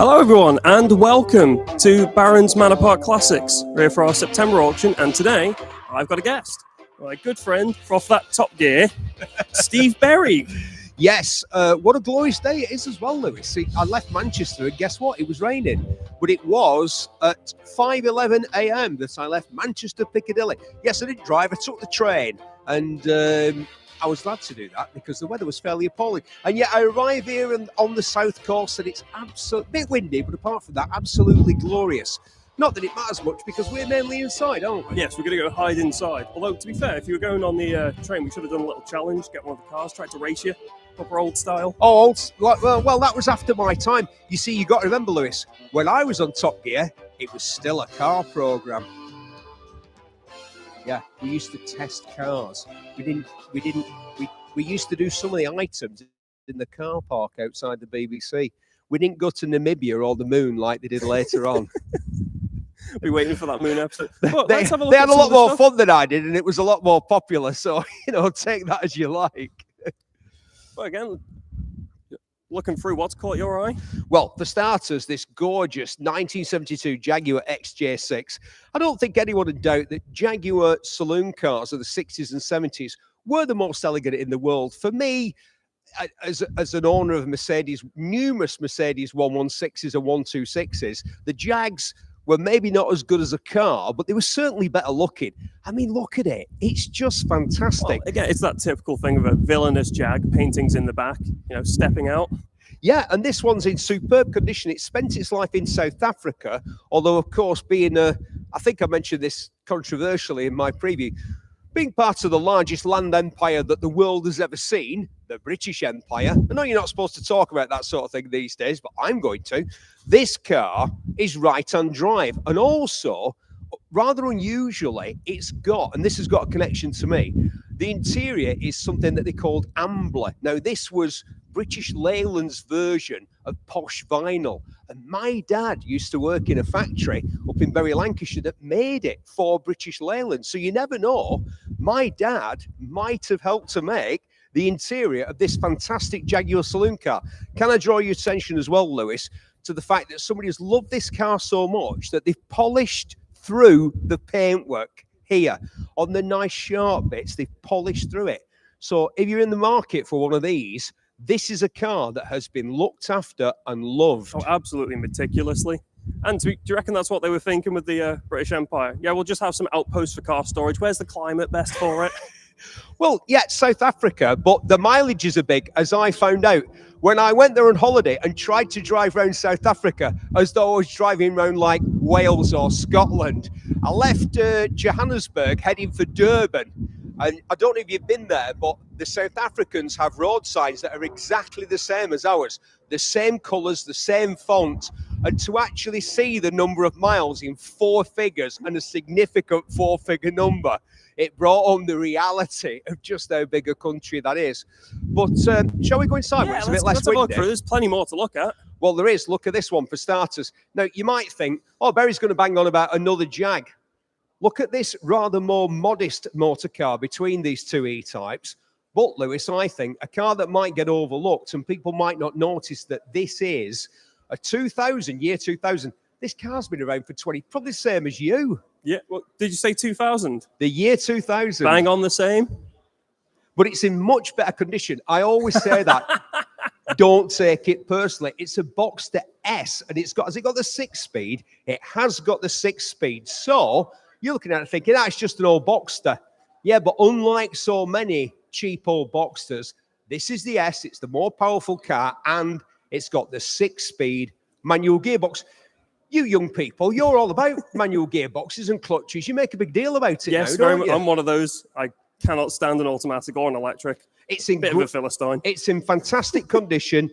Hello everyone and welcome to Barron's Manor Park Classics. We're here for our September auction and today I've got a guest. My good friend off that Top Gear, Steve Berry. Yes, what a glorious day it is as well, Lewis. See, I left Manchester and guess what? It was raining. But it was at 5:11 a.m. that I left Manchester Piccadilly. Yes, I didn't drive, I took the train. And I was glad to do that because the weather was fairly appalling. And yet I arrive here on the south coast and it's absolutely a bit windy, but apart from that, absolutely glorious. Not that it matters much because we're mainly inside, aren't we? Yes, we're going to go hide inside. Although, to be fair, if you were going on the train, we should have done a little challenge, get one of the cars, try to race you, proper old style. Oh, well, that was after my time. You see, you got to remember, Lewis, when I was on Top Gear, it was still a car programme. Yeah, we used to test cars. We used to do some of the items in the car park outside the BBC. We didn't go to Namibia or the moon like they did later on. We're waiting for that moon episode. Well, they had a lot more fun than I did, and it was a lot more popular. So, take that as you like. Well, again, looking through, what's caught your eye? Well, for starters, this gorgeous 1972 Jaguar XJ6. I don't think anyone would doubt that Jaguar saloon cars of the 60s and 70s were the most elegant in the world. For me, as an owner of Mercedes, numerous Mercedes 116s and 126s, the Jags were maybe not as good as a car, but they were certainly better looking. I mean, look at it. It's just fantastic. Well, again, it's that typical thing of a villainous Jag, paintings in the back, stepping out. Yeah, and this one's in superb condition. It spent its life in South Africa, although, of course, I think I mentioned this controversially in my preview, being part of the largest land empire that the world has ever seen, the British Empire. I know you're not supposed to talk about that sort of thing these days, but I'm going to. This car is right-hand drive. And also, rather unusually, it's got, and this has got a connection to me, the interior is something that they called Ambler. Now, this was British Leyland's version of posh vinyl. And my dad used to work in a factory up in Bury, Lancashire that made it for British Leyland. So you never know, my dad might have helped to make the interior of this fantastic Jaguar saloon car. Can I draw your attention as well, Lewis, to the fact that somebody has loved this car so much that they've polished through the paintwork here. On the nice sharp bits, they've polished through it. So if you're in the market for one of these, this is a car that has been looked after and loved. Oh, absolutely meticulously. And do you reckon that's what they were thinking with the British Empire? Yeah, we'll just have some outposts for car storage. Where's the climate best for it? Well, yeah, South Africa, but the mileages are big, as I found out. When I went there on holiday and tried to drive around South Africa as though I was driving around like Wales or Scotland, I left Johannesburg heading for Durban. And I don't know if you've been there, but the South Africans have road signs that are exactly the same as ours. The same colours, the same font. And to actually see the number of miles in 4 figures and a significant 4-figure number, it brought home the reality of just how big a country that is. But shall we go inside? Yeah, it's a bit less let's have a look windy. through. There's plenty more to look at. Well, there is. Look at this one for starters. Now, you might think, oh, Barry's going to bang on about another Jag. Look at this rather more modest motor car between these two E-types. But, Lewis, I think a car that might get overlooked and people might not notice that this is a 2000, year 2000. This car's been around for 20, probably the same as you. Yeah, well, did you say 2000? The year 2000. Bang on the same? But it's in much better condition. I always say that. Don't take it personally. It's a Boxster S, and has it got the 6-speed? It has got the 6-speed. So you're looking at it thinking, that's just an old Boxster. Yeah, but unlike so many cheap old Boxsters, this is the S. It's the more powerful car, and it's got the 6-speed manual gearbox. You young people, you're all about manual gearboxes and clutches. You make a big deal about it yes, now, don't you? I'm one of those. I cannot stand an automatic or an electric. It's in bit of a Philistine. It's in fantastic condition.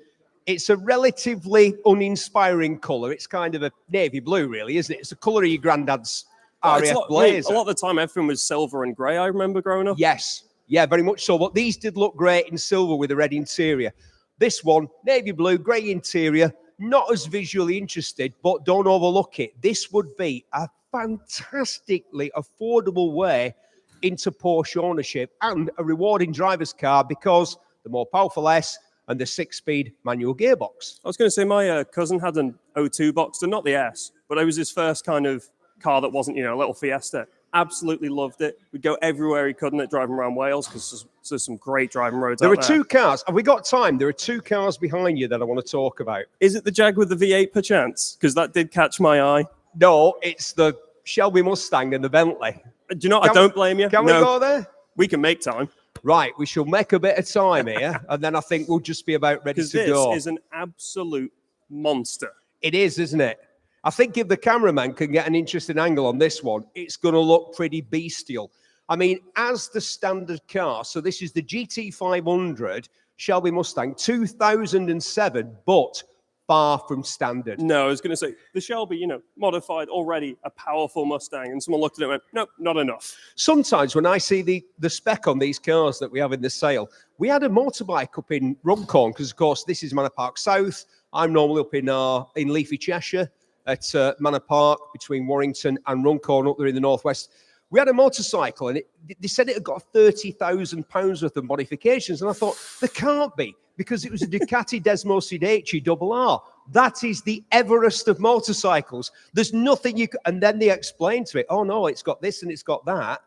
It's a relatively uninspiring colour. It's kind of a navy blue, really, isn't it? It's the colour of your granddad's RAF Blazer. A lot of the time, everything was silver and grey, I remember growing up. Yes, yeah, very much so. But these did look great in silver with a red interior. This one, navy blue, grey interior. Not as visually interested, but don't overlook it. This would be a fantastically affordable way into Porsche ownership and a rewarding driver's car because the more powerful S and the 6-speed manual gearbox. I was going to say my cousin had an O2 Boxster, not the S, but it was his first kind of car that wasn't, a little Fiesta. Absolutely loved it. We'd go everywhere he could in it, driving around Wales, because there's some great driving roads There out are two cars. Have we got time? There are two cars behind you that I want to talk about. Is it the Jag with the V8 perchance? Because that did catch my eye. No, it's the Shelby Mustang and the Bentley. Do you know what? I don't blame you. Can we go there? We can make time. Right, we shall make a bit of time here, and then I think we'll just be about ready to go. This is an absolute monster. It is, isn't it? I think if the cameraman can get an interesting angle on this one, it's going to look pretty bestial. I mean, as the standard car, so this is the GT500 Shelby Mustang 2007, but far from standard. No, I was going to say, the Shelby, modified already a powerful Mustang, and someone looked at it and went, nope, not enough. Sometimes when I see the spec on these cars that we have in the sale, we had a motorbike up in Runcorn, because, of course, this is Manor Park South. I'm normally up in leafy Cheshire at Manor Park between Warrington and Runcorn up there in the northwest. We had a motorcycle, and they said it had got £30,000 worth of modifications, and I thought, there can't be, because it was a Ducati Desmo Sedici RR. That is the Everest of motorcycles. There's nothing you can... And then they explained to me, oh, no, it's got this and it's got that.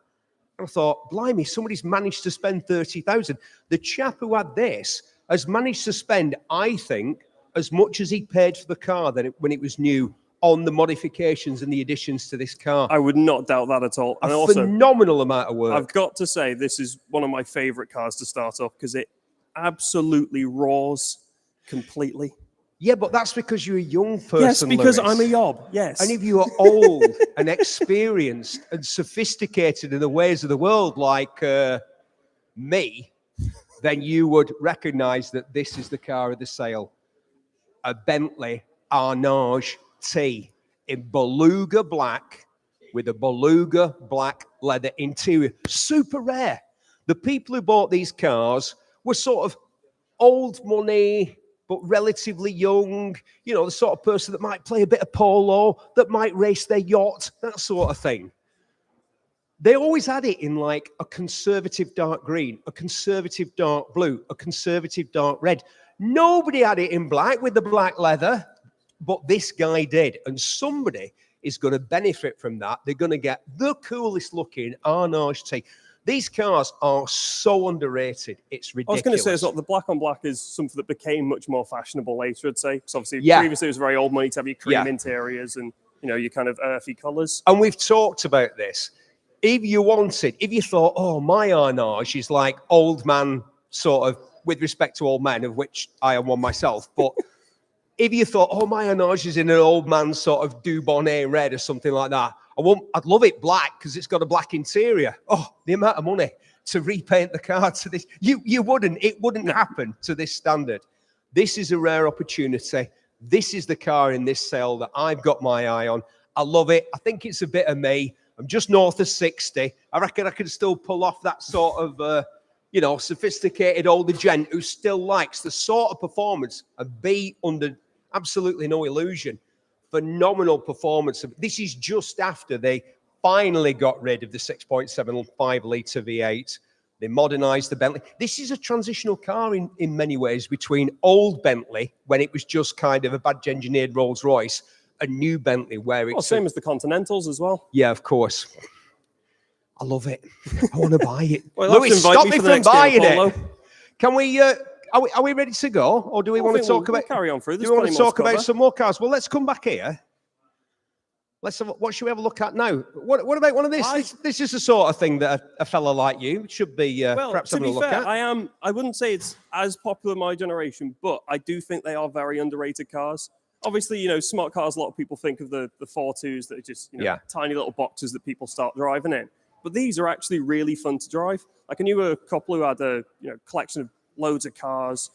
And I thought, blimey, somebody's managed to spend 30,000. The chap who had this has managed to spend, I think, as much as he paid for the car when it was new, on the modifications and the additions to this car. I would not doubt that at all. And also, phenomenal amount of work. I've got to say, this is one of my favourite cars to start off, because it absolutely roars completely. Yeah, but that's because you're a young person, Yes, because Lewis. I'm a yob, yes. And if you are old and experienced and sophisticated in the ways of the world like me, then you would recognise that this is the car of the sale. A Bentley Arnage T in beluga black with a beluga black leather interior. Super rare. The people who bought these cars were sort of old money, but relatively young. The sort of person that might play a bit of polo, that might race their yacht, that sort of thing. They always had it in like a conservative dark green, a conservative dark blue, a conservative dark red. Nobody had it in black with the black leather. But this guy did, and somebody is going to benefit from that. They're going to get the coolest looking Arnage T. These cars are so underrated. It's ridiculous. I was going to say as well, the black on black is something that became much more fashionable later, I'd say. Because obviously previously it was very old money to have your cream interiors and your kind of earthy colours. And we've talked about this. If you thought, oh, my Arnage is like old man sort of, with respect to old men, of which I am one myself, but if you thought, oh, my Arnage is in an old man sort of Dubonnet red or something like that, I'd love it black because it's got a black interior. Oh, the amount of money to repaint the car to this. It wouldn't happen to this standard. This is a rare opportunity. This is the car in this sale that I've got my eye on. I love it. I think it's a bit of me. I'm just north of 60. I reckon I can still pull off that sort of, sophisticated older gent who still likes the sort of performance and be under absolutely no illusion. Phenomenal performance. This is just after they finally got rid of the 6.75 litre V8. They modernised the Bentley. This is a transitional car in many ways between old Bentley, when it was just kind of a badge engineered Rolls-Royce, and new Bentley, where it's... same as the Continentals as well. Yeah, of course. I love it. I want to buy it. Well, Louis, stop me from buying it. Can we... Are we ready to go, or do we want to talk about? We'll carry on through. Do we want to talk about some more cars? Well, let's come back here. What should we have a look at now? What about one of these? This is the sort of thing that a fella like you should be perhaps having a look at. I wouldn't say it's as popular in my generation, but I do think they are very underrated cars. Obviously, smart cars. A lot of people think of the 4.2s that are just tiny little boxes that people start driving in. But these are actually really fun to drive. Like I knew a couple who had a collection of loads of cars,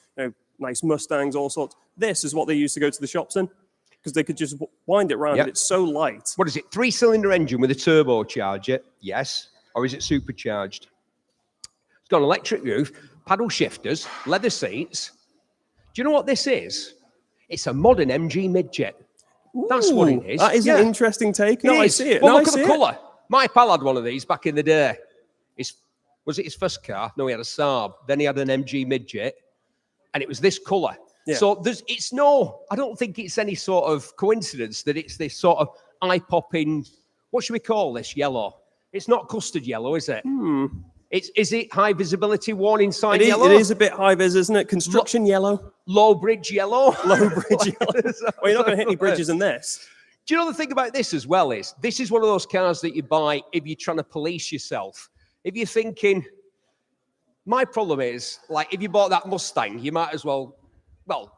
nice Mustangs, all sorts. This is what they used to go to the shops in, because they could just wind it around. And it's so light. What is it? 3-cylinder engine with a turbocharger? Yes. Or is it supercharged? It's got an electric roof, paddle shifters, leather seats. Do you know what this is? It's a modern MG midget. That's what it is. That is an interesting take. No, I see it. Well, look at the colour. My pal had one of these back in the day. Was it his first car? No, he had a Saab. Then he had an MG midget. and it was this colour. Yeah. So I don't think it's any sort of coincidence that it's this sort of eye-popping, what should we call this, yellow? It's not custard yellow, is it? Is it high visibility warning sign yellow? It is a bit high vis, isn't it? Construction yellow. Low bridge yellow. Low bridge yellow. Well, you're not going to hit any bridges in this. Do you know the thing about this as well is, this is one of those cars that you buy if you're trying to police yourself. If you're thinking, my problem is, like, if you bought that Mustang, you might as well,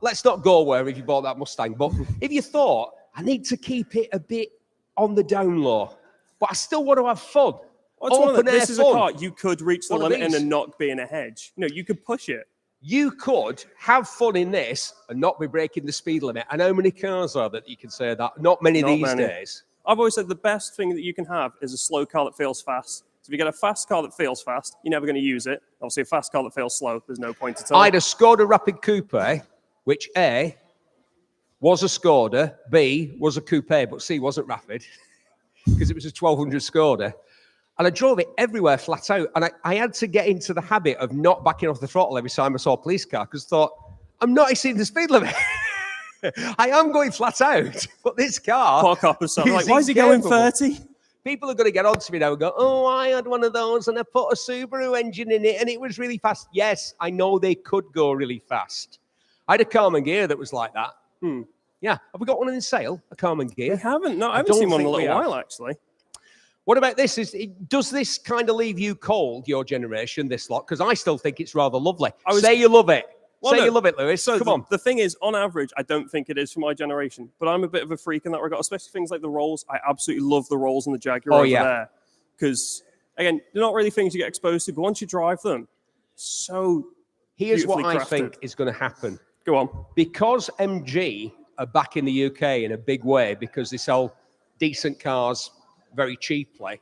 let's not go where if you bought that Mustang, but if you thought, I need to keep it a bit on the down low, but I still want to have fun. This is a car you could reach the limit in and not be in a hedge. You could push it. You could have fun in this and not be breaking the speed limit. And how many cars are that you can say that? Not many these days. I've always said the best thing that you can have is a slow car that feels fast. So if you get a fast car that feels fast, you're never going to use it. Obviously, a fast car that feels slow, there's no point at all. I had a Skoda Rapid Coupe, which A, was a Skoda, B, was a coupe, but C wasn't rapid because it was a 1200 Skoda. And I drove it everywhere flat out. And I had to get into the habit of not backing off the throttle every time I saw a police car because I thought, I'm not exceeding the speed limit. I am going flat out. But this car... Park up or something. Like, why is he going 30? People are going to get on to me now and go, oh, I had one of those and I put a Subaru engine in it and it was really fast. Yes, I know they could go really fast. I had a Carman Gear that was like that. Yeah. Have we got one in sale? A Carman Gear? We haven't. No, I haven't seen one in a little while, actually. What about this? Does this kind of leave you cold, your generation, this lot? Because I still think it's rather lovely. Say you love it. You love it, Lewis. So Come on. The thing is, on average, I don't think it is for my generation. But I'm a bit of a freak in that regard, especially things like the Rolls. I absolutely love the Rolls and the Jaguar over there. Because, again, they're not really things you get exposed to. But once you drive them, here's what crafted. I think is going to happen. Go on. Because MG are back in the UK in a big way because they sell decent cars very cheaply.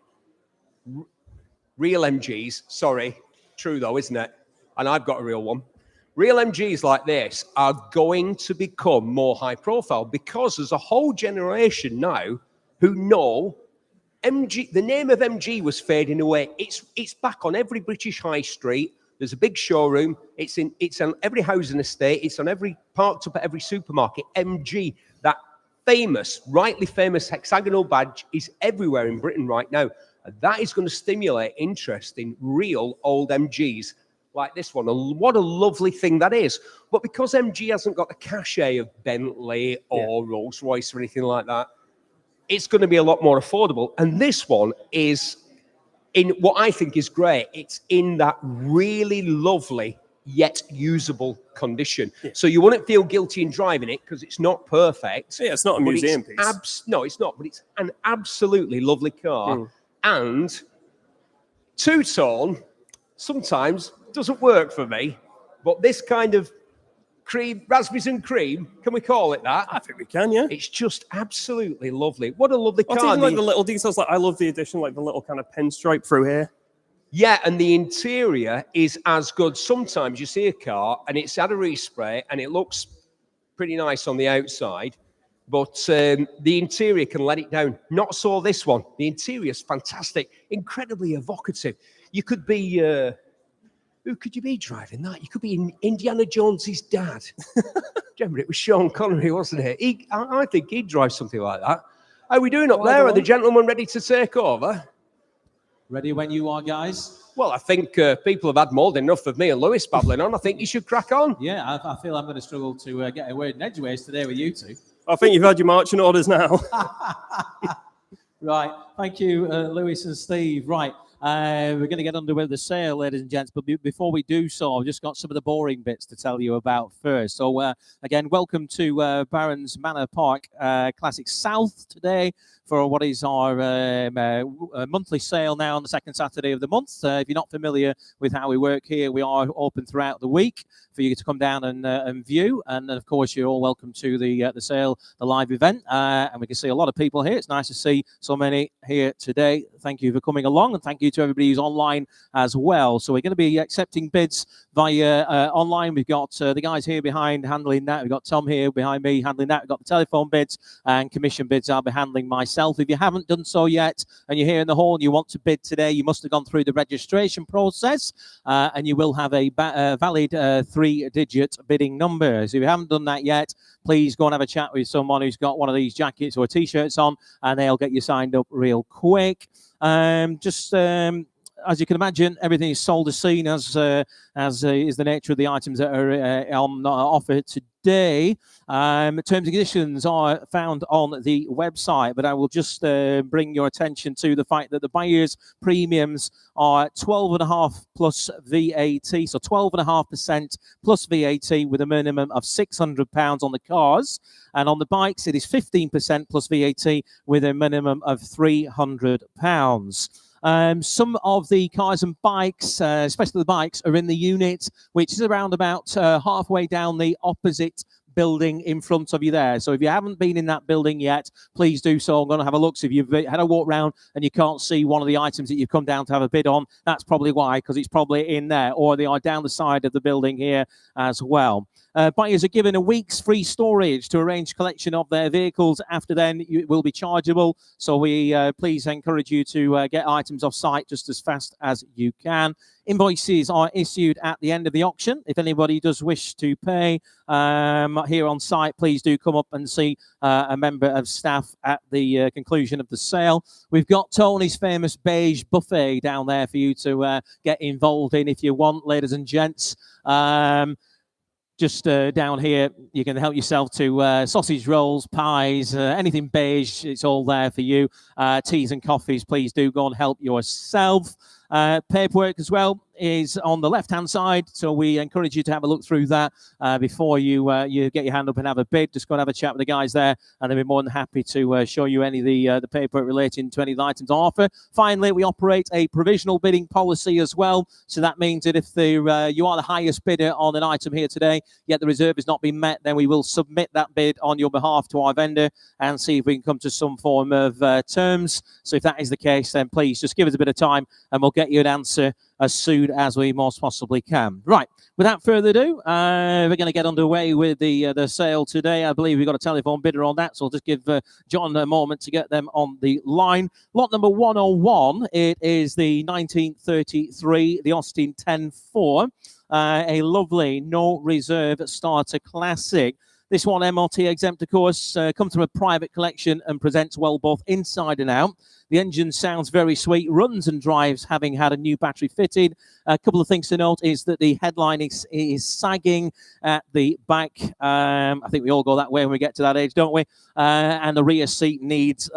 Real MGs, true though, isn't it? And I've got a real one. Real MGs like this are going to become more high profile because there's a whole generation now who know MG. The name of MG was fading away. It's back on every British high street. There's a big showroom. It's on every housing estate. It's on parked up at every supermarket. MG, that rightly famous hexagonal badge is everywhere in Britain right now. And that is going to stimulate interest in real old MGs like this one. And what a lovely thing that is. But because MG hasn't got the cachet of Bentley or Rolls-Royce or anything like that, it's going to be a lot more affordable. And this one is in what I think is great. It's in that really lovely yet usable condition. So you wouldn't feel guilty in driving it because it's not perfect. Yeah, it's not a museum piece. No, it's not, but it's an absolutely lovely car. And two-tone sometimes doesn't work for me, but this kind of cream, raspberries and cream, can we call it that? I think we can, yeah. It's just absolutely lovely. What a lovely car. Even like the little details, like I love the addition, like the little kind of pinstripe through here. Yeah, and the interior is as good. Sometimes you see a car and it's had a respray and it looks pretty nice on the outside, but the interior can let it down. Not so this one. The interior is fantastic, incredibly evocative. You could be, who could you be driving that? You could be Indiana Jones's dad. Remember, it was Sean Connery, wasn't it? I think he'd drive something like that. How are we doing up there? Are the gentlemen ready to take over? Ready when you are, guys. Well, I think people have had more than enough of me and Lewis babbling on. I think you should crack on. Yeah, I feel I'm going to struggle to get a word in edgeways today with you two. I think you've had your marching orders now. Right. Thank you, Lewis and Steve. Right. We're going to get underway with the sale, ladies and gents. But before we do so, I've just got some of the boring bits to tell you about first. So, again, welcome to Barron's Manor Park Classic South today for what is our monthly sale now on the second Saturday of the month. If you're not familiar with how we work here, we are open throughout the week for you to come down and view. And of course, you're all welcome to the sale, the live event. And we can see a lot of people here. It's nice to see so many here today. Thank you for coming along, and thank you you to everybody who's online as well. So we're going to be accepting bids via online. We've got the guys here behind handling that. We've got Tom here behind me handling that. We've got the telephone bids and commission bids I'll be handling myself. If you haven't done so yet and you're here in the hall and you want to bid today, you must have gone through the registration process and you will have a valid 3-digit bidding number. So if you haven't done that yet, please go and have a chat with someone who's got one of these jackets or t-shirts on, and they'll get you signed up real quick. As you can imagine, everything is sold as seen, as is the nature of the items that are on offer today. Terms and conditions are found on the website, but I will just bring your attention to the fact that the buyer's premiums are 12.5 plus VAT, so 12.5% plus VAT with a minimum of £600 on the cars. And on the bikes, it is 15% plus VAT with a minimum of £300. Some of the cars and bikes, especially the bikes, are in the unit, which is around about halfway down the opposite building in front of you there. So if you haven't been in that building yet, please do so. I'm going to have a look. So if you've had a walk around and you can't see one of the items that you've come down to have a bid on, that's probably why, because it's probably in there, or they are down the side of the building here as well. Buyers are given a week's free storage to arrange collection of their vehicles. After then, it will be chargeable. So we please encourage you to get items off site just as fast as you can. Invoices are issued at the end of the auction. If anybody does wish to pay here on site, please do come up and see a member of staff at the conclusion of the sale. We've got Tony's famous beige buffet down there for you to get involved in if you want, ladies and gents. Just down here, you can help yourself to sausage rolls, pies, anything beige. It's all there for you. Teas and coffees, please do go and help yourself. Paperwork as well is on the left-hand side, so we encourage you to have a look through that before you get your hand up and have a bid. Just go and have a chat with the guys there, and they'll be more than happy to show you any of the paperwork relating to any of the items on offer. Finally, we operate a provisional bidding policy as well, so that means that if you are the highest bidder on an item here today, yet the reserve has not been met, then we will submit that bid on your behalf to our vendor and see if we can come to some form of terms. So if that is the case, then please just give us a bit of time and we'll get you an answer as soon as we most possibly can. Right, without further ado, we're going to get underway with the sale today. I believe we've got a telephone bidder on that, so I'll just give John a moment to get them on the line. Lot number 101, it is the 1933, the Austin 10-4, a lovely no reserve starter classic. This one MOT exempt, of course, comes from a private collection and presents well both inside and out. The engine sounds very sweet, runs and drives, having had a new battery fitted. A couple of things to note is that the headline is sagging at the back. I think we all go that way when we get to that age, don't we? And the rear seat needs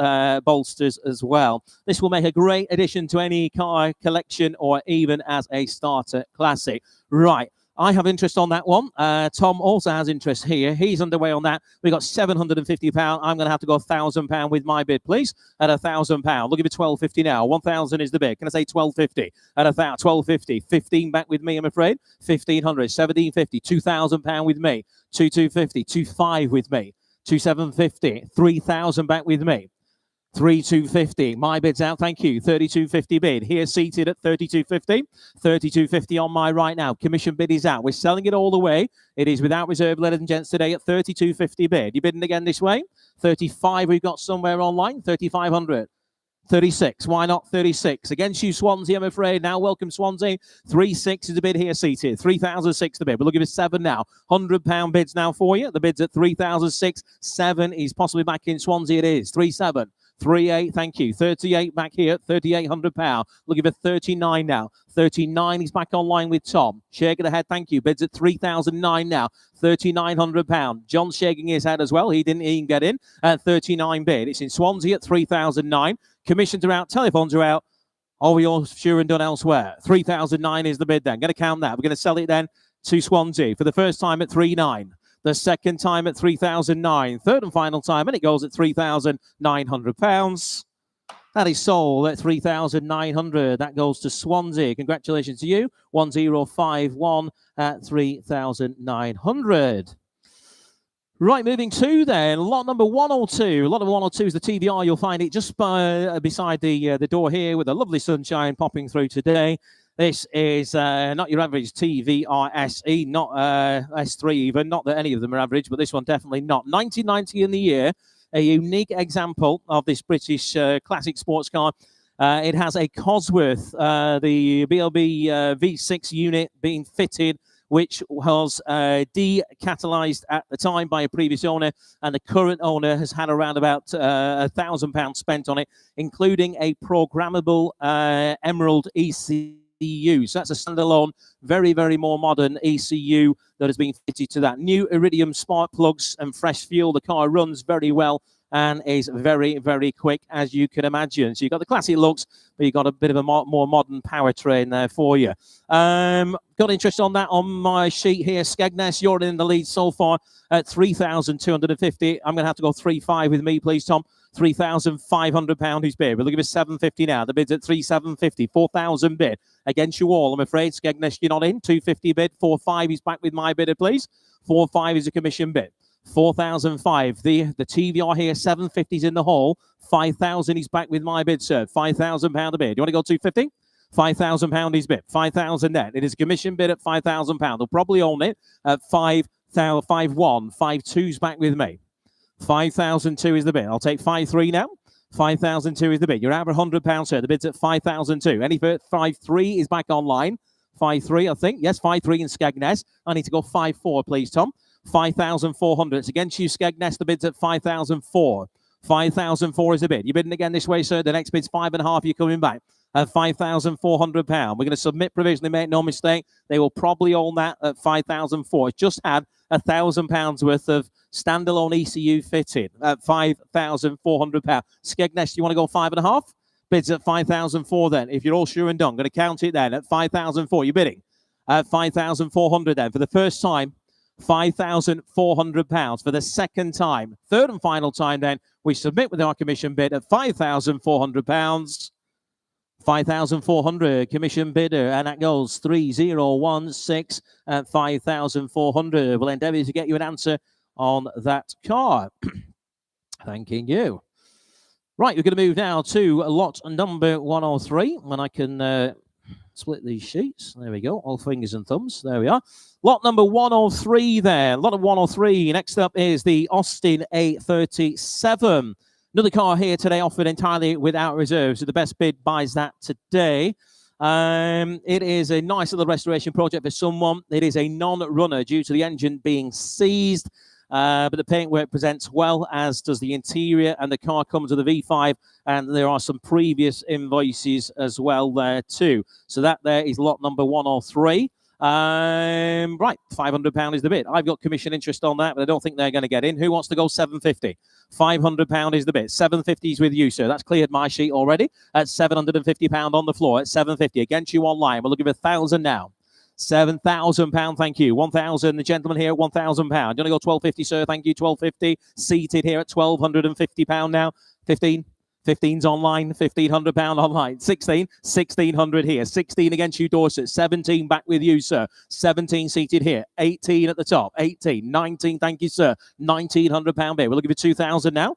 bolsters as well. This will make a great addition to any car collection or even as a starter classic. Right. I have interest on that one. Tom also has interest here. He's underway on that. We've got £750. I'm going to have to go £1,000 with my bid, please. At £1,000. Look at it, £1,250 now. 1,000 is the bid. Can I say £1,250? At £1,250. 15 back with me, I'm afraid. 1,500. 1,750. £2,000 with me. 2,250. 2,500 with me. 2,750. 3,000 back with me. 3,250. My bid's out. Thank you. 3,250 bid. Here seated at 3,250. 3,250 on my right now. Commission bid is out. We're selling it all the way. It is without reserve, ladies and gents, today at 3,250 bid. You bidding again this way? 35 we've got somewhere online. 3,500. 36. Why not 36? Against you, Swansea, I'm afraid. Now, welcome, Swansea. 3,600 is the bid here seated. 3,600 the bid. We're looking for 7 now. £100 bids now for you. The bid's at 3,600. 7 is possibly back in Swansea. It is. 3,700. 38, thank you. 38 back here, £3,800. Looking for 39 now. 39, he's back online with Tom. Shaking ahead, thank you. Bids at 3,009 now. £3,900. John's shaking his head as well. He didn't even get in at 39 bid. It's in Swansea at 3,009. Commissions are out, telephones are out. Are we all sure and done elsewhere? 3,009 is the bid then. Going to count that. We're going to sell it then to Swansea for the first time at 3,900. The second time at 3,009. Third and final time, and it goes at £3,900. That is sold at 3,900. That goes to Swansea. Congratulations to you. 1051 at 3,900. Right, moving to then lot number 102. Lot number 102 is the TVR. You'll find it just beside the door here with the lovely sunshine popping through today. This is not your average TVR SE, not S3 even. Not that any of them are average, but this one definitely not. 1990 in the year, a unique example of this British classic sports car. It has a Cosworth, the BLB V6 unit being fitted, which was decatalyzed at the time by a previous owner, and the current owner has had around about £1,000 spent on it, including a programmable Emerald ECU. So that's a standalone, very, very more modern ECU that has been fitted to that. New Iridium spark plugs and fresh fuel. The car runs very well and is very, very quick, as you can imagine. So you've got the classic looks, but you've got a bit of a more modern powertrain there for you. Got interest on that on my sheet here. Skegness, you're in the lead so far at 3,250. I'm going to have to go 3.5 with me, please, Tom. £3,500 who's bid. We're looking for 750 now. The bid's at 3,750. 4,000 bid. Against you all, I'm afraid. Skegness, you're not in. 250 bid. 4.5 is back with my bidder, please. 4.5 is a commission bid. 4,005. The TVR here, 750s in the hole. 5,000 is back with my bid, sir. £5,000 a bid. You want to go 250? £5,000 is bid. 5,000 then. It is a commission bid at £5,000. They'll probably own it at 5,1. 5.2's back with me. 5,002 is the bid. I'll take 5.3 now. 5,002 is the bid. You're over £100, sir. The bid's at 5,002. Any for 5.3 is back online. 5.3, I think. Yes, 5.3 in Skegness. I need to go 5.4, please, Tom. 5,400. It's against you, Skegness. The bid's at 5,004. 5,004 is the bid. You're bidding again this way, sir. The next bid's 5.5. You're coming back at £5,400. We're going to submit provisionally, make no mistake. They will probably own that at 5,004. It's just had £1,000 worth of standalone ECU fitted at £5,400. Skegness, you want to go 5.5? Bids at 5,004 then. If you're all sure and done, going to count it then at 5,004. You're bidding at 5,400 then. For the first time, £5,400. For the second time, third and final time then, we submit with our commission bid at £5,400. 5,400 commission bidder, and that goes 3016 at 5,400. We'll endeavour to get you an answer on that car. Thanking you. Right, we're going to move now to lot number 103, when I can split these sheets. There we go, all fingers and thumbs. There we are. Lot number 103 there. Lot of 103. Next up is the Austin A37. Another car here today offered entirely without reserve. So the best bid buys that today. It is a nice little restoration project for someone. It is a non-runner due to the engine being seized. But the paintwork presents well, as does the interior, and the car comes with a V5, and there are some previous invoices as well there too. So that there is lot number 103. Right, £500 is the bid. I've got commission interest on that, but I don't think they're going to get in. Who wants to go 750? £500 is the bid. 750 is with you, sir. That's cleared my sheet already. At £750 on the floor at 750. Against you online. We're looking for 1,000 now. £7,000, thank you. 1,000, the gentleman here at £1,000. You want to go 1,250, sir? Thank you, 1,250. Seated here at £1,250 now. 15. 15's online, £1,500 online. 16, 1,600 here. 16 against you, Dorset. 17 back with you, sir. 17 seated here. 18 at the top. 18, 19, thank you, sir. £1,900 bid. We're looking for 2,000 now.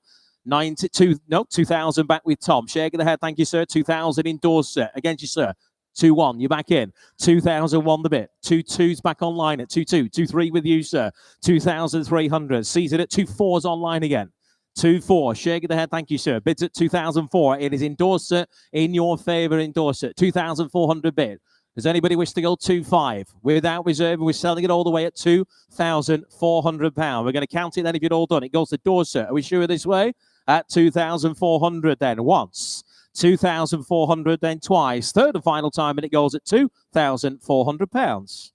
2,000 back with Tom. Shake of the head, thank you, sir. 2,000 in Dorset. Against you, sir. 2-1, you're back in. 2,001 the bit. 2-2's back online at 2-2. 2-3 with you, sir. 2,300. Seated at 2-4's online again. 2-4. Shake of the head. Thank you, sir. Bids at 2,004. It is in Dorset. In your favour in Dorset. 2,400 bid. Does anybody wish to go 2.5? Without reserve, we're selling it all the way at £2,400. We're going to count it then if you're all done. It goes to Dorset. Are we sure this way? At 2,400 then. Once. 2,400 then twice. Third and final time, and it goes at £2,400.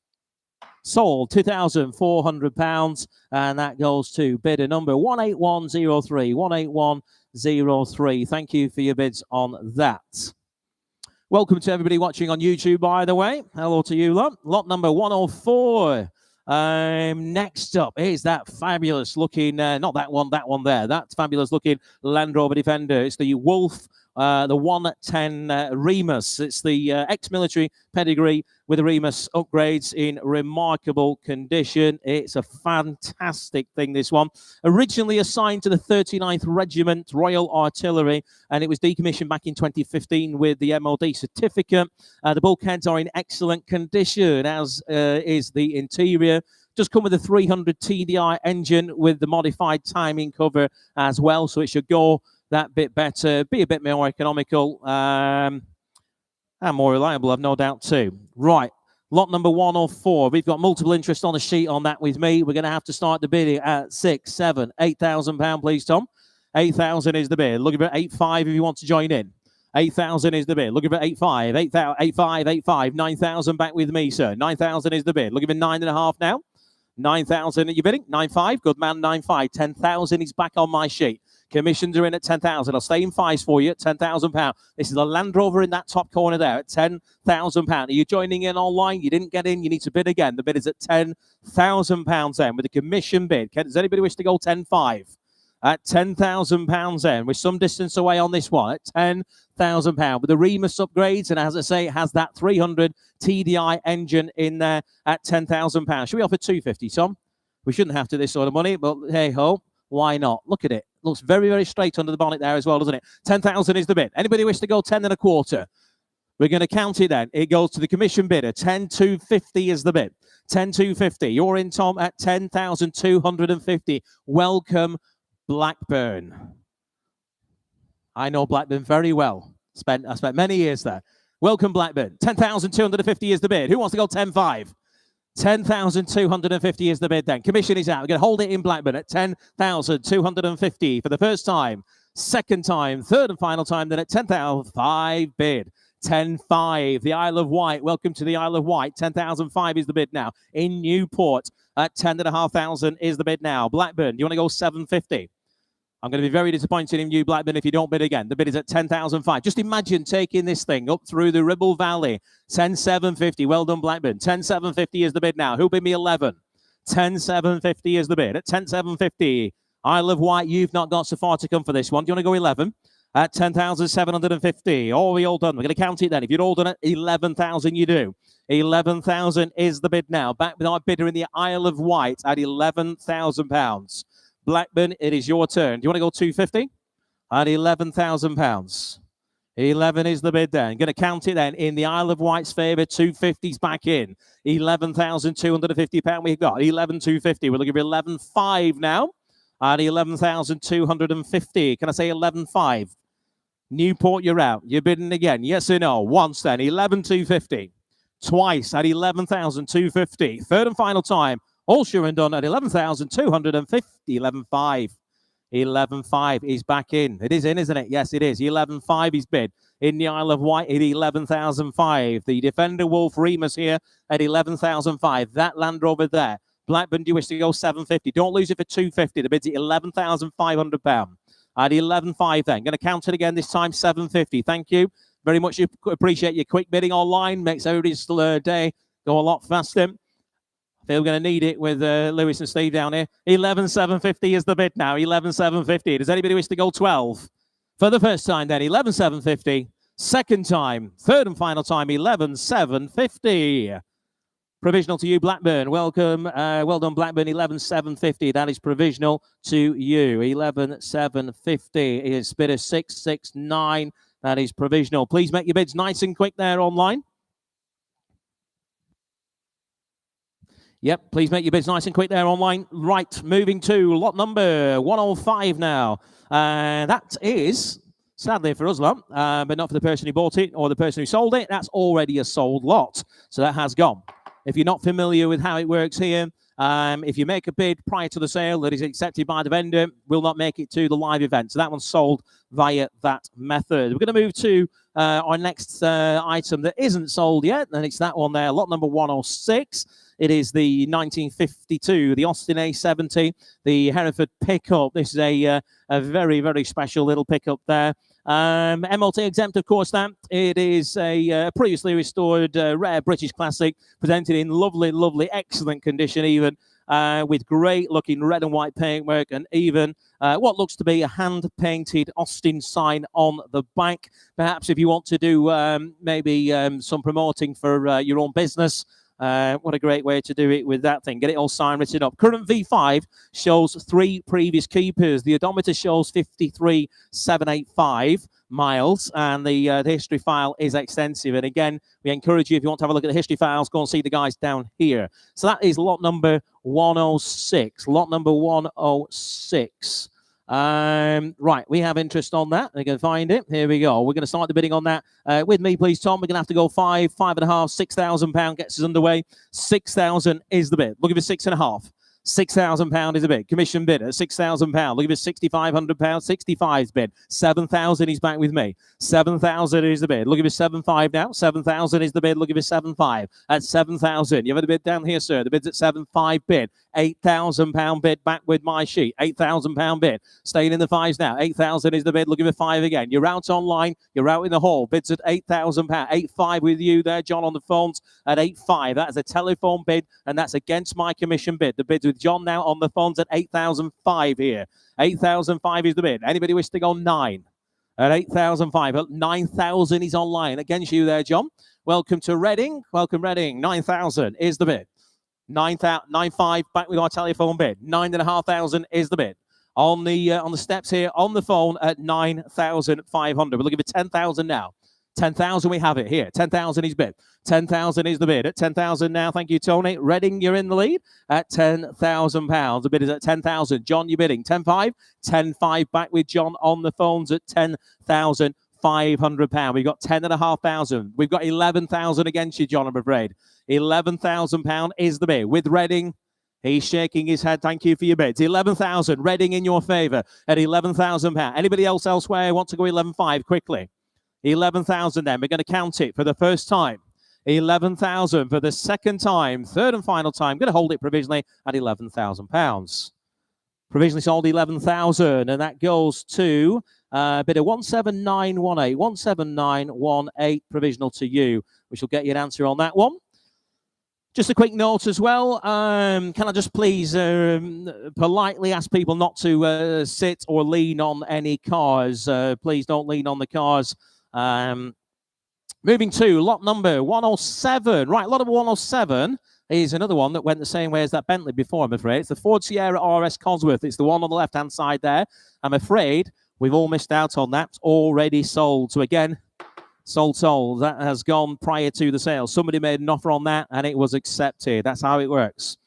Sold £2,400, and that goes to bidder number 18103. 18103. Thank you for your bids on that. Welcome to everybody watching on YouTube, by the way. Hello to you, lot. Lot number 104. Next up is that fabulous looking, not that one there. That fabulous looking Land Rover Defender. It's the Wolf the 110 Remus. It's the ex-military pedigree with the Remus upgrades in remarkable condition. It's a fantastic thing, this one. Originally assigned to the 39th Regiment Royal Artillery, and it was decommissioned back in 2015 with the MOD certificate. The bulkheads are in excellent condition, as is the interior. Just come with a 300 TDI engine with the modified timing cover as well, so it should go that bit better, be a bit more economical, and more reliable, I've no doubt too. Right, lot number 104. We've got multiple interest on the sheet on that with me. We're going to have to start the bidding at £6,000, £7,000, £8,000, please, Tom. 8,000 is the bid. Looking for 8,500 if you want to join in. 8,000 is the bid. Looking for 8,500, 8,000, 8,500, 8,500. 9,000 back with me, sir. 9,000 is the bid. Looking for 9.5 now. 9,000 are you bidding? 9,500. Good man, 9,500. 10,000 is back on my sheet. Commissions are in at 10,000. I'll stay in fives for you at £10,000. This is the Land Rover in that top corner there at £10,000. Are you joining in online? You didn't get in. You need to bid again. The bid is at £10,000 then with a commission bid. Does anybody wish to go 10,500? At £10,000 then, with some distance away on this one at £10,000 with the Remus upgrades, and as I say, it has that 300 TDI engine in there at £10,000. Should we offer 250, Tom? We shouldn't have to this sort of money, but hey ho, why not? Look at it. Looks very, very straight under the bonnet there as well, doesn't it? 10,000 is the bid. Anybody wish to go 10.25? We're going to count it then. It goes to the commission bidder. 10,250 is the bid. 10,250. You're in, Tom, at 10,250. Welcome, Blackburn. I know Blackburn very well. I spent many years there. Welcome, Blackburn. 10,250 is the bid. Who wants to go 10,500? 10,250 is the bid then. Commission is out. We're going to hold it in Blackburn at 10,250 for the first time, second time, third and final time, then at 10,500 bid. 10,500. The Isle of Wight. Welcome to the Isle of Wight. 10,500 is the bid now. In Newport at 10,500 is the bid now. Blackburn, do you want to go 750? I'm going to be very disappointed in you, Blackburn, if you don't bid again. The bid is at 10,500. Just imagine taking this thing up through the Ribble Valley. 10,750. Well done, Blackburn. 10,750 is the bid now. Who bid me 11? 10,750 is the bid. At 10,750. Isle of Wight, you've not got so far to come for this one. Do you want to go 11? At 10,750. Oh, we all done. We're going to count it then. If you're all done at 11,000, you do. 11,000 is the bid now. Back with our bidder in the Isle of Wight at £11,000. Blackburn, it is your turn. Do you want to go 250? At £11,000. 11 is the bid then. Going to count it then in the Isle of Wight's favour. 250's back in. £11,250 we've got. 11,250. We're looking for 11,500 now. At 11,250. Can I say 11,500? Newport, you're out. You're bidding again. Yes or no? Once then. 11,250. Twice at 11,250. Third and final time. All sure and done at 11,250. 11,500. 11,500 is back in. It is in, isn't it? Yes, it is. 11,500 is bid in the Isle of Wight at 11,500. The Defender Wolf Remus here at 11,500. That Land Rover there. Blackburn, do you wish to go 750? Don't lose it for 250. The bid's at £11,500. At 11,500 then. Going to count it again this time, 750. Thank you very much. Appreciate your quick bidding online. Makes everybody's day go a lot faster. I feel we're going to need it with Lewis and Steve down here. 11,750 is the bid now. 11,750. Does anybody wish to go 12? For the first time then, 11,750. Second time, third and final time, 11,750. Provisional to you, Blackburn. Welcome. Well done, Blackburn. 11,750. That is provisional to you. 11,750 is bidder 669. That is provisional. Please make your bids nice and quick there online. Yep, please make your bids nice and quick there online. Right, moving to lot number 105 now. That is, sadly for us lot, but not for the person who bought it or the person who sold it. That's already a sold lot. So that has gone. If you're not familiar with how it works here, if you make a bid prior to the sale that is accepted by the vendor, will not make it to the live event. So that one's sold via that method. We're going to move to our next item that isn't sold yet, and it's that one there, lot number 106. It is the 1952, the Austin A30, the Hereford pickup. This is a very, very special little pickup there. MLT exempt, of course, that. It is a previously restored rare British classic, presented in lovely, lovely, excellent condition even. with great looking red and white paintwork, and even what looks to be a hand-painted Austin sign on the back. Perhaps if you want to do maybe some promoting for your own business, what a great way to do it with that thing. Get it all signed, written up. Current V5 shows 3 previous keepers. The odometer shows 53,785 miles, and the history file is extensive. And again, we encourage you, if you want to have a look at the history files, go and see the guys down here. So that is lot number 106. Lot number 106. Right, we have interest on that. We're going to find it. Here we go. We're going to start the bidding on that. With me, please, Tom. We're going to have to go 5, 5.5, £6,000 gets us underway. 6,000 is the bid. Look at it, 6.5. £6,000 is a bid. Commission bid at £6,000. Look at this, £6,500. 65 bid. 7,000. He's back with me. 7,000 is the bid. Look at this, 7.5 now. 7,000 is the bid. Look at this, 7.5 at 7,000. You have a bid down here, sir. The bid's at 7.5 bid. £8,000 bid. Back with my sheet. £8,000 bid. Staying in the fives now. 8,000 is the bid. Look at the 5 again. You're out online. You're out in the hall. Bids at £8,000. 8.5 with you there, John, on the phones at 8.5. That is a telephone bid, and that's against my commission bid. The bid's with John now on the phones at 8,005 here. 8,005 is the bid. Anybody wish to go 9 at 8,005? 9,000 is online against you there, John. Welcome to Reading. Welcome, Reading. 9,000 is the bid. 9,500 back with our telephone bid. 9,500 is the bid. On the steps here on the phone at 9,500. We're looking for 10,000 now. 10,000, we have it here. 10,000 is bid. 10,000 is the bid. At 10,000 now, thank you, Tony. Reading, you're in the lead at £10,000. The bid is at 10,000. John, you're bidding. 10.5. 10.5 back with John on the phones at £10,500. We've got 10,500. We've got 11,000 against you, John, I'm afraid. £11,000 is the bid. With Reading, he's shaking his head. Thank you for your bids. 11,000. Reading in your favour at £11,000. Anybody else elsewhere want to go 11.5 quickly? 11,000 then. We're going to count it for the first time. 11,000 for the second time. Third and final time. Going to hold it provisionally at £11,000. Provisionally sold 11,000. And that goes to a bid of 17918. 17918 provisional to you, which will get you an answer on that one. Just a quick note as well. Can I just please politely ask people not to sit or lean on any cars? Please don't lean on the cars. Moving to lot number 107. Right, lot number 107 is another one that went the same way as that Bentley before, I'm afraid. It's the Ford Sierra RS Cosworth. It's the one on the left-hand side there. I'm afraid we've all missed out on that. It's already sold. So again, sold. That has gone prior to the sale. Somebody made an offer on that, and it was accepted. That's how it works.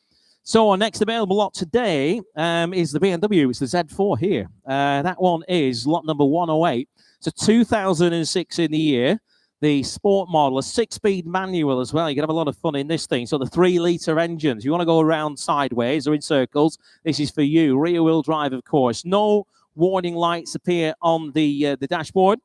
So our next available lot today is the BMW. It's the Z4 here. That one is lot number 108. It's a 2006 in the year. The sport model, a 6-speed manual as well. You can have a lot of fun in this thing. So the 3-litre engines. You want to go around sideways or in circles, this is for you. Rear-wheel drive, of course. No warning lights appear on the dashboard.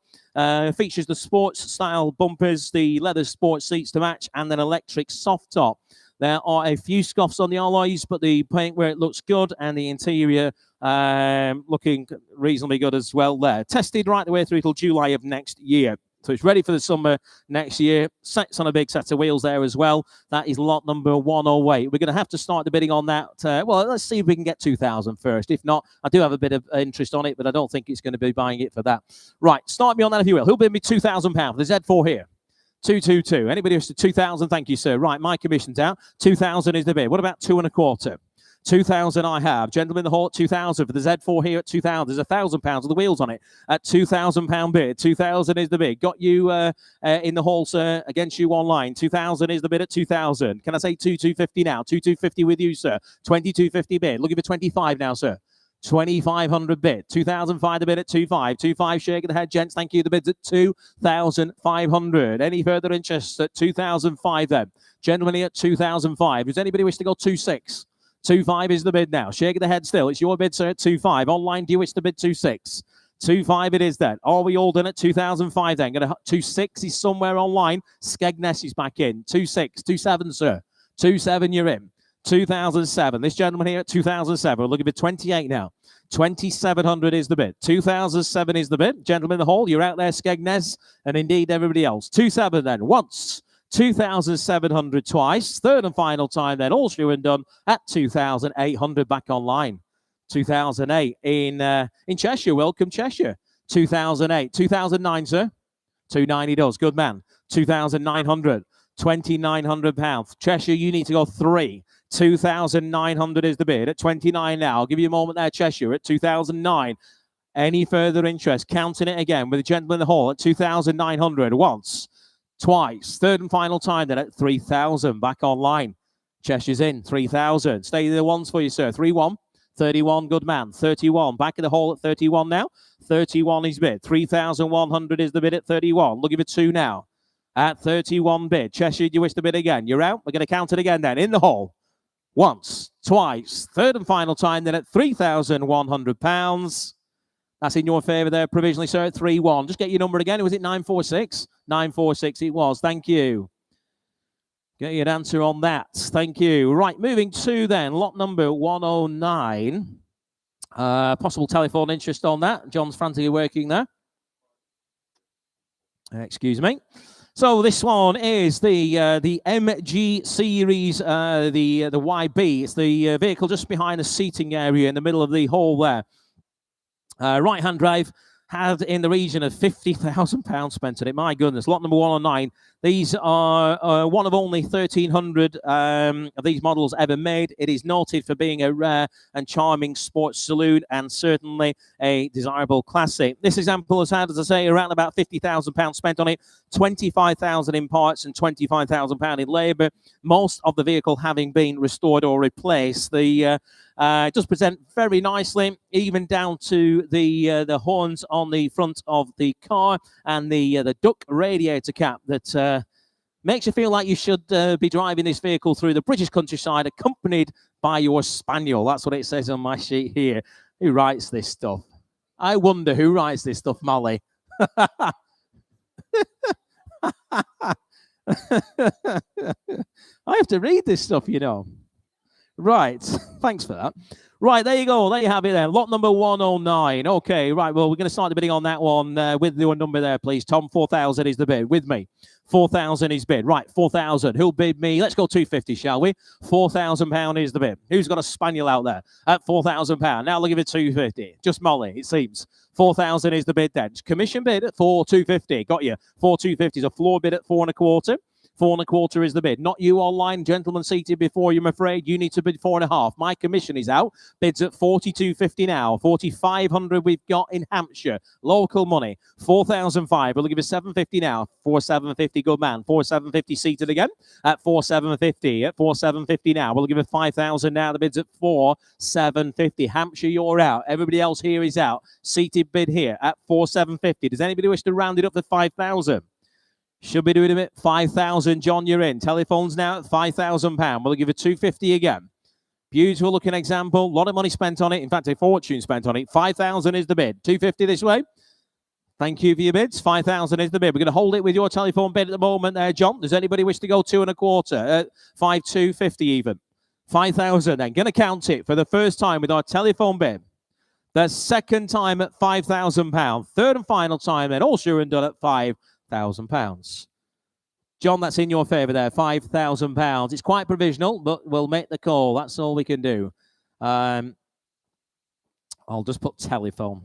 Features the sports-style bumpers, the leather sports seats to match, and an electric soft top. There are a few scuffs on the alloys, but the paintwork looks good, and the interior looking reasonably good as well there. Tested right the way through till July of next year. So it's ready for the summer next year. Sets on a big set of wheels there as well. That is lot number 108. We're going to have to start the bidding on that. Well, let's see if we can get 2,000 first. If not, I do have a bit of interest on it, but I don't think it's going to be buying it for that. Right, start me on that if you will. Who'll bid me £2,000? The Z4 here. 222. Anybody who's to 2,000? Thank you, sir. Right, my commission's out. 2,000 is the bid. What about 2.25? 2,000 I have. Gentlemen in the hall at 2,000 for the Z4 here at 2,000. There's £1,000 with the wheels on it at £2,000 bid. 2,000 is the bid. Got you in the hall, sir. Against you online. 2,000 is the bid at 2,000. Can I say 2,250 now? 2,250 with you, sir. 2,250 bid. Looking for 25 now, sir. 2,500 bid. 2,005 the bid at 2,500. 2,500 shaking the head, gents. Thank you. The bid's at 2,500. Any further interest at 2,005 then? Gentlemen at 2,005. Does anybody wish to go 2,600? 2,500 is the bid now. Shaking the head still. It's your bid, sir, at 2,500. Online, do you wish to bid 2,600? 2,500 it is then. Are we all done at 2,005 then? Going to 2,600 is somewhere online. Skegness is back in. 2,600. 2,700, sir. 2,700 you're in. 2,007. This gentleman here at 2,007. We're looking for 28 now. 2,700 is the bid. 2,007 is the bid. Gentlemen in the hall, you're out there, Skegness, and indeed everybody else. 2,700 then. Once. 2,700 twice. Third and final time then, all shoe and done at 2,800 back online. 2008 in Cheshire. Welcome, Cheshire. 2008. 2009, sir. 290 does. Good man. 2,900. 2,900 pounds. Cheshire, you need to go 3. 2,900 is the bid at 29 now. I'll give you a moment there, Cheshire, at 2,009. Any further interest? Counting it again with the gentleman in the hall at 2,900. Once, twice. Third and final time then at 3,000. Back online. Cheshire's in. 3,000. Stay there once for you, sir. 3-1. 31, good man. 31. Back in the hall at 31 now. 31 is bid. 3,100 is the bid at 31. Looking for 2 now. At 31 bid. Cheshire, do you wish to bid again? You're out. We're going to count it again then. In the hall. Once, twice. Third and final time then at £3,100. That's in your favour there, provisionally, sir, at 3-1. Just get your number again. Was it 946? 946 it was. Thank you. Get your answer on that. Thank you. Right, moving to then lot number 109. Possible telephone interest on that. John's frantically working there. Excuse me. So this one is the MG series, the YB. It's the vehicle just behind the seating area in the middle of the hall there. Right-hand drive had in the region of £50,000 spent on it. My goodness, lot number 109. These are one of only 1,300 of these models ever made. It is noted for being a rare and charming sports saloon and certainly a desirable classic. This example has had, as I say, around about £50,000 spent on it, 25,000 in parts and £25,000 in labour. Most of the vehicle having been restored or replaced. It does present very nicely, even down to the horns on the front of the car and the duck radiator cap that makes you feel like you should be driving this vehicle through the British countryside, accompanied by your spaniel. That's what it says on my sheet here. Who writes this stuff? I wonder who writes this stuff, Molly. I have to read this stuff, you know. Right, thanks for that. Right, there you go. There you have it then. Lot number 109. Okay, right, well, we're going to start the bidding on that one with your number there, please. Tom, 4,000 is the bid. With me. 4,000 is bid. Right, 4,000. Who'll bid me? Let's go 250, shall we? £4,000 is the bid. Who's got a spaniel out there at £4,000? Now looking at 250. Just Molly, it seems. 4,000 is the bid then. Commission bid at 4,250. Got you. 4,250 is a floor bid at 4.25. 4.25 is the bid. Not you online, gentlemen seated before you, I'm afraid. You need to bid 4.5. My commission is out. Bids at 42.50 now. 4,500 we've got in Hampshire. Local money. 4,005. We'll give you 750 now. 4,750, good man. 4,750 seated again at 4,750. At 4,750 now. We'll give you 5,000 now. The bid's at 4,750. Hampshire, you're out. Everybody else here is out. Seated bid here at 4,750. Does anybody wish to round it up to 5,000? Should be doing a bit. 5,000, John, you're in. Telephones now at £5,000. We'll give you 250 again. Beautiful looking example. A lot of money spent on it. In fact, a fortune spent on it. 5,000 is the bid. 250 this way. Thank you for your bids. 5,000 is the bid. We're going to hold it with your telephone bid at the moment there, John. Does anybody wish to go 2.25? 5,250 even. 5,000 then. Going to count it for the first time with our telephone bid. The second time at £5,000. Third and final time then. All sure and done at £5,000. John, that's in your favour there, £5,000. It's quite provisional, but we'll make the call. That's all we can do. I'll just put telephone.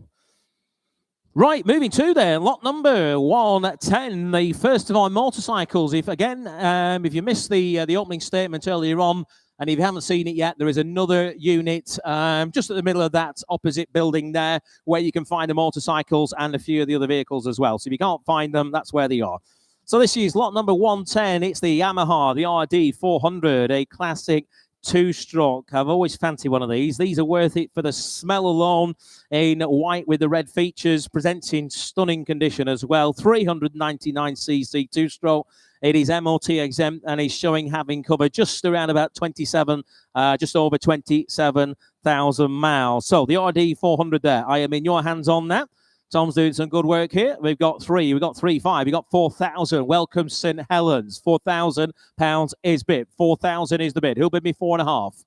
Right, moving to there, lot number 110, the first of our motorcycles. If you missed the opening statement earlier on, and if you haven't seen it yet, there is another unit just at the middle of that opposite building there where you can find the motorcycles and a few of the other vehicles as well. So if you can't find them, that's where they are. So this is lot number 110. It's the Yamaha, the RD 400, a classic two-stroke. I've always fancied one of these. These are worth it for the smell alone, in white with the red features, presenting stunning condition as well. 399cc two-stroke. It is MOT exempt and is showing having covered just around about just over 27,000 miles. So the RD 400 there. I am in your hands on that. Tom's doing some good work here. We've got 3, we've got 3,500, we've got 4,000. Welcome St Helens. £4,000 is bid. 4,000 is the bid. Who'll bid me 4.5?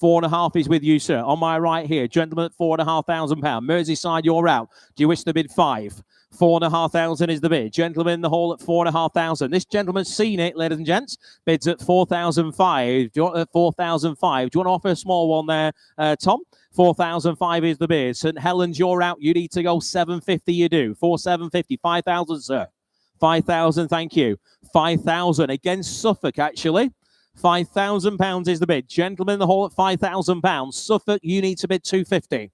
4.5 is with you, sir. On my right here, gentleman at £4,500. Merseyside, you're out. Do you wish to bid 5? 4,500 is the bid. Gentleman in the hall at 4,500. This gentleman's seen it, ladies and gents. Bids at 4,005. Do you want 4,005? Do you want to offer a small one there, Tom? 4,005 is the bid. St Helens, you're out. You need to go 750. You do 4,750. 5,000, sir. 5,000. Thank you. 5,000 against Suffolk. Actually, £5,000 is the bid. Gentleman in the hall at £5,000. Suffolk, you need to bid 250.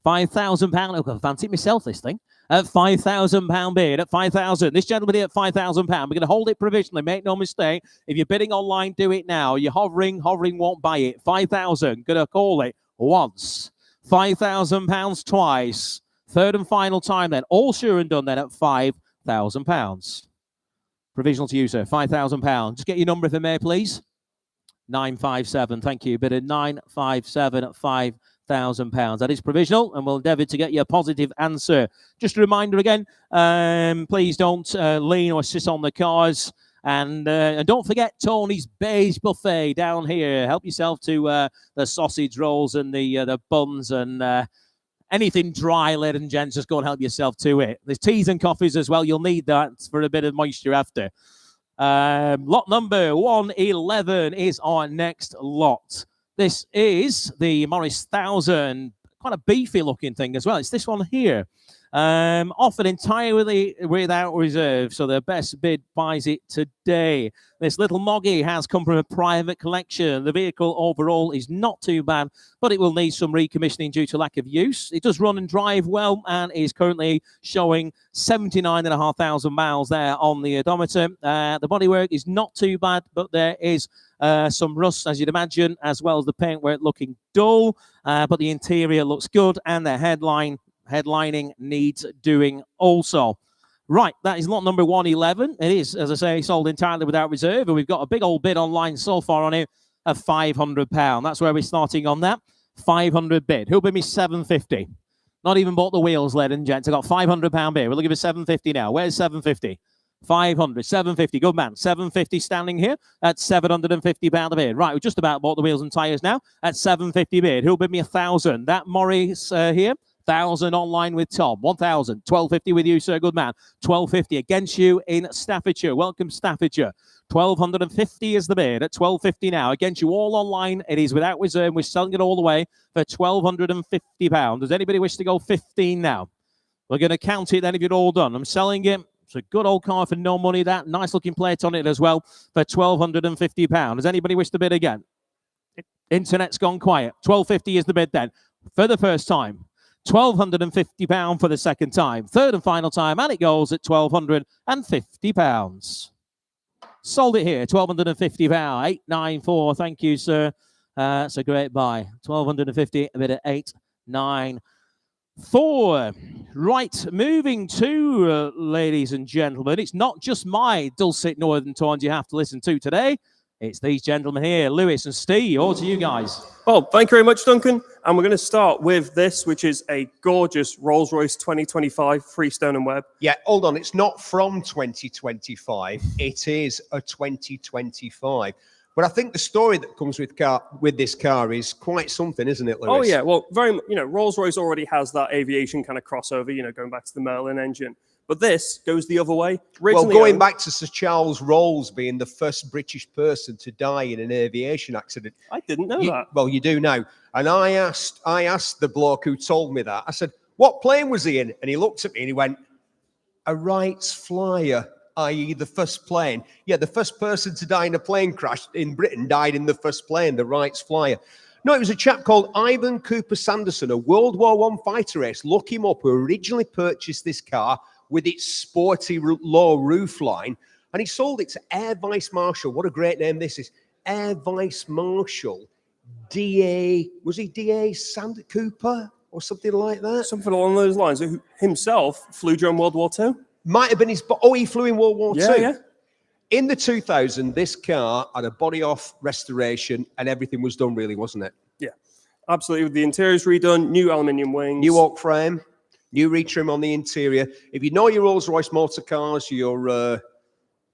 £5,000. Oh, I fancy myself this thing. At £5,000 bid, at 5,000. This gentleman here at £5,000. We're going to hold it provisionally. Make no mistake. If you're bidding online, do it now. You're hovering won't buy it. 5,000. Going to call it once. £5,000 twice. Third and final time then. All sure and done then at £5,000. Provisional to you, sir. £5,000. Just get your number if I may, please. 957. Thank you. Bid at 957 at £5,000. That is provisional, and we'll endeavour to get you a positive answer. Just a reminder again, please don't lean or sit on the cars, and don't forget Tony's Beige Buffet down here. Help yourself to the sausage rolls and the buns and anything dry, ladies and gents. Just go and help yourself to it. There's teas and coffees as well. You'll need that for a bit of moisture after. Lot number 111 is our next lot. This is the Morris 1000, quite a beefy looking thing as well. It's this one here, offered entirely without reserve. So the best bid buys it today. This little moggy has come from a private collection. The vehicle overall is not too bad, but it will need some recommissioning due to lack of use. It does run and drive well and is currently showing 79,500 miles there on the odometer. The bodywork is not too bad, but there is some rust, as you'd imagine, as well as the paintwork looking dull, but the interior looks good, and the headlining needs doing also. Right, that is lot number 111. It is, as I say, sold entirely without reserve, and we've got a big old bid online so far on it of £500. That's where we're starting on that. 500 bid. Who'll bid me 750? Not even bought the wheels, ladies and gents. I got £500 bid. We're looking for 750 now. Where's 750? 500, 750, good man. 750 standing here at £750 a bid. Right, we just about bought the wheels and tyres now at 750 bid. Who'll bid me 1,000? That Morris here, 1,000 online with Tom. 1,000, 1,250 with you, sir, good man. 1,250 against you in Staffordshire. Welcome, Staffordshire. 1,250 is the bid at 1,250 now. Against you all online, it is without reserve. We're selling it all the way for £1,250. Does anybody wish to go 15 now? We're going to count it then if you're all done. I'm selling it. It's a good old car for no money. That nice looking plate on it as well for £1,250. Does anybody wish to bid again? Internet's gone quiet. 1,250 is the bid then for the first time. £1,250 for the second time. Third and final time, and it goes at £1,250. Sold it here, £1,250. 894. Thank you, sir. That's a great buy. 1,250. A bid at 894. Right, moving to, ladies and gentlemen, it's not just my dulcet northern tones you have to listen to today. It's these gentlemen here, Lewis and Steve. All to you guys. Well, thank you very much, Duncan. And we're going to start with this, which is a gorgeous Rolls-Royce 2025 Freestone and Webb. Yeah, hold on. It's not from 2025. It is a 2025. But I think the story that comes with this car is quite something, isn't it, Lewis? Oh, yeah. Well, very, Rolls-Royce already has that aviation kind of crossover, going back to the Merlin engine. But this goes the other way. Well, going back to Sir Charles Rolls being the first British person to die in an aviation accident. I didn't know that. Well, you do now. And I asked the bloke who told me that. I said, what plane was he in? And he looked at me and he went, a Wright's Flyer, i.e. the first plane. Yeah, the first person to die in a plane crash in Britain died in the first plane, the Wright's Flyer. No, it was a chap called Ivan Cooper Sanderson, a World War I fighter ace. Look him up, who originally purchased this car with its sporty low roofline, and he sold it to Air Vice Marshal. What a great name this is. Air Vice Marshal D.A. Was he D.A. Sander Cooper or something like that? Something along those lines. Who himself flew during World War II? Might have been his... Oh, he flew in World War II. Yeah. In the 2000, this car had a body-off restoration and everything was done really, wasn't it? Yeah, absolutely. The interior's redone, new aluminium wings. New oak frame. New retrim on the interior. If you know your Rolls-Royce motor cars, you're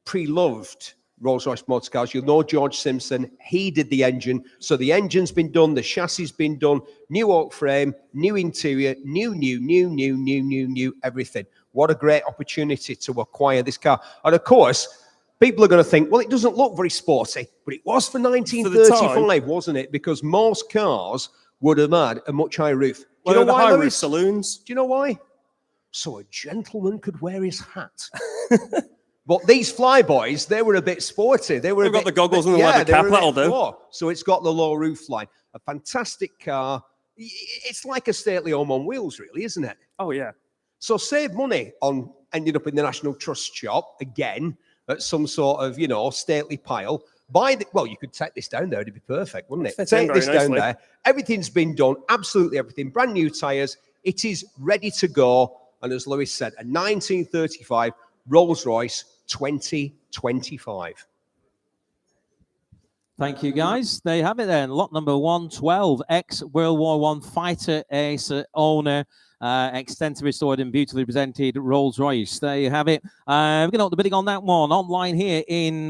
pre-loved Rolls-Royce motor cars, you'll know George Simpson. He did the engine. So the engine's been done, the chassis has been done, new oak frame, new interior, new, everything. What a great opportunity to acquire this car. And of course, people are going to think, well, it doesn't look very sporty, but it was for 1935, wasn't it? Because most cars would have had a much higher roof. Do you know why, high roof saloons? Do you know why? So a gentleman could wear his hat. But these Flyboys, they were a bit sporty. They've got the goggles and the leather cap, that'll do. So it's got the low roof line. A fantastic car. It's like a stately home on wheels, really, isn't it? Oh, yeah. So save money on ending up in the National Trust shop again at some sort of, stately pile. Well, you could take this down there. It'd be perfect, wouldn't it? Take this down there. Everything's been done. Absolutely everything. Brand new tyres. It is ready to go. And as Lewis said, a 1935 Rolls-Royce 2025. Thank you, guys. There you have it then. Lot number 112, ex-World War I fighter ace owner, extensively restored and beautifully presented Rolls-Royce. There you have it. We're going to know the bidding on that one online here in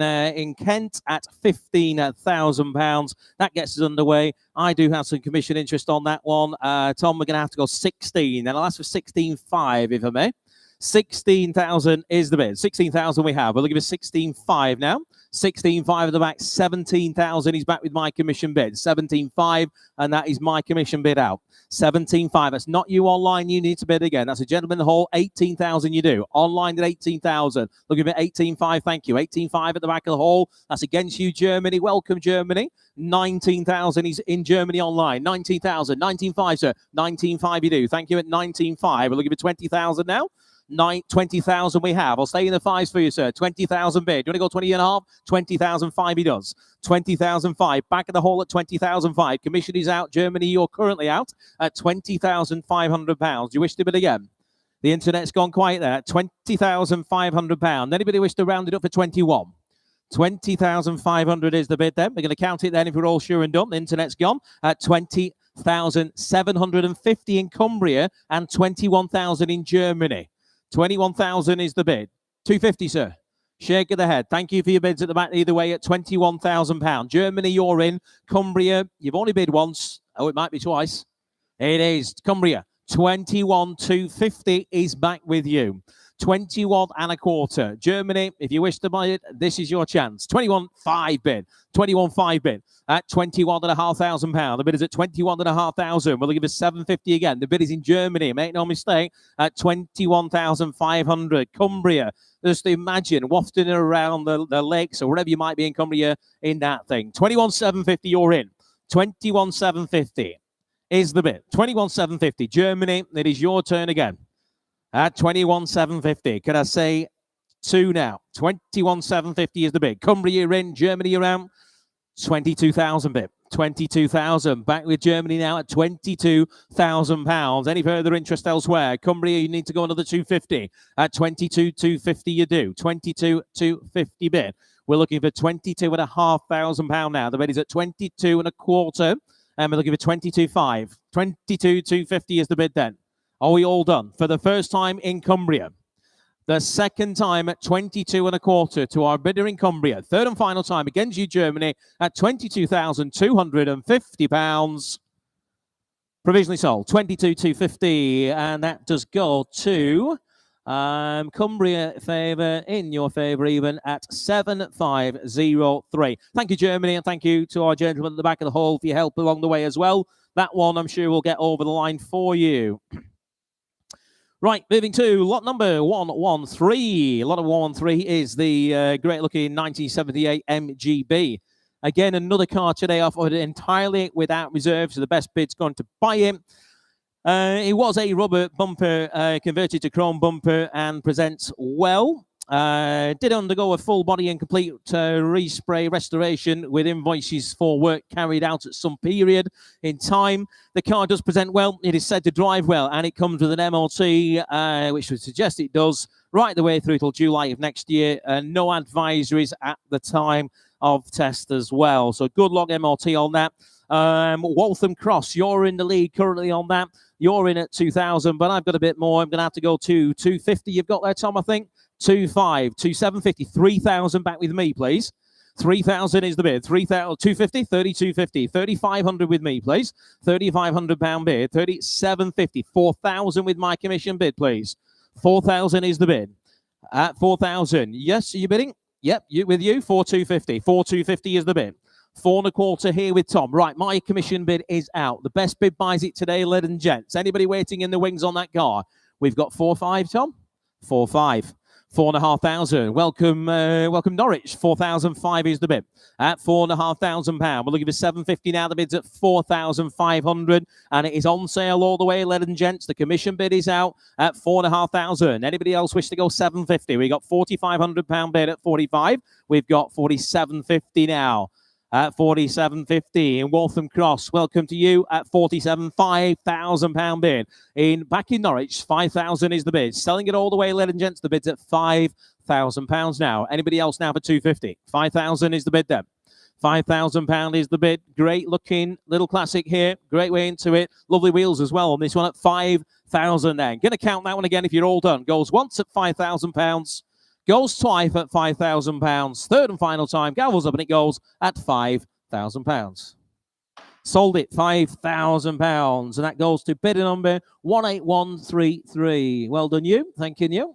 Kent at £15,000. That gets us underway. I do have some commission interest on that one. Tom, we're going to have to go 16. And I'll ask for 16.5 if I may. 16,000 is the bid. 16,000 we have. We'll give it 16.5 now. 16.5 at the back. 17,000. He's back with my commission bid. 17.5, and that is my commission bid out. 17.5. That's not you online. You need to bid again. That's a gentleman in the hall. 18,000 you do. Online at 18,000. We'll give it 18.5. Thank you. 18.5 at the back of the hall. That's against you, Germany. Welcome, Germany. 19,000. He's in Germany online. 19,000. 19.5, sir. 19.5 you do. Thank you at 19.5. We'll give it 20,000 now. 20,000 we have. I'll stay in the fives for you, sir. 20,000 bid. You want to go 20 and a half? 20,005 he does. 20,005. Back at the hall at 20,005. Commission is out. Germany, you're currently out at £20,500. Do you wish to bid again? The internet's gone quiet there. £20,500. Anybody wish to round it up for 21? 20,500 is the bid then. We're going to count it then if we're all sure and done. The internet's gone at 20,750 in Cumbria and 21,000 in Germany. 21,000 is the bid. 250, sir. Shake of the head. Thank you for your bids at the back either way at £21,000. Germany, you're in. Cumbria, you've only bid once. Oh, it might be twice. It is. Cumbria, 21,250 is back with you. 21 and a quarter. Germany, if you wish to buy it, this is your chance. 21.5 bid. 21.5 bid at £21,500. The bid is at £21,500. We'll give us 750 again. The bid is in Germany. Make no mistake at 21,500. Cumbria. Just imagine wafting around the lakes or wherever you might be in Cumbria in that thing. 21,750. You're in. 21,750 is the bid. 21,750. Germany. It is your turn again. At 21,750. Can I say two now? 21,750 is the bid. Cumbria, you're in. Germany, you're out. 22,000 bid. 22,000. Back with Germany now at £22,000. Any further interest elsewhere? Cumbria, you need to go another 250. At 22,250 you do. 22,250 bid. We're looking for £22,500 now. The bid is at 22 and a quarter. And we're looking for 22,500. 22,250 is the bid then. Are we all done? For the first time in Cumbria. The second time at 22 and a quarter to our bidder in Cumbria. Third and final time against you, Germany, at £22,250. Provisionally sold. 22,250. And that does go to Cumbria favour, in your favour even, at 7,503. Thank you, Germany, and thank you to our gentleman at the back of the hall for your help along the way as well. That one I'm sure will get over the line for you. Right, moving to lot number 113. Lot of 113 is the great-looking 1978 MGB. Again, another car today offered entirely without reserve, so the best bid's going to buy him. It was a rubber bumper converted to chrome bumper and presents well. Did undergo a full body and complete respray restoration with invoices for work carried out at some period in time. The car does present well. It is said to drive well, and it comes with an MOT, which would suggest it does, right the way through till July of next year. No advisories at the time of test as well. So good long MOT on that. Waltham Cross, you're in the lead currently on that. You're in at 2,000, but I've got a bit more. I'm going to have to go to 250. You've got there, Tom, I think. 2,500, 2,750, 3,000 back with me, please. 3,000 is the bid. 3,000, 250, 3,250, 3,500 with me, please. £3,500 bid. 3,750, 4,000 with my commission bid, please. 4,000 is the bid. At 4,000, yes, are you bidding? Yep, with you. 4,250. 4,250 is the bid. 4.25 here with Tom. Right, my commission bid is out. The best bid buys it today, ladies and gents. Anybody waiting in the wings on that car? We've got 4,500, Tom. 4,500. 4,500. Welcome Norwich. 4,500 is the bid. At £4,500. We're looking for 750 now. The bid's at 4,500, and it is on sale all the way, ladies and gents. The commission bid is out at 4,500. Anybody else wish to go 750? We got £4,500 bid at 45. We've got 4,750 now. At 4,750 in Waltham Cross. Welcome to you at 47, £5,000 bid. Back in Norwich, 5,000 is the bid. Selling it all the way, ladies and gents. The bid's at £5,000 now. Anybody else now for 250? 5,000 is the bid then. £5,000 is the bid. Great looking little classic here. Great way into it. Lovely wheels as well on this one at 5,000 then. Going to count that one again if you're all done. Goes once at £5,000. Goes twice at £5,000. Third and final time. Gavels up and it goes at £5,000. Sold it, £5,000. And that goes to bidder number 18133. Well done, you. Thank you.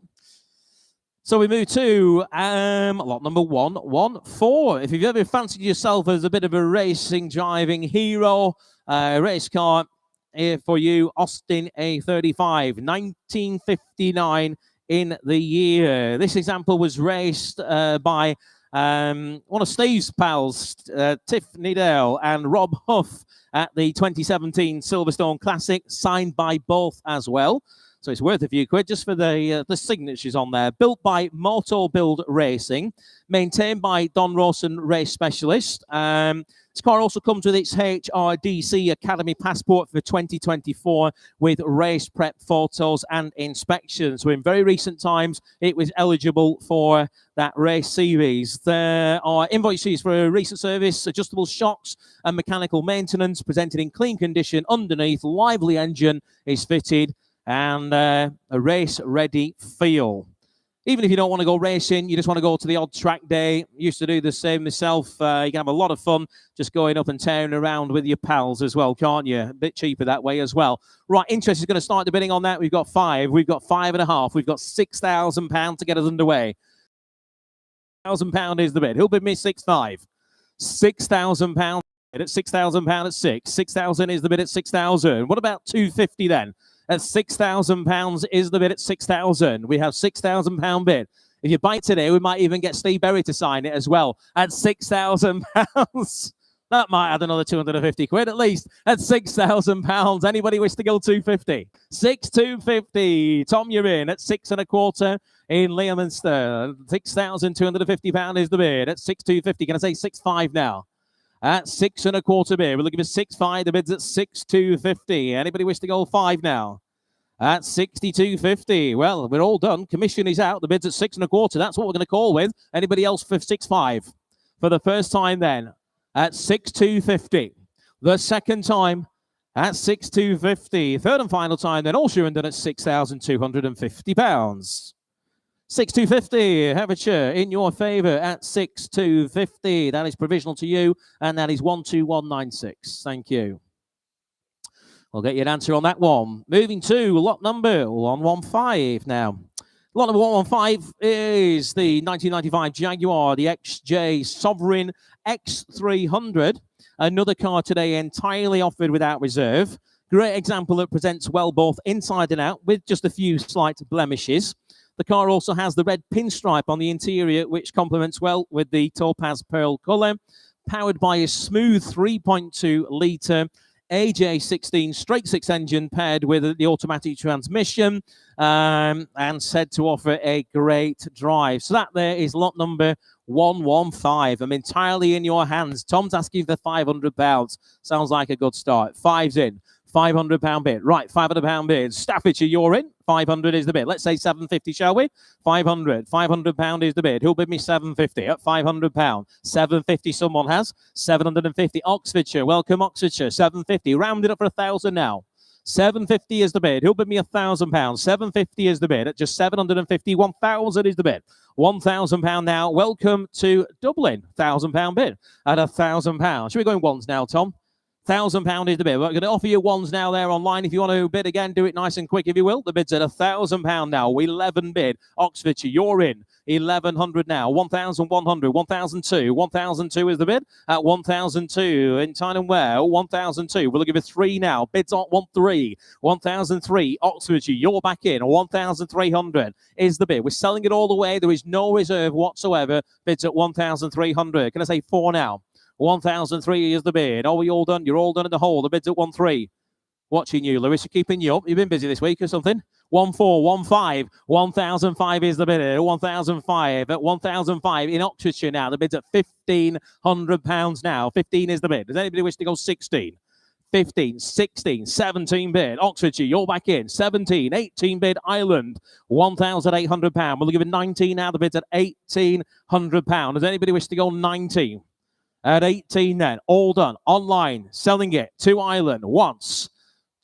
So we move to lot number 114. If you've ever fancied yourself as a bit of a racing driving hero, race car here for you, Austin A35, 1959 in the year. This example was raced by one of Steve's pals, Tiff Needell and Rob Huff at the 2017 Silverstone Classic, signed by both as well. So it's worth a few quid just for the signatures on there. Built by Moto Build Racing, maintained by Don Rawson Race Specialist. This car also comes with its HRDC Academy passport for 2024 with race prep photos and inspections. So in very recent times, it was eligible for that race series. There are invoices for recent service, adjustable shocks and mechanical maintenance presented in clean condition underneath. Lively engine is fitted and a race-ready feel. Even if you don't want to go racing, you just want to go to the odd track day. Used to do the same myself. You can have a lot of fun just going up and tearing around with your pals as well, can't you? A bit cheaper that way as well. Right, interest is going to start the bidding on that. We've got 5. We've got 5.5. We've got £6,000 to get us underway. £1,000 is the bid. Who'll bid me 6,500? £6,000 at £6,000 at 6. 6,000 is the bid at 6,000. What about 250 then? At £6,000 is the bid at 6,000. We have £6,000 bid. If you buy today, we might even get Steve Berry to sign it as well at £6,000. That might add another 250 quid at least at £6,000. Anybody wish to go 250? 6,250. Tom, you're in at 6.25 in Leominster. £6,250 is the bid at 6,250. Can I say 6,500 now? At 6.25 bid. We're looking for 6,500. The bid's at 6,250. Anybody wish to go 5 now? At 62.50. Well, we're all done. Commission is out. The bid's at 6.25. That's what we're going to call with. Anybody else for 6,500? For the first time then, at 6,250. The second time at 6,250. Third and final time then, all sure and done at £6,250. 6,250, Herefordshire in your favour at 6,250. That is provisional to you, and that is 12196. Thank you. We'll get you an answer on that one. Moving to lot number 115 now. Lot number 115 is the 1995 Jaguar, the XJ Sovereign X300. Another car today entirely offered without reserve. Great example that presents well both inside and out with just a few slight blemishes. The car also has the red pinstripe on the interior, which complements well with the topaz pearl colour. Powered by a smooth 3.2 litre AJ16 straight 6 engine paired with the automatic transmission and said to offer a great drive. So that there is lot number 115. I'm entirely in your hands. Tom's asking for £500. Sounds like a good start. 5's in. £500 bid. Right, £500 bid. Staffordshire, you're in. 500 is the bid. Let's say 750, shall we? 500. £500 is the bid. Who'll bid me 750 at £500? 750 someone has. 750. Oxfordshire. Welcome, Oxfordshire. 750. Round it up for 1,000 now. 750 is the bid. Who'll bid me £1,000? 750 is the bid. At just 750. 1,000 is the bid. £1,000 now. Welcome to Dublin. £1,000 bid at £1,000. Should we go in ones now, Tom? £1,000 is the bid. We're going to offer you ones now there online. If you want to bid again, do it nice and quick if you will. The bid's at £1,000 now. 11 bid. Oxfordshire, you're in. 1,100 now. 1,100. 1,002. 1,002 is the bid at 1,002. In Tyne and Ware, 1,002. We'll give you 3 now. Bids on 1,300. 1,003. Oxfordshire, you're back in. 1,300 is the bid. We're selling it all the way. There is no reserve whatsoever. Bids at 1,300. Can I say 4 now? 1,003 is the bid. Are we all done? You're all done in the hole. The bid's at 1,300. Watching you, Lewis. You're keeping you up. You've been busy this week or something. 1,400. 1,500. 1,005 is the bid. 1,005 at 1,005 in Oxfordshire now. The bid's at £1,500 now. 15 is the bid. Does anybody wish to go 16? 15, 16, 17 bid. Oxfordshire, you're back in. 17, 18 bid. Ireland, £1,800. We'll give it 19 now. The bid's at £1,800. Does anybody wish to go 19? At 18 then, all done, online, selling it to Ireland, once,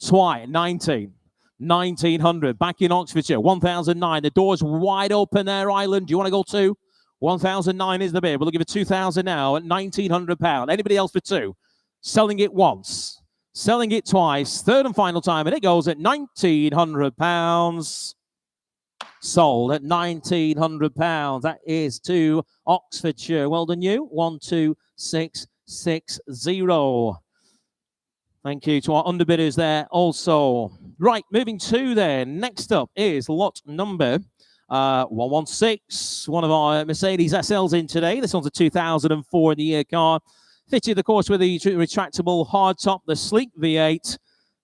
twice, 19, 1,900, back in Oxfordshire, 1,009, the door's wide open there, Ireland, do you want to go 2? 1,009 is the bid, we'll give it 2,000 now at £1,900, anybody else for 2? Selling it once, selling it twice, third and final time, and it goes at £1,900. Sold at £1,900. That is to Oxfordshire. Well done, you. 12660. Thank you to our underbidders there also. Right, moving to then. Next up is lot number 116. One of our Mercedes SLs in today. This one's a 2004 in the year car. Fitted, of course, with the retractable hardtop, the sleek V8.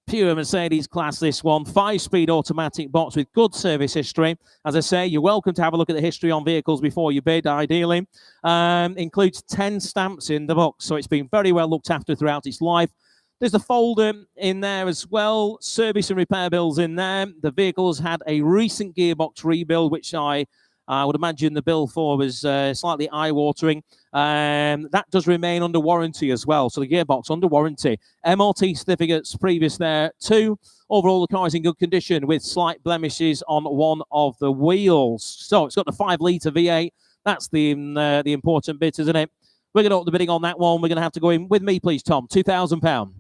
Pure Mercedes class, this one. 5-speed automatic box with good service history. As I say, you're welcome to have a look at the history on vehicles before you bid, ideally. Includes 10 stamps in the box, so it's been very well looked after throughout its life. There's a folder in there as well. Service and repair bills in there. The vehicle's had a recent gearbox rebuild, which I would imagine the bill for was slightly eye-watering. That does remain under warranty as well. So the gearbox under warranty. MOT certificates previous there too. Overall, the car is in good condition with slight blemishes on one of the wheels. So it's got the 5-litre V8. That's the important bit, isn't it? We're going to up the bidding on that one. We're going to have to go in with me, please, Tom. £2,000.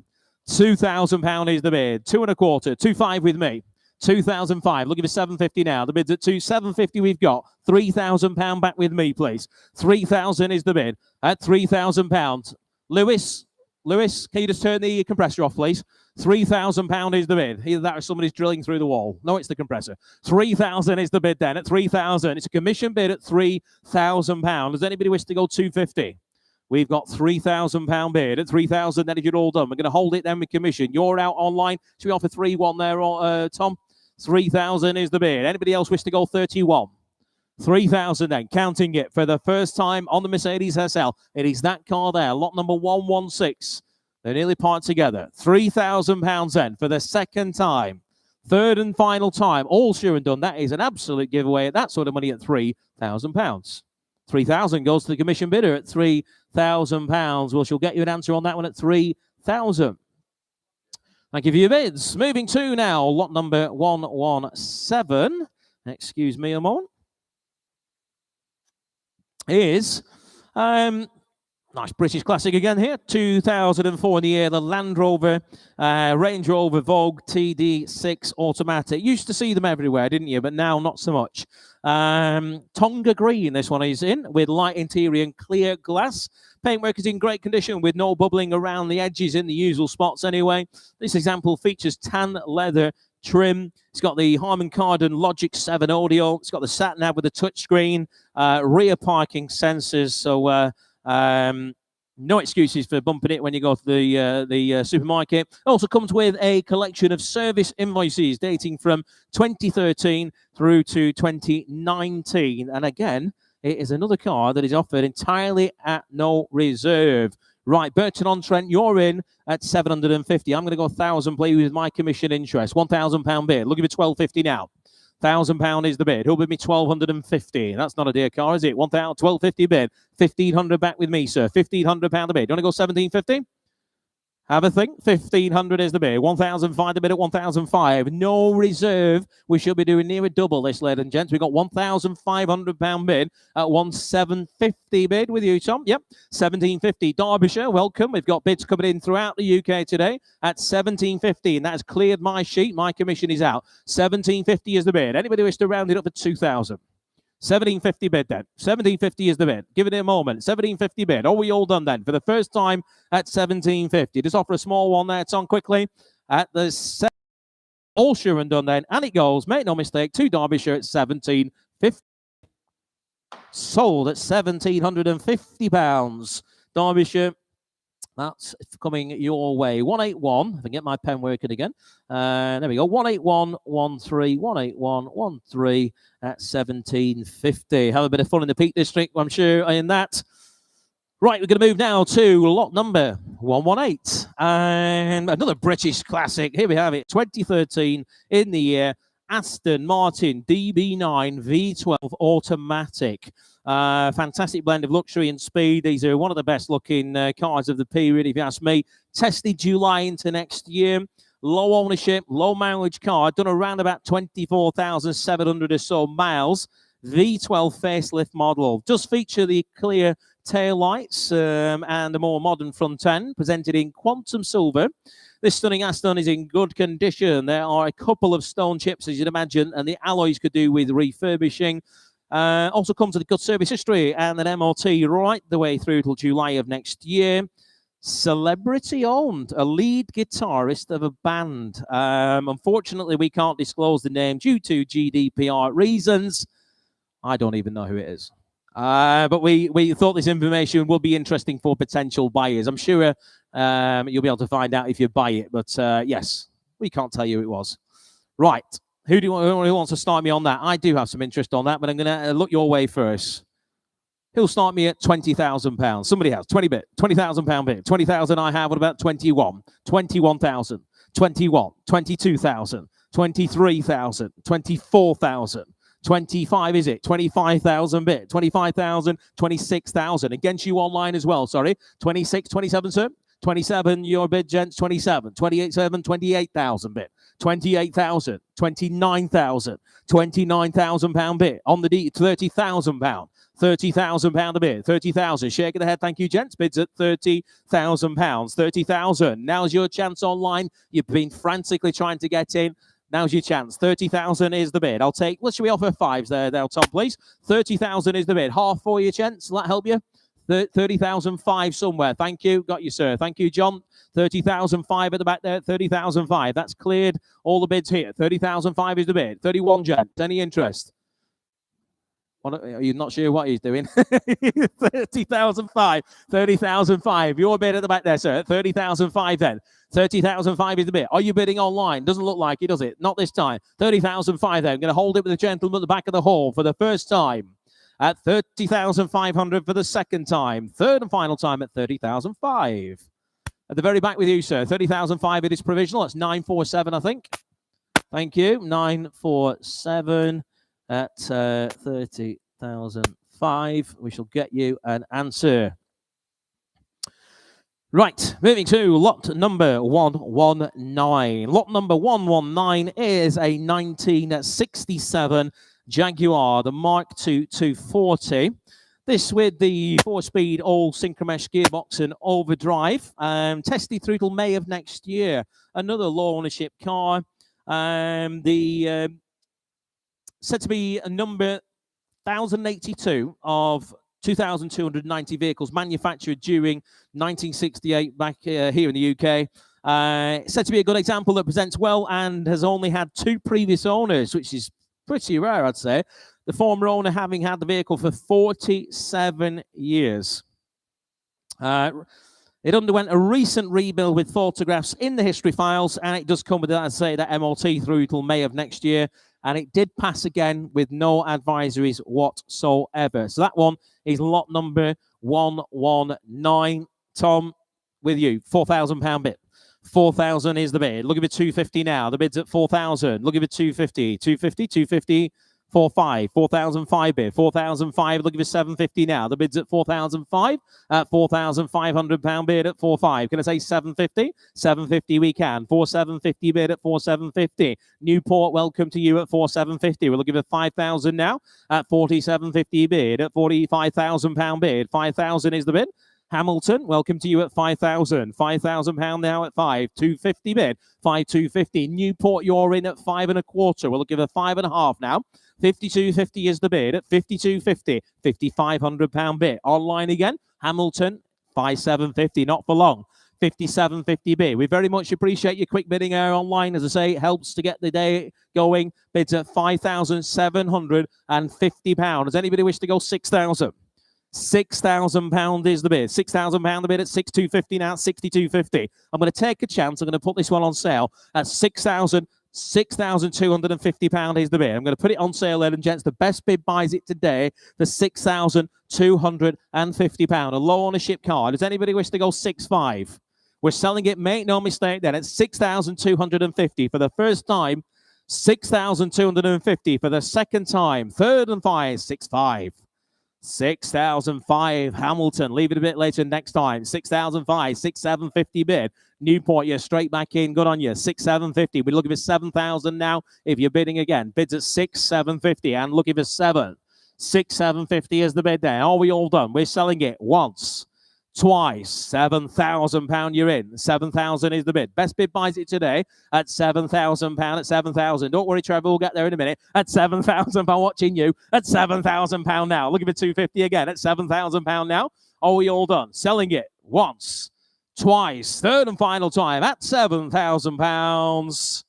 £2,000 is the bid. 2.25. 2.5 with me. 2,005. Looking for 750 now. The bid's at 750. We've got £3,000 back with me, please. 3,000 is the bid at £3,000. Lewis, can you just turn the compressor off, please? £3,000 is the bid. Either that or somebody's drilling through the wall. No, it's the compressor. 3,000 is the bid then at 3,000. It's a commission bid at £3,000. Does anybody wish to go 250? We've got £3,000 bid at 3,000. Then if you're all done, we're going to hold it then with commission. You're out online. Should we offer 3-1 there, Tom? 3,000 is the bid. Anybody else wish to go 31? 3,000 then, counting it for the first time on the Mercedes SL. It is that car there, lot number 116. They're nearly parked together. £3,000 then for the second time. Third and final time. All sure and done. That is an absolute giveaway at that sort of money at £3,000. 3,000 goes to the commission bidder at £3,000. Well, she'll get you an answer on that one at 3,000. Thank you for your bids. Moving to now, lot number 117. Excuse me a moment. Is nice British classic again here. 2004 in the year, the Land Rover, Range Rover Vogue TD6 automatic. Used to see them everywhere, didn't you? But now not so much. Tonga green, this one is in, with light interior and clear glass. Paintwork is in great condition with no bubbling around the edges in the usual spots anyway. This example features tan leather trim. It's got the Harman Kardon Logic 7 audio. It's got the sat-nav with a touchscreen, rear parking sensors. So no excuses for bumping it when you go to the supermarket. It also comes with a collection of service invoices dating from 2013 through to 2019. And again, it is another car that is offered entirely at no reserve. Right, Burton-on-Trent, you're in at 750. I'm going to go 1,000, please, with my commission interest. £1,000 bid. Looking for 1,250 now. £1,000 is the bid. Who'll bid me 1,250? That's not a dear car, is it? 1,250 bid. 1,500 back with me, sir. £1,500 a bid. Do you want to go 1,750? Have a think. 1,500 is the bid. 1,005 the bid at 1,005. No reserve. We should be doing near a double this, ladies and gents. We've got £1,500 bid at 1,750 bid with you, Tom. Yep. 1,750. Derbyshire, welcome. We've got bids coming in throughout the UK today at 1,750. And that has cleared my sheet. My commission is out. 1,750 is the bid. Anybody wish to round it up for 2,000? 1,750 bid then. 1,750 is the bid. Give it a moment. 1,750 bid. Are we all done then? For the first time at 1,750. Just offer a small one there, Tom, quickly. At the all sure and done then. And it goes, make no mistake, to Derbyshire at 1,750. Sold at £1,750. Derbyshire. That's coming your way. 181. If I can get my pen working again. There we go. 18113. 18113 at 1750. Have a bit of fun in the Peak District, I'm sure, in that. Right, we're going to move now to lot number 118. And another British classic. Here we have it. 2013 in the year. Aston Martin DB9 V12 automatic. Fantastic blend of luxury and speed. These are one of the best looking cars of the period, if you ask me. Tested July into next year. Low ownership, low mileage car. Done around about 24,700 or so miles. V12 facelift model. Does feature the clear tail lights and a more modern front end, presented in quantum silver. This stunning Aston is in good condition. There are a couple of stone chips, as you'd imagine, and the alloys could do with refurbishing. Also comes with a good service history and an MOT right the way through till July of next year. Celebrity owned, a lead guitarist of a band. Unfortunately, we can't disclose the name due to GDPR reasons. I don't even know who it is. But we thought this information would be interesting for potential buyers. I'm sure you'll be able to find out if you buy it. But yes, we can't tell you who it was. Right. Who wants to start me on that? I do have some interest on that, but I'm going to look your way first. Who'll start me at £20,000? Somebody else. 20 bit. £20,000 bit. 20,000 I have. What about 21? 21,000. 21. 22,000. 23,000. 24,000. 25 is it? 25,000 bit. 25,000. 26,000. Against you online as well. Sorry. 26, 27, sir. 27, your bid, gents. 27. 28,700. 28,000 bit. 28,000. 29,000. £29,000 bid. On the D, £30,000. £30,000 a bid. 30,000. Shaking the head. Thank you, gents. Bids at £30,000. 30,000. Now's your chance online. You've been frantically trying to get in. Now's your chance. 30,000 is the bid. I'll take. What should we offer? Fives there, Tom, please. 30,000 is the bid. Half for you, gents. Will that help you? 30,005 somewhere. Thank you. Got you, sir. Thank you, John. 30,005 at the back there. 30,005. That's cleared. All the bids here. 30,005 is the bid. 31, gents. Any interest? Are you not sure what he's doing? 30,005. 30,005. Your bid at the back there, sir. 30,005 then. 30,005 is the bid. Are you bidding online? Doesn't look like it, does it? Not this time. 30,005 then. I'm going to hold it with the gentleman at the back of the hall for the first time. At 30,500 for the second time. Third and final time at 30,005. At the very back with you, sir. 30,005. It is provisional. That's 947, I think. Thank you. 947 at 30,005. We shall get you an answer. Right, moving to lot number 119. Lot number 119 is a 1967 Jaguar, the Mark II 240. This with the 4-speed all synchromesh gearbox and overdrive. Tested through till May of next year. Another low ownership car. Said to be a number 1,082 of 2,290 vehicles manufactured during 1968 back here in the UK. Said to be a good example that presents well and has only had 2 previous owners, which is pretty rare, I'd say. The former owner having had the vehicle for 47 years. It underwent a recent rebuild with photographs in the history files, and it does come with, I'd say, that MOT through till May of next year. And it did pass again with no advisories whatsoever. So that one is lot number 119. Tom, with you, £4,000 bid. 4,000 is the bid. Look at it, 250 now. The bid's at 4,000. Look at it, 250, 250, 250. 4,500, 4,005 bid, 4,005. Look at it, 750 now. The bid's at 4,005. At £4,500 bid at 4,500. Can I say 750? 750 we can. 4,750 bid at 4,750. Newport, welcome to you at 4,750. We're looking at 5,000 now. At 4,750 bid at £45,000 bid. 5,000 is the bid. Hamilton, welcome to you at 5,000. £5,000 now at 5,250 bid. 5,250. Newport, you're in at 5.25. We'll give a 5.5 now. 52.50 is the bid at 52.50. £5,500 bid. Online again. Hamilton, 5,750. Not for long. 57.50 bid. We very much appreciate your quick bidding online. As I say, it helps to get the day going. Bids at £5,750. Does anybody wish to go 6,000? £6,000 is the bid. £6,000 the bid at 6,250 now. 62.50. I'm going to take a chance. I'm going to put this one on sale at £6,250 is the bid. I'm going to put it on sale, ladies and gents. The best bid buys it today for £6,250. A low ownership car. Does anybody wish to go 6,500? We're selling it, make no mistake, then at £6,250 for the first time. £6,250 for the second time. Third and 5, 6,500. 6,005. Hamilton, leave it a bit later next time. 6,005, 6,750 bid. Newport, you're straight back in. Good on you. 6,750. We're looking for 7,000 now. If you're bidding again, bids at 6,750 and looking for 7. 6,750 is the bid there. Are we all done? We're selling it once, twice. £7,000 you're in. 7,000 is the bid. Best bid buys it today at £7,000. At 7,000. Don't worry, Trevor. We'll get there in a minute. At 7,000. I'm watching you. At £7,000 now. Looking for 250 again. At £7,000 now. Are we all done? Selling it once, twice. Third and final time at £7,000.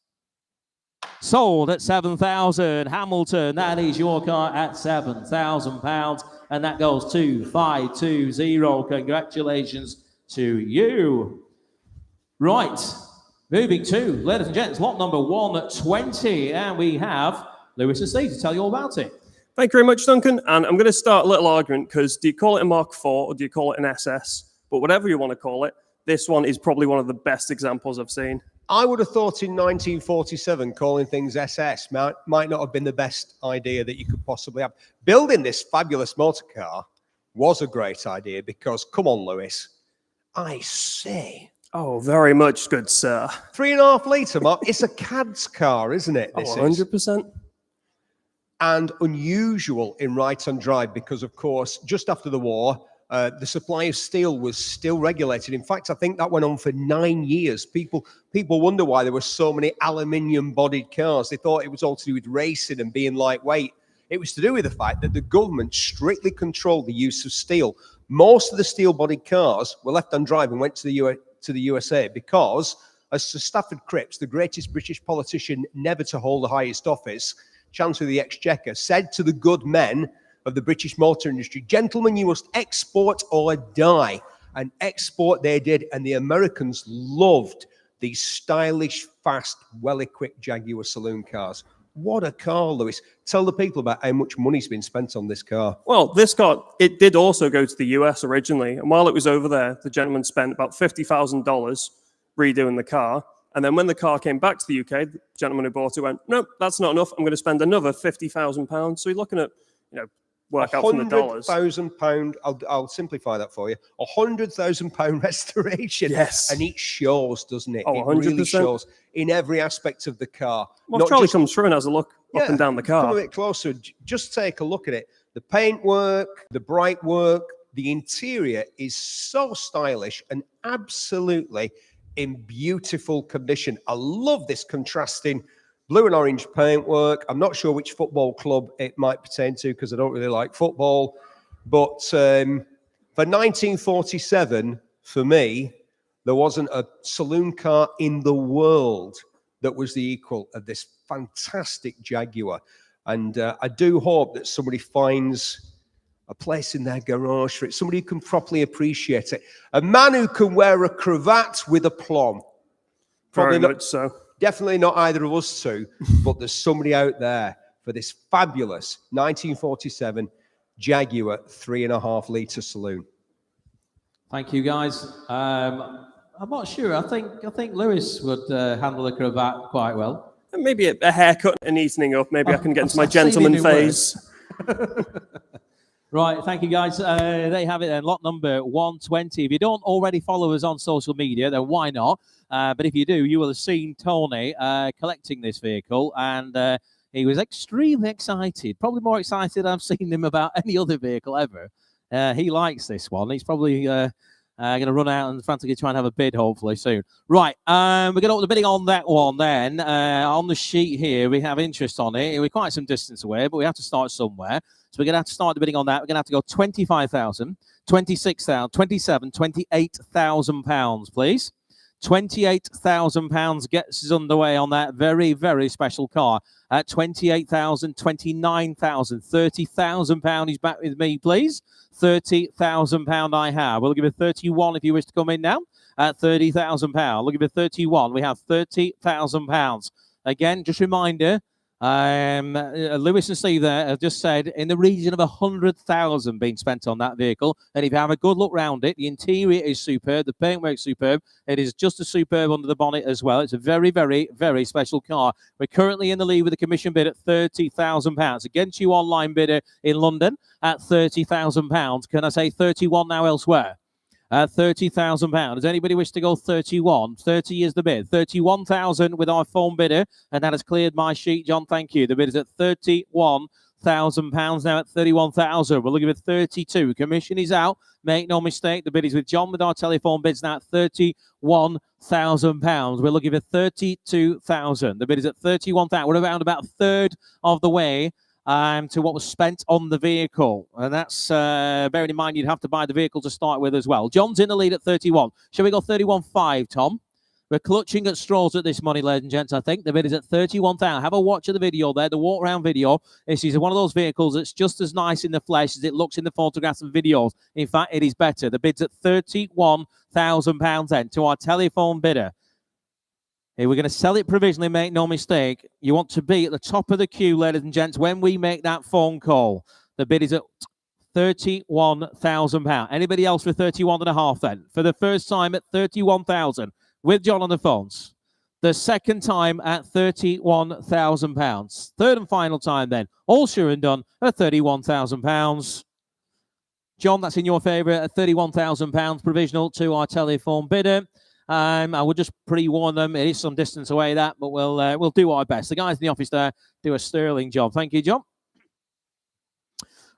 Sold at 7,000. Hamilton, that is your car at £7,000. And that goes to 520. Congratulations to you. Right. Moving to, ladies and gents, lot number 120. And we have Lewis and Steve to tell you all about it. Thank you very much, Duncan. And I'm going to start a little argument because do you call it a Mark IV or do you call it an SS? But whatever you want to call it, this one is probably one of the best examples I've seen. I would have thought in 1947 calling things SS might not have been the best idea that you could possibly have. Building this fabulous motor car was a great idea because, come on, Lewis, I say. Oh, very much good, sir. 3.5 litre, Mark. It's a CAD's car, isn't it? This 100%. And unusual in right-hand drive because, of course, just after the war, the supply of steel was still regulated. In fact, I think that went on for 9 years. People wonder why there were so many aluminium-bodied cars. They thought it was all to do with racing and being lightweight. It was to do with the fact that the government strictly controlled the use of steel. Most of the steel-bodied cars were left on drive and went to the USA because, as Sir Stafford Cripps, the greatest British politician never to hold the highest office, Chancellor of the Exchequer, said to the good men of the British motor industry, gentlemen, you must export or die. And export they did, and the Americans loved these stylish, fast, well-equipped Jaguar saloon cars. What a car, Lewis. Tell the people about how much money's been spent on this car. Well, this car, it did also go to the US originally. And while it was over there, the gentleman spent about $50,000 redoing the car. And then when the car came back to the UK, the gentleman who bought it went, nope, that's not enough. I'm going to spend another £50,000. So you're looking at, work out from the dollars. £100,000, I'll simplify that for you. £100,000 restoration. Yes. And it shows, doesn't it? Oh, it 100%. really shows in every aspect of the car. Well, if Charlie comes through and has a look up and down the car. Come a bit closer. Just take a look at it. The paint work, the bright work, the interior is so stylish and absolutely in beautiful condition. I love this contrasting blue and orange paintwork. I'm not sure which football club it might pertain to because I don't really like football. But for 1947, for me, there wasn't a saloon car in the world that was the equal of this fantastic Jaguar. And I do hope that somebody finds a place in their garage for it, somebody who can properly appreciate it. A man who can wear a cravat with aplomb. Very much so. Definitely not either of us two, but there's somebody out there for this fabulous 1947 Jaguar 3.5 litre saloon. Thank you, guys. I'm not sure. I think Lewis would handle the cravat quite well. And maybe a haircut and evening up. Maybe I can get into my I've seen gentleman him in phase. Right, thank you, guys. There you have it then, lot number 120. If you don't already follow us on social media, then why not? But if you do, you will have seen Tony collecting this vehicle, and he was extremely excited, probably more excited than I've seen him about any other vehicle ever. He likes this one. He's probably going to run out and frantically try and have a bid, hopefully, soon. Right, we're going to open the bidding on that one then. On the sheet here, we have interest on it. We're quite some distance away, but we have to start somewhere. So we're going to have to start the bidding on that. We're going to have to go 25,000, 26,000, 27, 28,000 pounds, please. 28,000 gets us underway on that very, very special car. At 28,000, 29,000, 30,000 pound. He's back with me, please. 30,000 pound I have. We'll give it 31 if you wish to come in now. At 30,000 pound. We'll give it 31. We have 30,000 pounds. Again, just reminder. Lewis and Steve there have just said in the region of 100,000 being spent on that vehicle. And if you have a good look round it, the interior is superb, the paintwork's superb. It is just as superb under the bonnet as well. It's a very, very, very special car. We're currently in the lead with a commission bid at £30,000 against you online bidder in London at £30,000. Can I say 31 now elsewhere? £30,000. Does anybody wish to go 31? 30 is the bid. 31,000 with our phone bidder, and that has cleared my sheet, John. Thank you. The bid is at £31,000 now at 31,000. We're looking at 32. Commission is out. Make no mistake. The bid is with John with our telephone bids now at £31,000. We're looking at 32,000. The bid is at 31,000. We're around about a third of the way to what was spent on the vehicle. And that's, bearing in mind, you'd have to buy the vehicle to start with as well. John's in the lead at 31. Shall we go 31.5, Tom? We're clutching at straws at this money, ladies and gents, I think. The bid is at 31,000. Have a watch of the video there, the walk-around video. This is one of those vehicles that's just as nice in the flesh as it looks in the photographs and videos. In fact, it is better. The bid's at £31,000 then to our telephone bidder. Hey, we're going to sell it provisionally, make no mistake. You want to be at the top of the queue, ladies and gents, when we make that phone call. The bid is at £31,000. Anybody else for 31.5 then? For the first time at 31,000 with John on the phones. The second time at £31,000. Third and final time then, all sure and done at £31,000. John, that's in your favour at £31,000 provisional to our telephone bidder. I would just pre-warn them. It is some distance away, that, but we'll do our best. The guys in the office there do a sterling job. Thank you, John.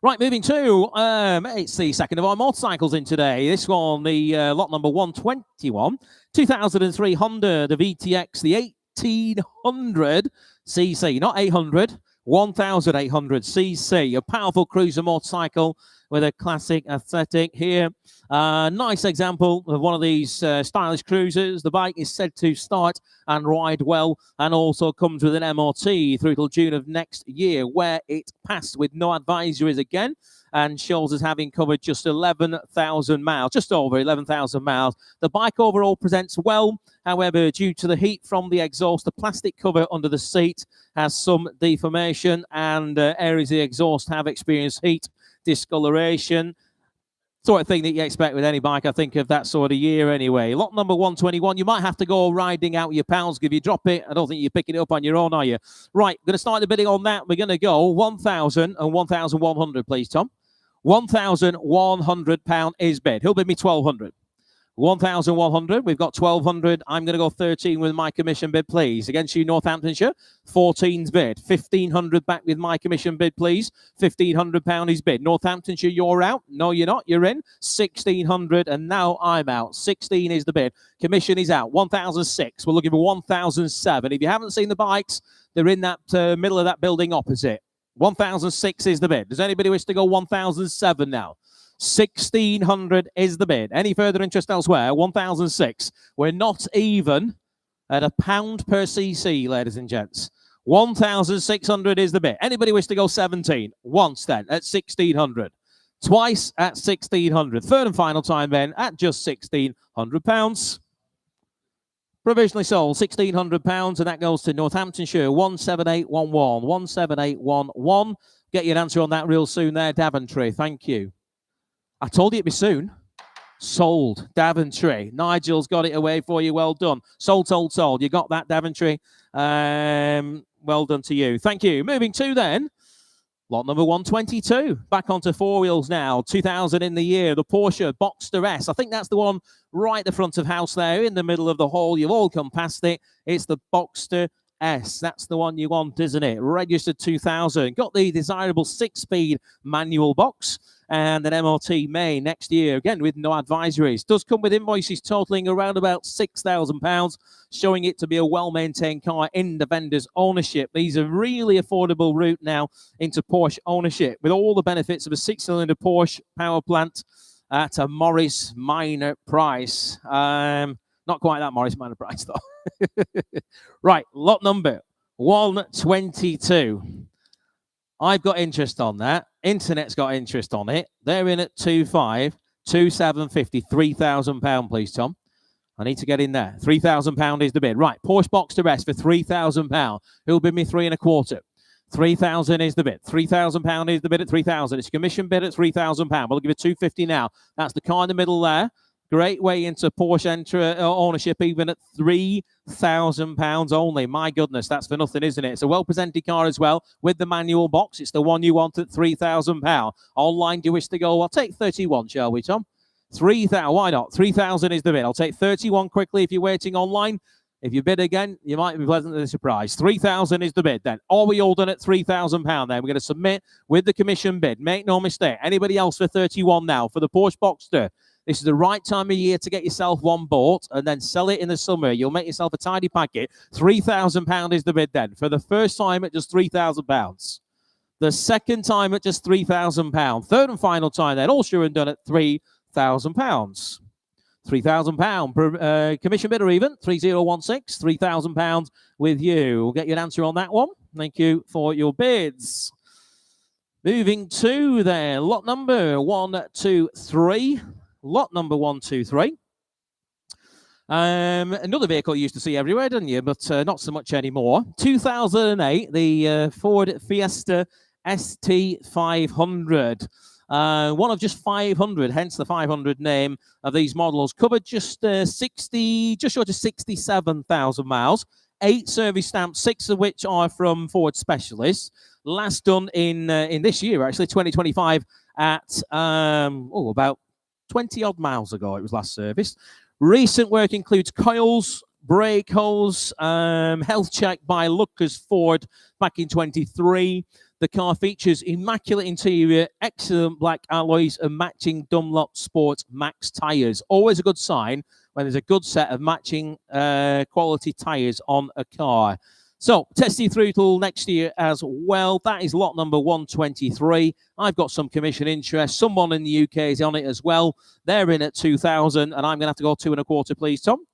Right, moving to, it's the second of our motorcycles in today. This one, the lot number 121, 2003 Honda, the VTX, the 1800cc, not 800, 1800cc, a powerful cruiser motorcycle with a classic aesthetic here. Nice example of one of these stylish cruisers. The bike is said to start and ride well, and also comes with an MOT through till June of next year, where it passed with no advisories again, and shows as having covered just 11,000 miles, just over 11,000 miles. The bike overall presents well. However, due to the heat from the exhaust, the plastic cover under the seat has some deformation, and areas of the exhaust have experienced heat discoloration. Sort of thing that you expect with any bike, I think, of that sort of year anyway. Lot number 121, you might have to go riding out your pals if you drop it. I don't think you're picking it up on your own, are you? Right, we're going to start the bidding on that. We're going to go 1,000 and 1,100, please, Tom. £1,100 is bid. Who'll bid me 1,200? 1,100. We've got 1,200. I'm going to go 13 with my commission bid, please. Against you, Northamptonshire. 14's bid. 1,500 back with my commission bid, please. £1,500 is bid. Northamptonshire, you're out. No, you're not. You're in. 1,600, and now I'm out. 16 is the bid. Commission is out. 1,006. We're looking for 1,007. If you haven't seen the bikes, they're in that middle of that building opposite. 1,006 is the bid. Does anybody wish to go 1,007 now? 1,600 is the bid. Any further interest elsewhere? 1,006. We're not even at £1 per cc, ladies and gents. 1,600 is the bid. Anybody wish to go 17? Once then at 1,600. Twice at 1,600. Third and final time then at just £1,600. Provisionally sold, £1,600, and that goes to Northamptonshire, 17811. 17811. Get you an answer on that real soon there, Daventry. Thank you. I told you it'd be soon. Sold. Daventry. Nigel's got it away for you. Well done. Sold, sold, sold. You got that, Daventry. Well done to you. Thank you. Moving to then. Lot number 122. Back onto four wheels now. 2000 in the year. The Porsche Boxster S. I think that's the one right at the front of house there in the middle of the hall. You've all come past it. It's the Boxster S. That's the one you want, isn't it? Registered 2000. Got the desirable 6-speed manual box and an MOT May next year, again with no advisories. Does come with invoices totaling around about £6,000, showing it to be a well-maintained car in the vendor's ownership. These are really affordable route now into Porsche ownership with all the benefits of a 6-cylinder Porsche power plant at a Morris minor price. Not quite that Morris minor price though. Right, lot number 122. I've got interest on that. Internet's got interest on it. They're in at 2.5, 2,750, £3,000, please, Tom. I need to get in there. £3,000 is the bid. Right, Porsche Boxster S for £3,000. Who'll bid me 3.25? 3,000 is the bid. £3,000 is the bid at 3,000. It's a commission bid at £3,000. We'll give it 250 now. That's the car in the middle there. Great way into Porsche ownership, even at £3,000 only. My goodness, that's for nothing, isn't it? It's a well-presented car as well with the manual box. It's the one you want at £3,000. Online, do you wish to go? I'll take 31, shall we, Tom? 3,000. Why not? 3,000 is the bid. I'll take 31 quickly if you're waiting online. If you bid again, you might be pleasantly surprised. 3,000 is the bid then. Are we all done at £3,000 then? We're going to submit with the commission bid. Make no mistake. Anybody else for 31 now for the Porsche Boxster? This is the right time of year to get yourself one bought and then sell it in the summer. You'll make yourself a tidy packet. £3,000 is the bid then. For the first time at just £3,000. The second time at just £3,000. Third and final time then, all sure and done at £3,000. £3,000 commission bid or even 3016, £3,000 with you. We'll get you an answer on that one. Thank you for your bids. Moving to there, lot number 123. Lot number 123. Another vehicle you used to see everywhere, didn't you? But not so much anymore. 2008, the Ford Fiesta ST500. One of just 500, hence the 500 name of these models. Covered just short of 67,000 miles. 8 service stamps, 6 of which are from Ford specialists. Last done in this year, actually, 2025, at about 20 odd miles ago. It was last serviced. Recent work includes coils, brake hose, health check by Lucas Ford back in 23. The car features immaculate interior, excellent black alloys, and matching Dunlop Sport Max tyres. Always a good sign when there's a good set of matching quality tyres on a car. So, test you through till next year as well. That is lot number 123. I've got some commission interest. Someone in the UK is on it as well. They're in at 2,000, and I'm going to have to go 2.25, please, Tom.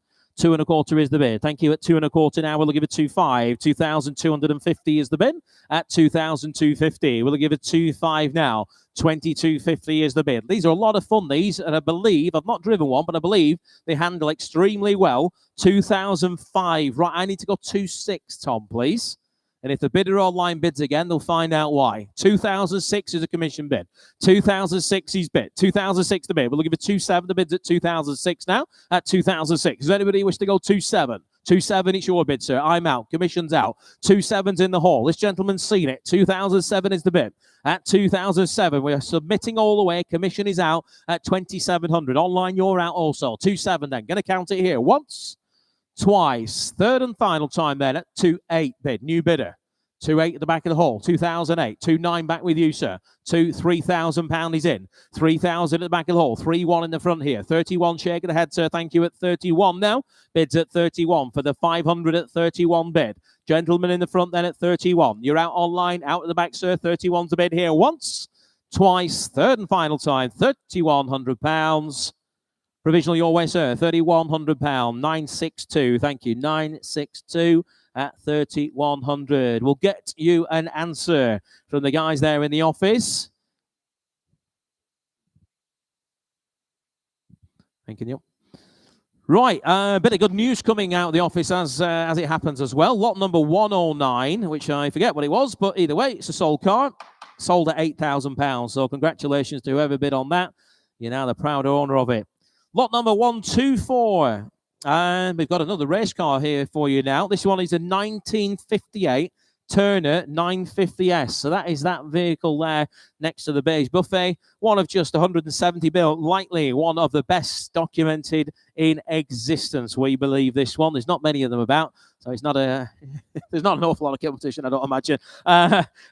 2.25 is the bid. Thank you. At 2.25 now, we'll give it 2.5. 2,250 is the bid. At 2,250, we'll give it 2.5 now. 2,250 is the bid. These are a lot of fun, these, and I believe, I've not driven one, but I believe they handle extremely well. 2,005. Right, I need to go 2.6, Tom, please. And if the bidder online bids again, they'll find out why. 2006 is a commission bid. 2006 is bid. 2006 the bid. We'll give it 2.7. The bid's at 2006 now. At 2006. Does anybody wish to go 2.7? 2.7, it's your bid, sir. I'm out. Commission's out. 2.7's in the hall. This gentleman's seen it. 2007 is the bid. At 2007, we are submitting all the way. Commission is out at 2,700. Online, you're out also. 2.7 then. Going to count it here. Once, twice. Third and final time then at 2.8 bid. New bidder. 2.8 at the back of the hall. 2008. 2.9 back with you, sir. £3,000 is in. 3,000 at the back of the hall. 3.1 in the front here. 31 shake of the head, sir. Thank you at 31 now. Bids at 31 for the 500 at 31 bid. Gentleman in the front then at 31. You're out online, out at the back, sir. 31's a bid here. Once, twice. Third and final time. £3,100. Provisional your way, sir. £3,100. 962. Thank you. 962 at 3,100. We'll get you an answer from the guys there in the office. Thank you, Neil. Right, a bit of good news coming out of the office as it happens as well. Lot number 109, which I forget what it was, but either way, it's a sold car. Sold at £8,000. So congratulations to whoever bid on that. You're now the proud owner of it. Lot number 124. And we've got another race car here for you now. This one is a 1958 Turner 950S. So that is that vehicle there next to the beige buffet. One of just 170 built, likely one of the best documented in existence. We believe this one. There's not many of them about, so it's not a there's not an awful lot of competition, I don't imagine.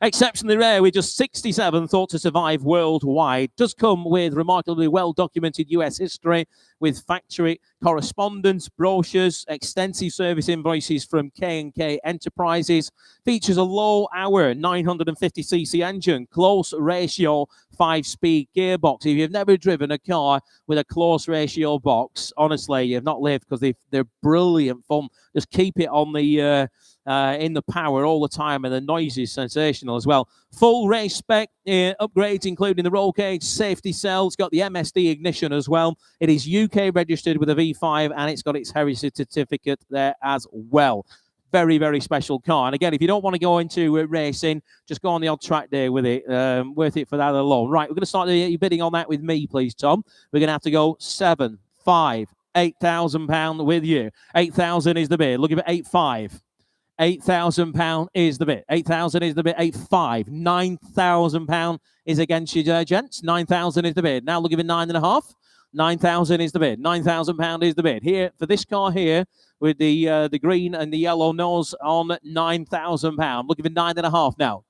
Exceptionally rare, with just 67 thought to survive worldwide. Does come with remarkably well documented US history, with factory correspondence, brochures, extensive service invoices from K&K Enterprises. Features a low-hour 950cc engine, close ratio 5-speed gearbox. If you've never driven a car with a close ratio box, honestly, you've not lived, because they're brilliant fun. Just keep it on the in the power all the time, and the noise is sensational as well. Full race spec upgrades, including the roll cage, safety cells, got the MSD ignition as well. It is UK registered with a V5, and it's got its heritage certificate there as well. Very, very special car. And again, if you don't want to go into racing, just go on the odd track day with it. Worth it for that alone. Right, we're going to start your bidding on that with me, please, Tom. We're going to have to go 7, 5, £8,000 with you. 8,000 is the bid. Looking for 8,500. £8,000 is the bid. 8,000 is the bid. 8,500. £9,000 is against you, gents. 9,000 is the bid. Now looking for 9,500. 9,000 is the bid. £9,000 is the bid. Here for this car here, with the green and the yellow nose on £9,000. Looking for 9,500 now.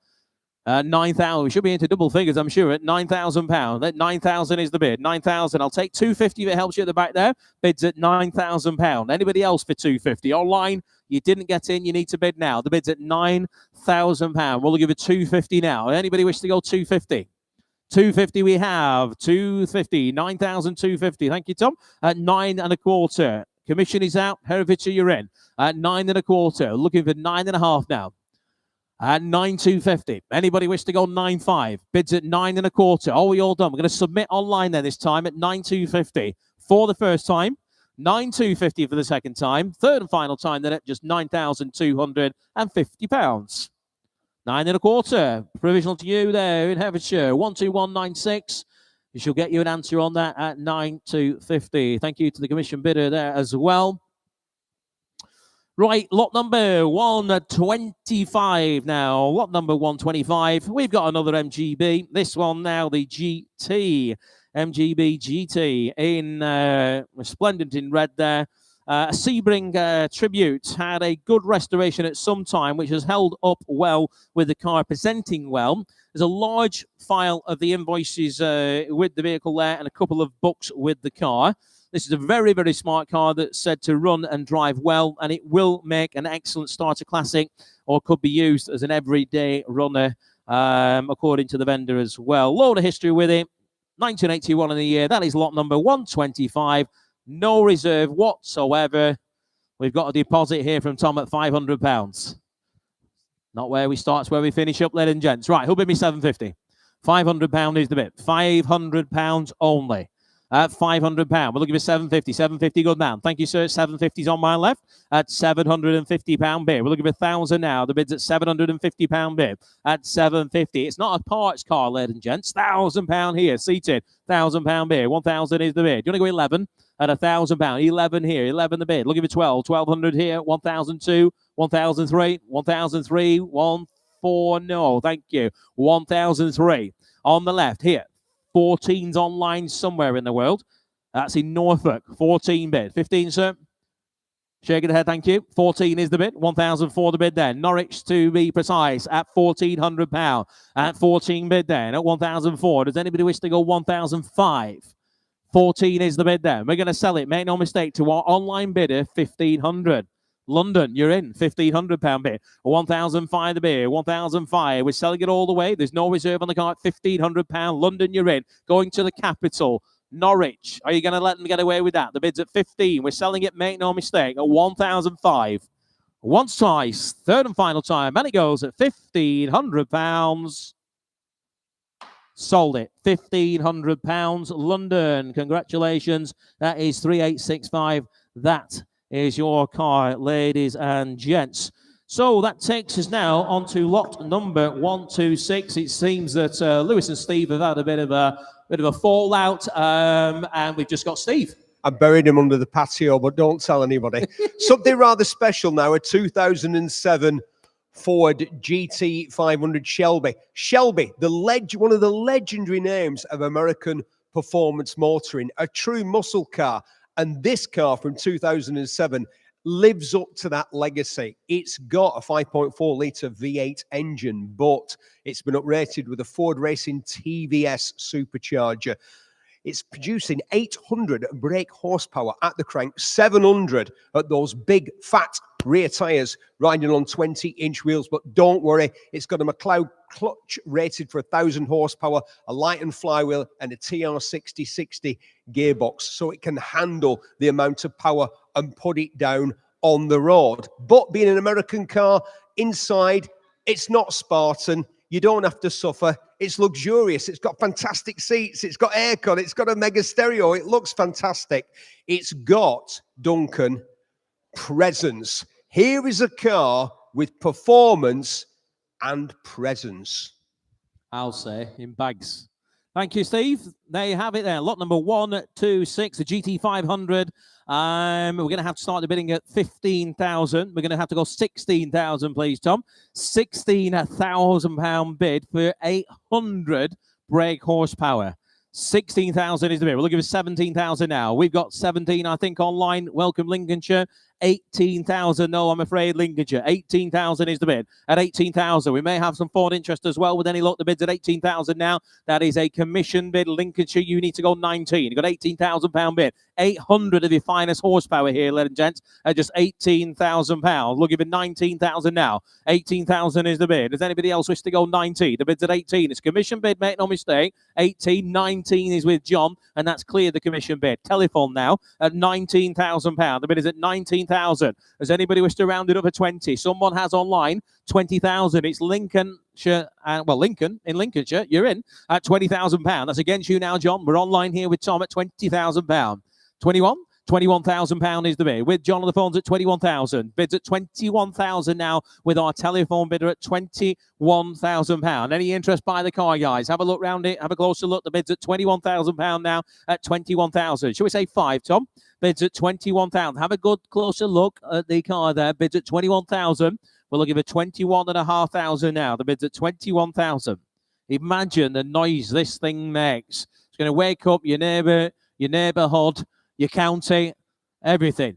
9,000. We should be into double figures, I'm sure, at £9,000. That 9,000 is the bid. 9,000. I'll take 250 if it helps you at the back there. Bids at £9,000. Anybody else for 250? Online, you didn't get in, you need to bid now. The bid's at £9,000. We'll give it 250 now. Anybody wish to go 250? 250 we have. 250. 9,250. Thank you, Tom. At 9.25. Commission is out. Herefordshire, you're in. At 9.25. Looking for 9,500 now. At 9,250. Anybody wish to go 9,500? Bids at 9.25. Oh, we all done. We're going to submit online then this time at 9,250 for the first time. 9,250 for the second time. Third and final time then at just £9,250. 9.25. Provisional to you there in Herefordshire. 12196. We shall get you an answer on that at 9,250. Thank you to the commission bidder there as well. Right, lot number 125 now. Lot number 125. We've got another MGB. This one now, the GT. MGB GT in resplendent in red there. A Sebring Tribute had a good restoration at some time, which has held up well with the car presenting well. There's a large file of the invoices with the vehicle there, and a couple of books with the car. This is a very, very smart car that's said to run and drive well, and it will make an excellent starter classic, or could be used as an everyday runner, according to the vendor as well. Load of history with it. 1981 in the year. That is lot number 125. No reserve whatsoever. We've got a deposit here from Tom at £500. Not where we start, it's where we finish up, ladies and gents. Right, who'll bid me 750? £500 is the bid. £500 only. At £500. We're looking for 750. 750, good man. Thank you, sir. 750's on my left. At £750 bid. We're looking for 1,000 now. The bid's at £750 bid. At 750. It's not a parts car, ladies and gents. £1,000 here. Seated. £1,000 bid. 1,000 is the bid. Do you want to go 11? At £1,000. 11 here. 11 the bid. Looking for 12. 1,200 here. 1,002. 1,003. 1,003. 1,4. No, thank you. 1,003. On the left here. 14's online somewhere in the world. That's in Norfolk. 14 bid. 15, sir. Shaking the head, thank you. 14 is the bid. 1,004 the bid then. Norwich, to be precise, at £1,400. At 14 bid then. At 1,004. Does anybody wish to go 1,005? 14 is the bid then. We're going to sell it. Make no mistake, to our online bidder, 1,500. London, you're in. £1,500 bid. 1,005 the bid. 1,005. We're selling it all the way. There's no reserve on the car at £1,500. London, you're in. Going to the capital. Norwich. Are you going to let them get away with that? The bid's at 15. We're selling it, make no mistake, at 1,005. Once, twice. Third and final time. And it goes at £1,500. Sold it. £1,500. London. Congratulations. That is 3865. That is your car, ladies and gents. So that takes us now on to lot number 126. It seems that Lewis and Steve have had a bit of a fallout, and we've just got Steve. I buried him under the patio, but don't tell anybody. Something rather special now, a 2007 Ford GT500 Shelby. Shelby, one of the legendary names of American performance motoring, a true muscle car. And this car from 2007 lives up to that legacy. It's got a 5.4 litre V8 engine, but it's been uprated with a Ford Racing TVS supercharger. It's producing 800 brake horsepower at the crank, 700 at those big, fat rear tyres, riding on 20-inch wheels. But don't worry, it's got a McLeod clutch rated for 1,000 horsepower, a Lighton flywheel, and a TR6060 gearbox, so it can handle the amount of power and put it down on the road. But being an American car, inside, it's not Spartan. You don't have to suffer. It's luxurious. It's got fantastic seats. It's got aircon. It's got a mega stereo. It looks fantastic. It's got, Duncan, presence. Here is a car with performance and presence. I'll say, in bags. Thank you, Steve. There you have it there. Lot number 126, the GT500. We're going to have to start the bidding at 15,000. We're going to have to go 16,000, please, Tom. £16,000 bid for 800 brake horsepower. 16,000 is the bid. We'll give it 17,000 now. We've got 17, I think, online. Welcome, Lincolnshire. 18,000. No, I'm afraid, Lincolnshire. 18,000 is the bid. At 18,000, we may have some Ford interest as well. With any luck, the bid's at 18,000 now. That is a commission bid. Lincolnshire, you need to go 19. You've got £18,000 bid. 800 of your finest horsepower here, ladies and gents, at just £18,000. We'll give it 19,000 now. 18,000 is the bid. Does anybody else wish to go 19? The bid's at 18. It's commission bid, make no mistake. 18, 19 is with John, and that's cleared the commission bid. Telephone now at £19,000. The bid is at 19,000. Does anybody wish to round it up at 20? Someone has online 20,000. It's Lincolnshire, Lincoln in Lincolnshire. You're in at £20,000. That's against you now, John. We're online here with Tom at £20,000. 21. £21,000 is the bid. With John on the phones at 21,000. Bids at 21,000 now with our telephone bidder at £21,000. Any interest by the car, guys? Have a look round it. Have a closer look. The bid's at £21,000 now at 21,000. Shall we say 5, Tom? Bids at 21,000. Have a good closer look at the car there. Bids at 21,000. We'll give it 21,500 now. The bid's at 21,000. Imagine the noise this thing makes. It's going to wake up your neighbour, your neighbourhood, your county, everything.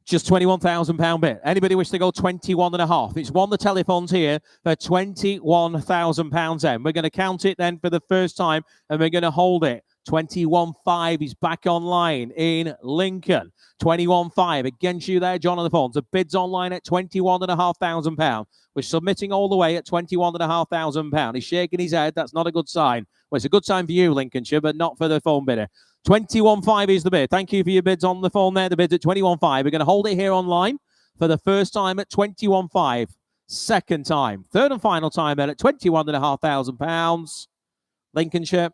Just £21,000 bid. Anybody wish to go 21.5? It's won the telephones here for £21,000 then. We're going to count it then for the first time, and we're going to hold it. 21.5 is back online in Lincoln. 21.5 against you there, John on the phones. The bid's online at £21,500. We're submitting all the way at £21,500. He's shaking his head. That's not a good sign. Well, it's a good sign for you, Lincolnshire, but not for the phone bidder. 21.5 is the bid. Thank you for your bids on the phone there. The bid's at 21.5. We're going to hold it here online for the first time at 21.5. Second time. Third and final time then at £21,500. Lincolnshire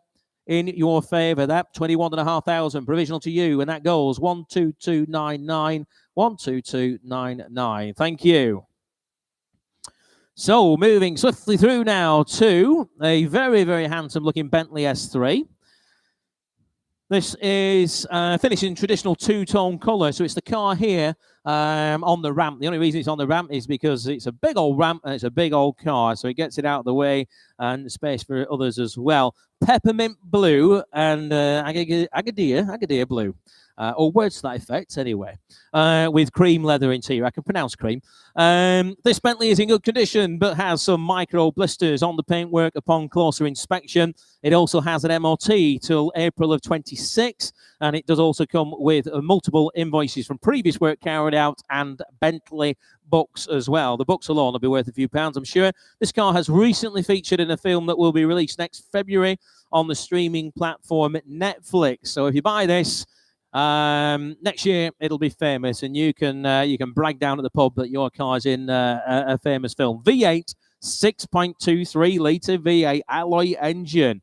in your favour. That 21,500 provisional to you, and that goes 12299 12299. Thank you. So moving swiftly through now to a very, very handsome looking Bentley S3. This is finished in traditional two-tone colour, so it's the car here on the ramp. The only reason it's on the ramp is because it's a big old ramp and it's a big old car, so it gets it out of the way and space for others as well. Peppermint blue and Agadir blue. Or words to that effect, anyway, with cream leather interior. I can pronounce cream. This Bentley is in good condition, but has some micro blisters on the paintwork upon closer inspection. It also has an MOT till April of 26, and it does also come with multiple invoices from previous work carried out and Bentley books as well. The books alone will be worth a few pounds, I'm sure. This car has recently featured in a film that will be released next February on the streaming platform Netflix. So if you buy this, next year it'll be famous, and you can brag down at the pub that your car's in a famous film. V8 6.23 litre V8 alloy engine.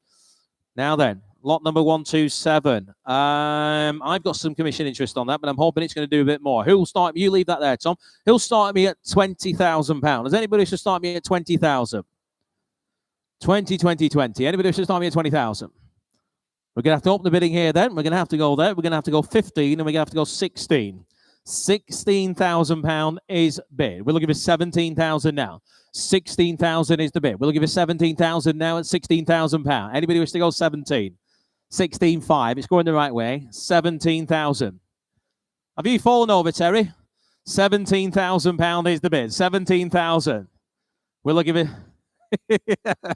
Now then, lot number 127. I've got some commission interest on that, but I'm hoping it's going to do a bit more. Who'll start? You leave that there, Tom. Who'll start me at £20,000? Does anybody should start me at 20,000? 20. Anybody should start me at 20,000? We're going to have to open the bidding here then. We're going to have to go there. We're going to have to go 15 and we're going to have to go 16. £16,000 is bid. We're looking for 17,000 now. 16,000 is the bid. We're looking for 17,000 now at £16,000. Anybody wish to go 17? 16.5. It's going the right way. 17,000. Have you fallen over, Terry? £17,000 is the bid. 17,000. We're looking for...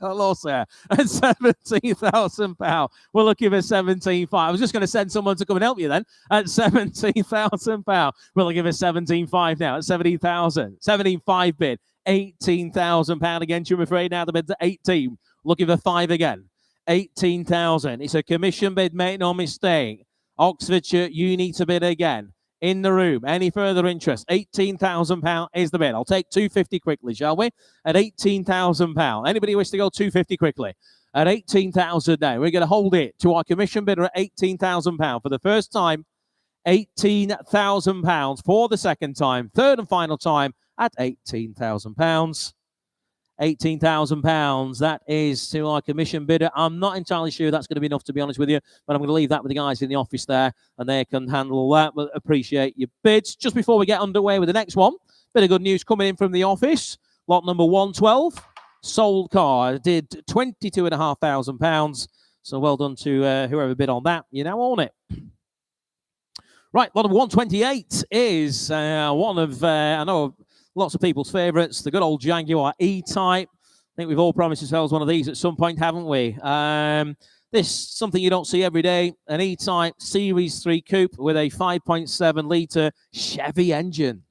Hello, sir. At £17,000. We're looking for 17.5. I was just going to send someone to come and help you then. At £17,000. We're looking for 17.5 now. At 17,000. 17.5 bid. £18,000 again. I'm afraid now the bid's at 18. Looking for 5 again. 18,000. It's a commission bid, make no mistake. Oxfordshire, you need to bid again. In the room. Any further interest? £18,000 is the bid. I'll take 250 quickly, shall we? At £18,000. Anybody wish to go 250 quickly? At 18,000 now. We're going to hold it to our commission bidder at £18,000 for the first time. £18,000 for the second time. Third and final time at £18,000. £18,000. That is to our commission bidder. I'm not entirely sure that's going to be enough, to be honest with you, but I'm going to leave that with the guys in the office there, and they can handle that. But appreciate your bids. Just before we get underway with the next one, bit of good news coming in from the office. Lot number 112, sold car, did £22,500. So well done to whoever bid on that. You now own it. Right, lot number 128 is one of, I know, lots of people's favourites, the good old Jaguar E-Type. I think we've all promised ourselves one of these at some point, haven't we? This is something you don't see every day, an E-Type Series 3 Coupe with a 5.7 litre Chevy engine.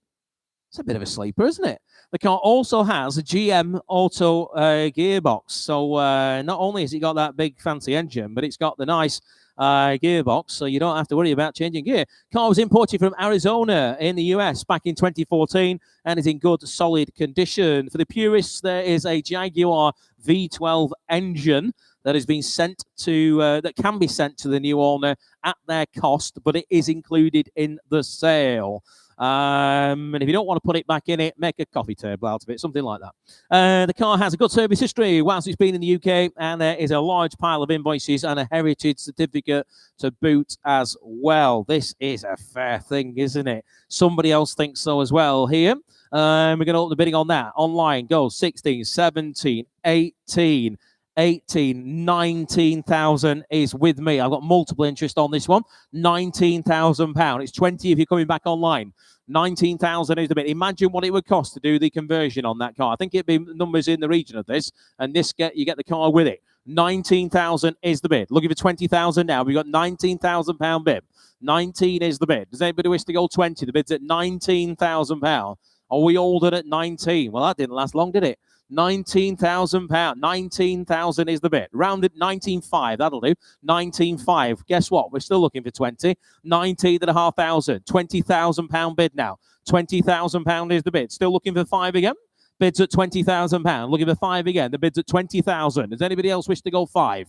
It's a bit of a sleeper, isn't it? The car also has a GM Auto gearbox. So not only has it got that big fancy engine, but it's got the nice gearbox, so you don't have to worry about changing gear. Car was imported from Arizona in the US back in 2014 and is in good, solid condition. For the purists, there is a Jaguar V12 engine that has been sent to, that can be sent to the new owner at their cost, but it is included in the sale. And if you don't want to put it back in it, make a coffee table out of it, something like that. The car has a good service history whilst it's been in the UK, and there is a large pile of invoices and a heritage certificate to boot as well. This is a fair thing, isn't it? Somebody else thinks so as well here. We're going to open the bidding on that. Online, go 16, 17, 18, 18, 19,000 is with me. I've got multiple interest on this one. £19,000. It's 20 if you're coming back online. 19,000 is the bid. Imagine what it would cost to do the conversion on that car. I think it'd be numbers in the region of this, and you get the car with it. 19,000 is the bid. Looking for 20,000 now. We've got £19,000 bid. 19 is the bid. Does anybody wish to go 20? The bid's at £19,000. Are we older at 19? Well, that didn't last long, did it? £19,000. 19,000 is the bid. Rounded 19.5. That'll do. 19.5. Guess what? We're still looking for 20. 19,500. £20,000 bid now. £20,000 is the bid. Still looking for 5 again. Bids at £20,000. Looking for 5 again. The bid's at 20,000. Does anybody else wish to go 5?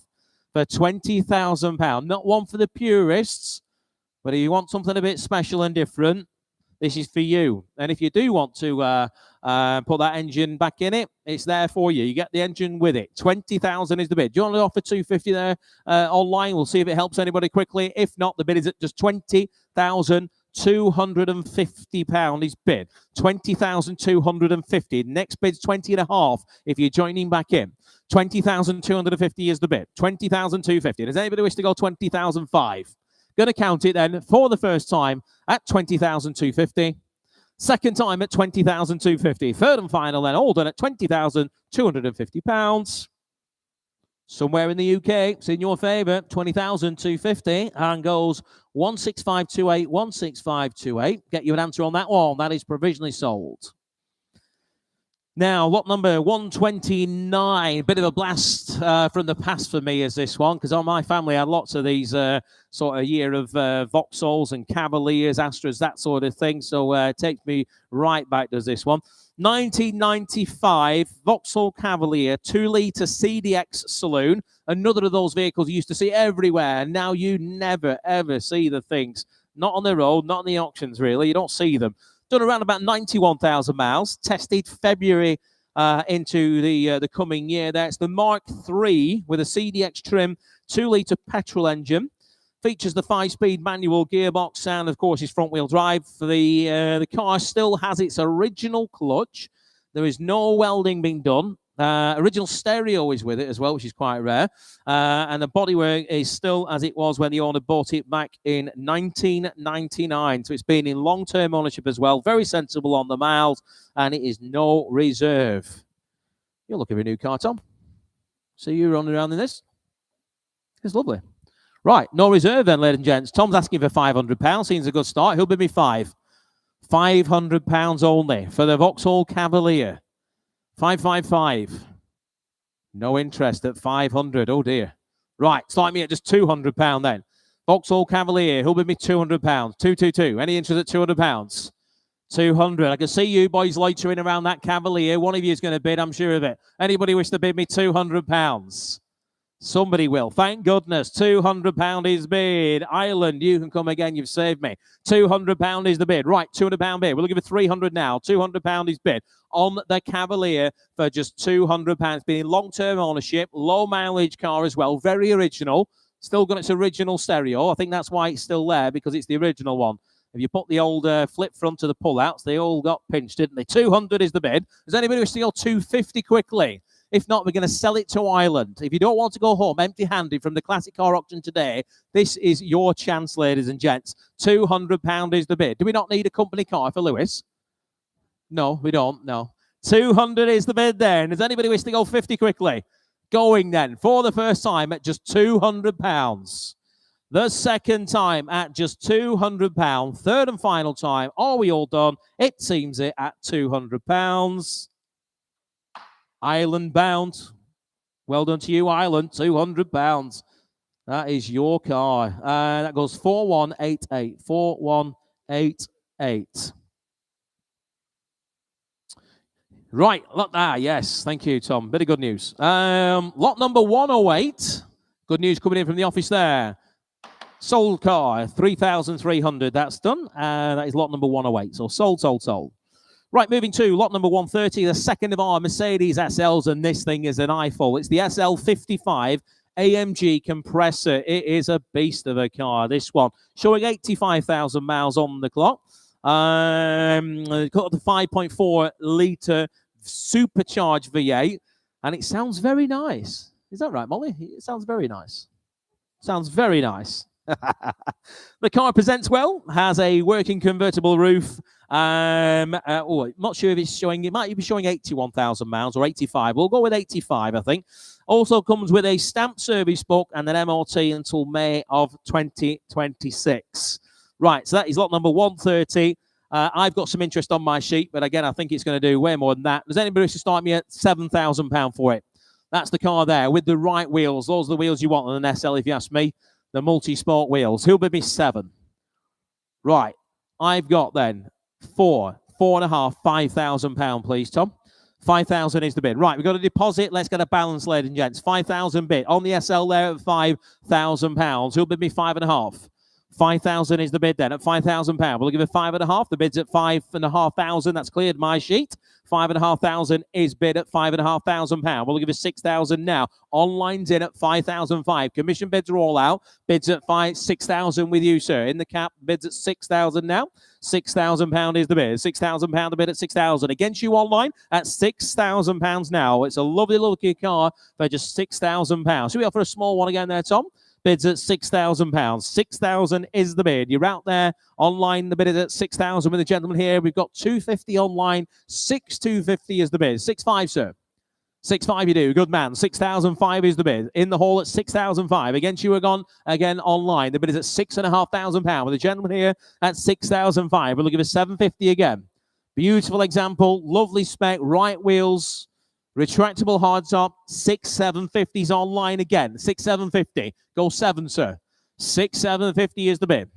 For £20,000. Not one for the purists, but if you want something a bit special and different, this is for you. And if you do want to put that engine back in it, it's there for you. You get the engine with it. 20,000 is the bid. Do you want to offer 250 there online? We'll see if it helps anybody quickly. If not, the bid is at just £20,250 is bid. 20,250. Next bid's 20.5 if you're joining back in. 20,250 is the bid. 20,250. Does anybody wish to go 20,005? Going to count it then for the first time at 20,250. Second time at 20,250. Third and final then, all done at £20,250. Somewhere in the UK, it's in your favour, 20,250 and goes 16528, 16528. Get you an answer on that one. That is provisionally sold. Now, lot number 129, bit of a blast from the past for me is this one, because on my family I had lots of these sort of year of Vauxhalls and Cavaliers, Astras, that sort of thing. So it takes me right back to this one. 1995 Vauxhall Cavalier 2-litre CDX saloon. Another of those vehicles you used to see everywhere. Now you never, ever see the things. Not on the road, not on the auctions, really. You don't see them. Done around about 91,000 miles. Tested February into the coming year. That's the Mark III with a CDX trim, 2-litre petrol engine. Features the 5-speed manual gearbox and, of course, his front-wheel drive. The car still has its original clutch. There is no welding being done. Original stereo is with it as well, which is quite rare. And the bodywork is still as it was when the owner bought it back in 1999. So it's been in long-term ownership as well. Very sensible on the miles, and it is no reserve. You're looking for a new car, Tom. See you running around in this. It's lovely. Right, no reserve then, ladies and gents. Tom's asking for £500. Seems a good start. He'll bid me £500 only for the Vauxhall Cavalier. 555. No interest at 500. Oh dear. Right, start me at just £200 then. Vauxhall Cavalier. He'll bid me £200. 222. Any interest at £200? 200. I can see you boys loitering around that Cavalier. One of you is going to bid, I'm sure of it. Anybody wish to bid me £200? Somebody will. Thank goodness. £200 is bid. Ireland, you can come again. You've saved me. £200 is the bid. Right, £200 bid. We'll give it £300 now. £200 is bid on the Cavalier for just £200. It's been in long-term ownership. Low mileage car as well. Very original. Still got its original stereo. I think that's why it's still there, because it's the original one. If you put the old flip front to the pullouts, they all got pinched, didn't they? 200 is the bid. Does anybody wish to go 250 quickly? If not, we're going to sell it to Ireland. If you don't want to go home empty-handed from the classic car auction today, this is your chance, ladies and gents. £200 is the bid. Do we not need a company car for Lewis? No, we don't. No. 200 is the bid then. Does anybody wish to go 50 quickly? Going then for the first time at just £200. The second time at just £200. Third and final time. Are we all done? It seems it at £200. Ireland bound. Well done to you, Ireland. £200. That is your car. That goes 4188. 4188. Right, lot there. Yes, thank you, Tom. Bit of good news. Lot number 108. Good news coming in from the office there. Sold car, 3,300. That's done. That is lot number 108. So sold. Right, moving to lot number 130, the second of our Mercedes SLs, and this thing is an eyeful. It's the SL55 AMG compressor. It is a beast of a car, this one. Showing 85,000 miles on the clock. Got the 5.4-litre supercharged V8, and it sounds very nice. Is that right, Molly? It sounds very nice. Sounds very nice. The car presents well, has a working convertible roof. I'm not sure if it's showing, it might be showing 81,000 miles or 85. We'll go with 85, I think. Also comes with a stamp service book and an MOT until May of 2026. Right, so that is lot number 130. I've got some interest on my sheet, but again, I think it's going to do way more than that. Does anybody wish to start me at £7,000 for it? That's the car there with the right wheels. Those are the wheels you want on an SL, if you ask me. The multi-sport wheels. Who'll bid me 7? Right. I've got then 4.5, £5,000, please, Tom. 5,000 is the bid. Right, we've got a deposit. Let's get a balance, ladies and gents. 5,000 bid. On the SL there at £5,000. Who'll bid me 5.5? 5,000 is the bid then at £5,000. We'll give it 5.5. The bid's at 5,500. That's cleared my sheet. 5,500 is bid at £5,500. We'll give it 6,000 now. Online's in at 5,005. Commission bids are all out. Bids at 6,000 with you, sir. In the cap, bids at 6,000 now. £6,000 is the bid. £6,000 the bid at 6,000. Against you online at £6,000 now. It's a lovely looking car for just £6,000. Should we offer a small one again there, Tom? Bids at £6,000. 6,000 is the bid. You're out there online. The bid is at 6,000 with the gentleman here. We've got 250 online. 6,250 is the bid. 6,500, sir. 6,500 you do. Good man. 6,005 is the bid. In the hall at 6,005. Against you again online. The bid is at £6,500 with the gentleman here at 6,005. We'll give it 750 again. Beautiful example. Lovely spec. Right wheels. Retractable hard top, 6,750's online again. 6,750. Go 7, sir. 6,750 is the bid.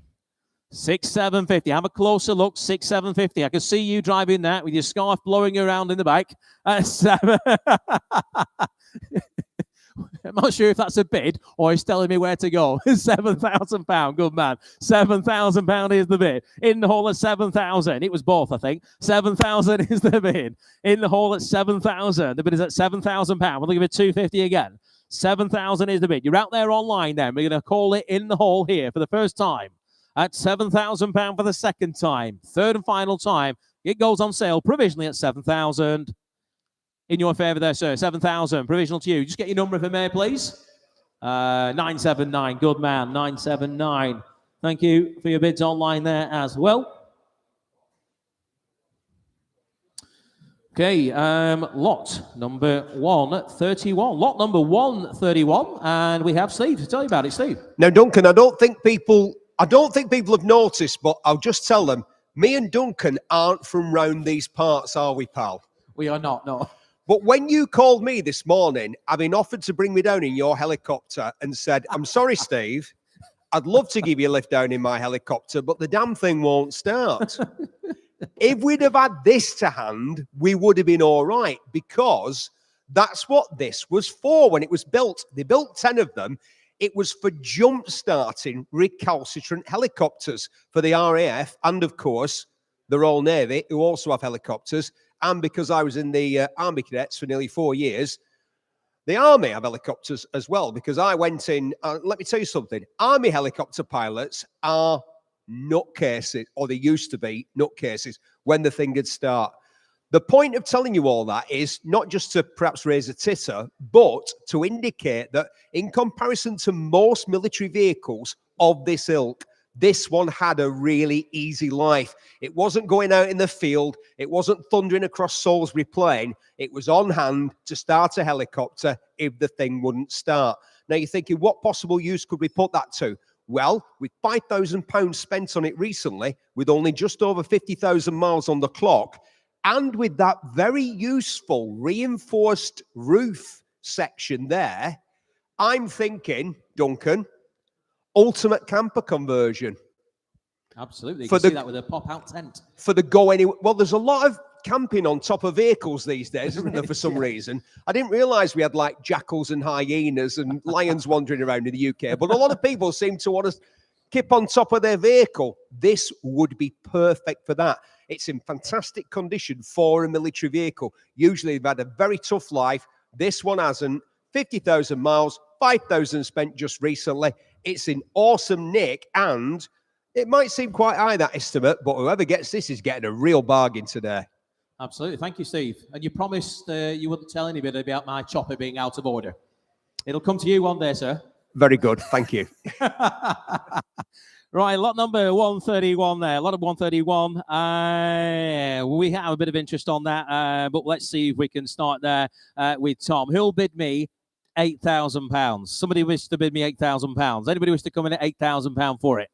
6,750. Have a closer look. 6,750. I can see you driving that with your scarf blowing around in the back. 7. I'm not sure if that's a bid or he's telling me where to go. £7,000. Good man. £7,000 is the bid. In the hole at 7,000. It was both, I think. 7,000 is the bid. In the hole at 7,000. The bid is at £7,000. We'll give it 250 again. 7,000 is the bid. You're out there online then. We're going to call it in the hole here for the first time. At £7,000 for the second time. Third and final time. It goes on sale provisionally at 7,000. In your favour there, sir. 7,000. Provisional to you. Just get your number if I may, please. 979. Good man. 979. Thank you for your bids online there as well. Okay. Lot number 131. Lot number 131. And we have Steve to tell you about it. Steve. Now, Duncan, I don't think people have noticed, but I'll just tell them, me and Duncan aren't from round these parts, are we, pal? We are not, no. But when you called me this morning, having offered to bring me down in your helicopter and said, I'm sorry, Steve, I'd love to give you a lift down in my helicopter, but the damn thing won't start. If we'd have had this to hand, we would have been all right, because that's what this was for when it was built. They built 10 of them. It was for jump-starting recalcitrant helicopters for the RAF and, of course, the Royal Navy, who also have helicopters. And because I was in the Army Cadets for nearly 4 years, the Army have helicopters as well, because I went in, let me tell you something, Army helicopter pilots are nutcases, or they used to be nutcases when the thing would start. The point of telling you all that is not just to perhaps raise a titter, but to indicate that in comparison to most military vehicles of this ilk, this one had a really easy life. It wasn't going out in the field. It wasn't thundering across Salisbury Plain. It was on hand to start a helicopter if the thing wouldn't start. Now you're thinking, what possible use could we put that to? Well, with £5,000 spent on it recently, with only just over 50,000 miles on the clock, and with that very useful reinforced roof section there, I'm thinking, Duncan, ultimate camper conversion. Absolutely. You can see that with a pop-out tent. For the go anywhere. Well, there's a lot of camping on top of vehicles these days, isn't there, for some reason? I didn't realise we had like jackals and hyenas and lions wandering around in the UK, but a lot of people seem to want to keep on top of their vehicle. This would be perfect for that. It's in fantastic condition for a military vehicle. Usually they've had a very tough life. This one hasn't. 50,000 miles, 5,000 spent just recently. It's in awesome nick, and it might seem quite high, that estimate, but whoever gets this is getting a real bargain today. Absolutely. Thank you, Steve. And you promised you wouldn't tell anybody about my chopper being out of order. It'll come to you one day, sir. Very good. Thank you. Right, lot number 131 there. Lot of 131. We have a bit of interest on that, but let's see if we can start there with Tom. Who'll bid me £8,000? Somebody wishes to bid me £8,000. Anybody wish to come in at £8,000 for it?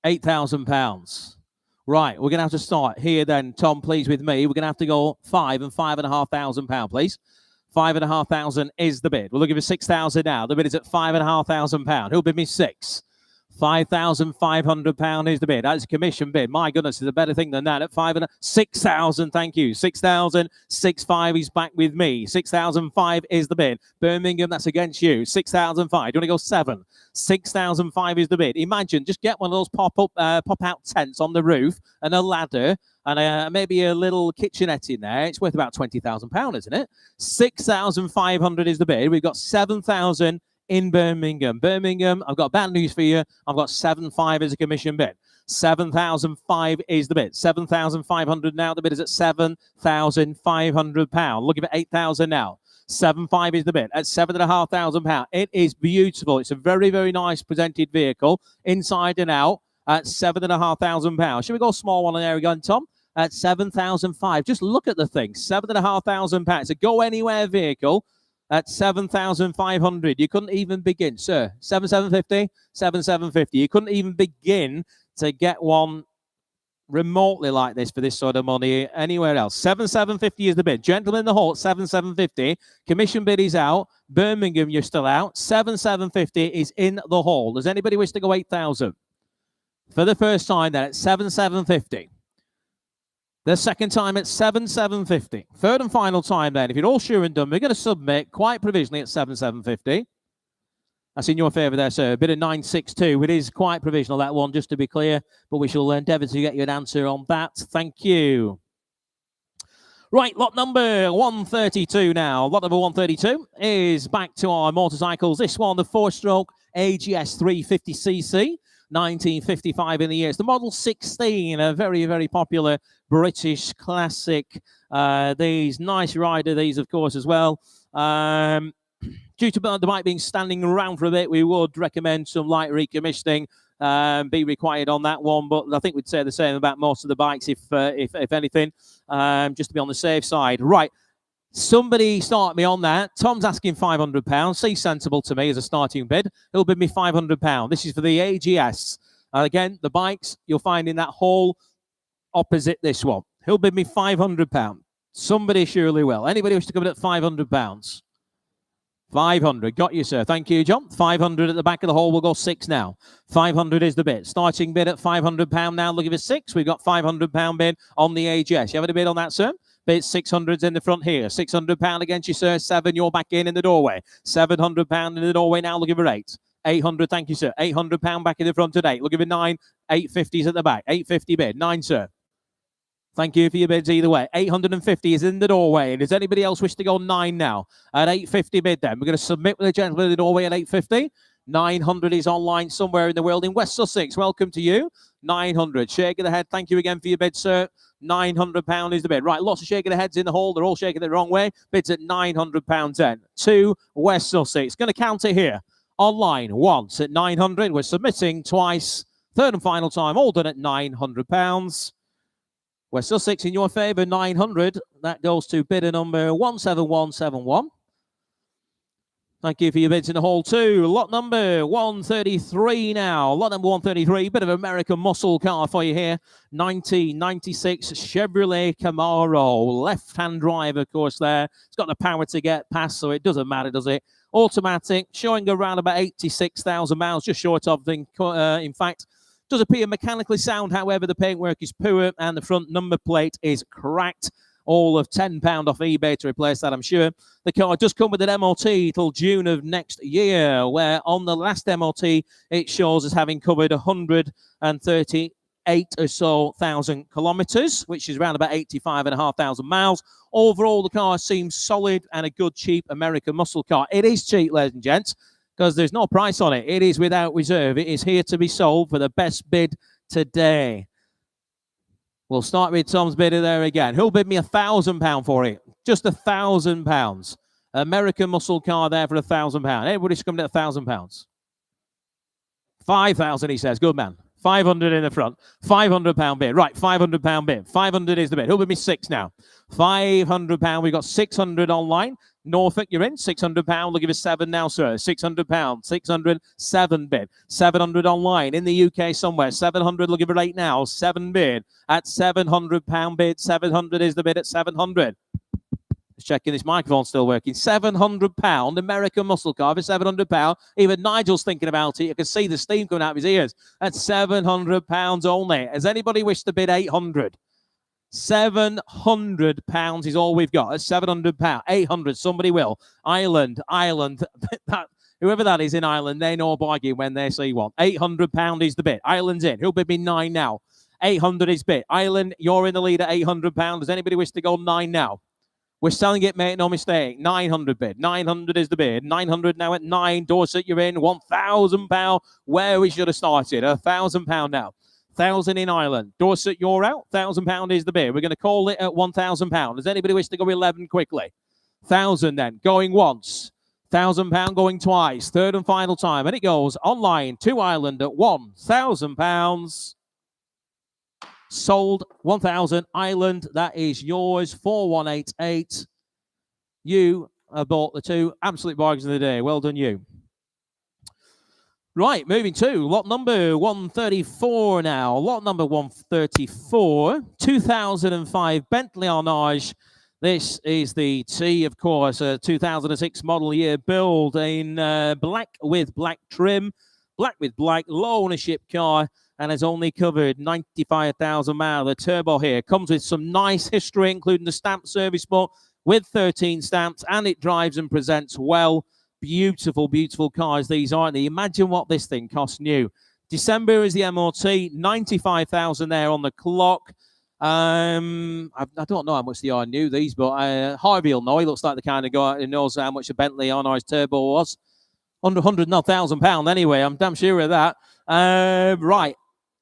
£8,000. Right, we're going to have to start here then, Tom, please, with me. We're going to have to go £5,000 and £5,500, please. £5,500 is the bid. We'll give you 6,000 now. The bid is at £5,500. Who'll bid me £6,000? £5,500 is the bid. That's a commission bid. My goodness, there's a better thing than that. At 6,000, thank you. 6,000, 6,500 is back with me. 6,005 is the bid. Birmingham, that's against you. 6,005. Do you want to go 7? 6,005 is the bid. Imagine, just get one of those pop-out tents on the roof and a ladder and maybe a little kitchenette in there. It's worth about £20,000, isn't it? 6,500 is the bid. We've got 7,000 in Birmingham. Birmingham, I've got bad news for you. I've got 7,500 as a commission bid. 7,005 is the bid. 7,500 now. The bid is at £7,500. Looking for 8,000 now. 7,500 is the bid at £7,500. It is beautiful. It's a very, very nice presented vehicle inside and out at £7,500. Should we go small one there again, Tom? At 7,500. Just look at the thing. £7,500. It's a go anywhere vehicle. At 7,500, you couldn't even begin, sir. 7,750, 7,750. You couldn't even begin to get one remotely like this for this sort of money anywhere else. 7,750 is the bid. Gentlemen in the hall, 7,750. Commission bid is out. Birmingham, you're still out. 7,750 is in the hall. Does anybody wish to go 8,000? For the first time, then, at 7,750. The second time at 7,750. Third and final time then. If you're all sure and done, we're going to submit quite provisionally at 7,750. That's in your favour there, sir. A bit of 962. It is quite provisional, that one, just to be clear. But we shall endeavour to get you an answer on that. Thank you. Right, lot number 132 now. Lot number 132 is back to our motorcycles. This one, the 4-stroke AGS 350cc. 1955 in the year. It's the Model 16, a very, very popular British classic. These nice rider, these of course as well. Due to the bike being standing around for a bit, we would recommend some light recommissioning be required on that one. But I think we'd say the same about most of the bikes, if anything, just to be on the safe side. Right. Somebody start me on that. Tom's asking £500. Seems sensible to me as a starting bid. He'll bid me £500. This is for the AGS. Again, the bikes you'll find in that hall opposite this one. He'll bid me £500. Somebody surely will. Anybody wish to come in at £500? 500. Got you, sir. Thank you, John. 500 at the back of the hall. We'll go 6 now. 500 is the bid. Starting bid at £500 now. Looking for 6. We've got £500 bid on the AGS. You have any bid on that, sir? Bid 600's in the front here. £600 against you, sir. 7, you're back in the doorway. £700 in the doorway now. Looking for 8. 800, thank you, sir. £800 back in the front today. Looking for 9. 850's at the back. 850 bid. 9, sir. Thank you for your bids either way. 850 is in the doorway. And does anybody else wish to go 9 now? At 850 bid then. We're going to submit with the gentleman in the doorway at 850. 900 is online somewhere in the world in West Sussex. Welcome to you. 900. Shake of the head. Thank you again for your bid, sir. £900 is the bid. Right, lots of shaking of heads in the hall. They're all shaking it the wrong way. Bids at £900 then. To West Sussex. Going to count it here. Online once at 900. We're submitting twice. Third and final time. All done at £900. West Sussex in your favour, 900. That goes to bidder number 17171. Thank you for your bids in the hall too. Lot number 133 now. Lot number 133, bit of American muscle car for you here. 1996 Chevrolet Camaro. Left-hand drive, of course, there. It's got the power to get past, so it doesn't matter, does it? Automatic, showing around about 86,000 miles, just short of, in fact. Does appear mechanically sound, however, the paintwork is poor and the front number plate is cracked. All of £10 off eBay to replace that, I'm sure. The car does come with an MOT till June of next year, where on the last MOT, it shows as having covered 138 or so thousand kilometres, which is around about 85,500 miles. Overall, the car seems solid and a good, cheap American muscle car. It is cheap, ladies and gents, because there's no price on it. It is without reserve. It is here to be sold for the best bid today. We'll start with Tom's bidder there again. Who'll bid me £1,000 for it? Just £1,000. American muscle car there for £1,000. Everybody's coming at £1,000. 5,000, he says. Good man. 500 in the front. £500 bid. Right, £500 bid. 500 is the bid. Who'll bid me 6 now? £500. We've got 600 online. Norfolk, you're in. £600. Looking for 7 now, sir. £600. 607 bid. 700 online. In the UK somewhere. 700 looking for 8 now. 7 bid. At £700 bid. 700 is the bid at 700. Just checking this microphone's still working. £700 American muscle car for £700. Even Nigel's thinking about it. You can see the steam coming out of his ears. At £700 only. Has anybody wished to bid 800? £700 is all we've got. At £700. 800, somebody will. Ireland. that, whoever that is in Ireland, they know bargain when they see one. £800 is the bid. Ireland's in. Who'll bid me 9 now? 800 is bid. Ireland, you're in the lead at £800. Does anybody wish to go 9 now? We're selling it, mate, no mistake. 900 bid. 900 is the bid. 900 now at 9. Dorset, you're in. £1,000 where we should have started. £1,000 now. 1,000 in Ireland. Dorset, you're out. £1,000 is the bid. We're going to call it at £1,000. Does anybody wish to go 11 quickly? 1,000 then. Going once. £1,000 going twice. Third and final time. And it goes online to Ireland at £1,000. Sold 1,000. Ireland, that is yours. 4188. You have bought the 2 absolute bargains of the day. Well done, you. Right, moving to lot number 134 now. Lot number 134, 2005 Bentley Arnage. This is the T, of course, a 2006 model year build in black with black trim. Black with black, low ownership car, and has only covered 95,000 miles. The turbo here comes with some nice history, including the stamp service book with 13 stamps, and it drives and presents well. Beautiful, beautiful cars these, aren't they? Imagine what this thing costs new. December is the MOT, 95,000 there on the clock. I don't know how much they are new, these, but Harvey will know. He looks like the kind of guy who knows how much a Bentley on his turbo was. £100,000 anyway, I'm damn sure of that. Right,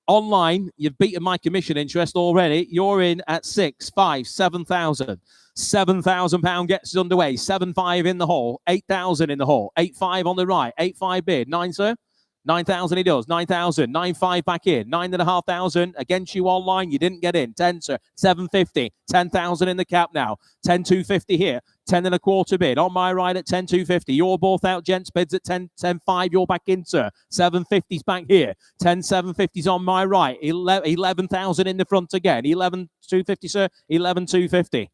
online, you've beaten my commission interest already. You're in at 7,000. £7,000 gets us underway. 7,500 in the hole. 8,000 in the hole. 8,500 on the right. 8,500 bid. 9, sir? 9,000 he does. 9,000. 9,500 back in. 9,500 against you online. You didn't get in. 10, sir. 750. 10,000 in the cap now. 10,250 here. 10 and a quarter bid. On my right at 10,250. You're both out, gents. Bids at 10,500. You're back in, sir. 750's back here. 10,750's on my right. 11,000 in the front again. 11,250, sir. 11,250.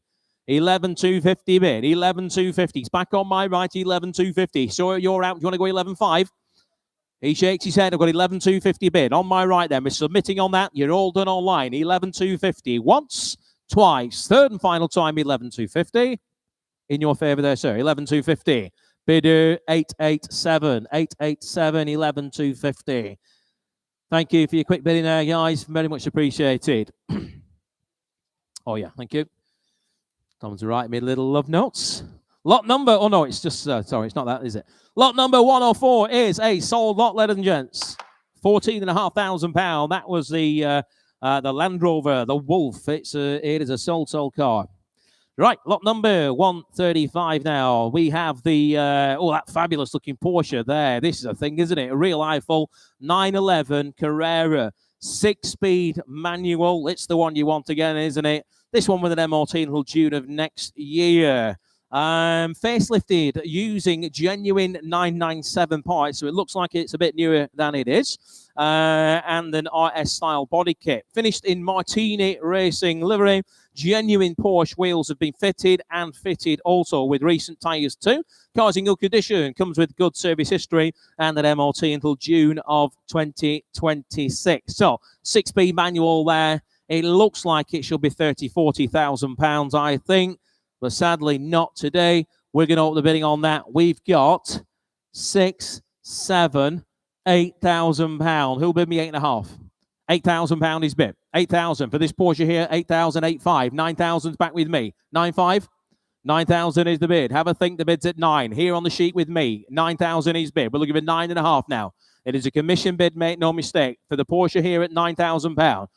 11,250 bid. 11,250. It's back on my right. 11,250. So you're out. Do you want to go 11,500? He shakes his head. I've got 11,250 bid. On my right then. We're submitting on that. You're all done online. 11,250. Once, twice. Third and final time, 11,250. In your favour there, sir. 11,250. Bidder 887. 887. 11,250. Thank you for your quick bidding there, guys. Very much appreciated. Oh, yeah. Thank you. Tom's writing me little love notes. Lot number, oh no, it's just, sorry, it's not that, is it? Lot number 104 is a sold lot, ladies and gents. £14,500. That was the Land Rover, the Wolf. It is a sold car. Right, lot number 135 now. We have the, that fabulous looking Porsche there. This is a thing, isn't it? A real eyeful. 911 Carrera, 6-speed manual. It's the one you want again, isn't it? This one with an MOT until June of next year. Facelifted using genuine 997 parts, so it looks like it's a bit newer than it is. And an RS style body kit. Finished in Martini Racing livery. Genuine Porsche wheels have been fitted and fitted also with recent tyres too. Car's in good condition, comes with good service history and an MOT until June of 2026. So 6-speed manual there. It looks like it should be £30,000-40,000, I think. But sadly, not today. We're going to open the bidding on that. We've got £6,000, £7,000, £8,000. Who'll bid me 8.5? £8,000 is bid. 8,000 for this Porsche here. 8,000, 8,500. 9,000's back with me. 9,500. 9,000 is the bid. Have a think. The bid's at 9. Here on the sheet with me. 9,000 is bid. We're looking at 9.5 now. It is a commission bid, make no mistake. For the Porsche here at £9,000.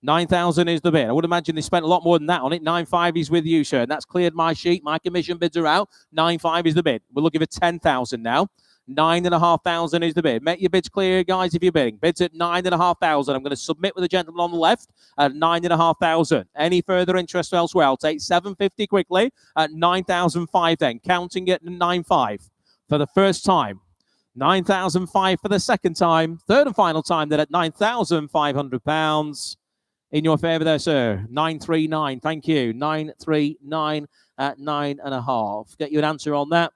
9,000 is the bid. I would imagine they spent a lot more than that on it. 9,500 is with you, sir. And that's cleared my sheet. My commission bids are out. 9,500 is the bid. We're looking for 10,000 now. 9,500 is the bid. Make your bids clear, guys, if you're bidding. Bids at 9,500. I'm going to submit with the gentleman on the left at 9,500. Any further interest elsewhere? I'll take 750 quickly at 9,500 then. Counting it at 9,500 for the first time. 9,500 for the second time. Third and final time then at £9,500. In your favour there, sir. 939. Thank you. 939 at 9.5. Get you an answer on that.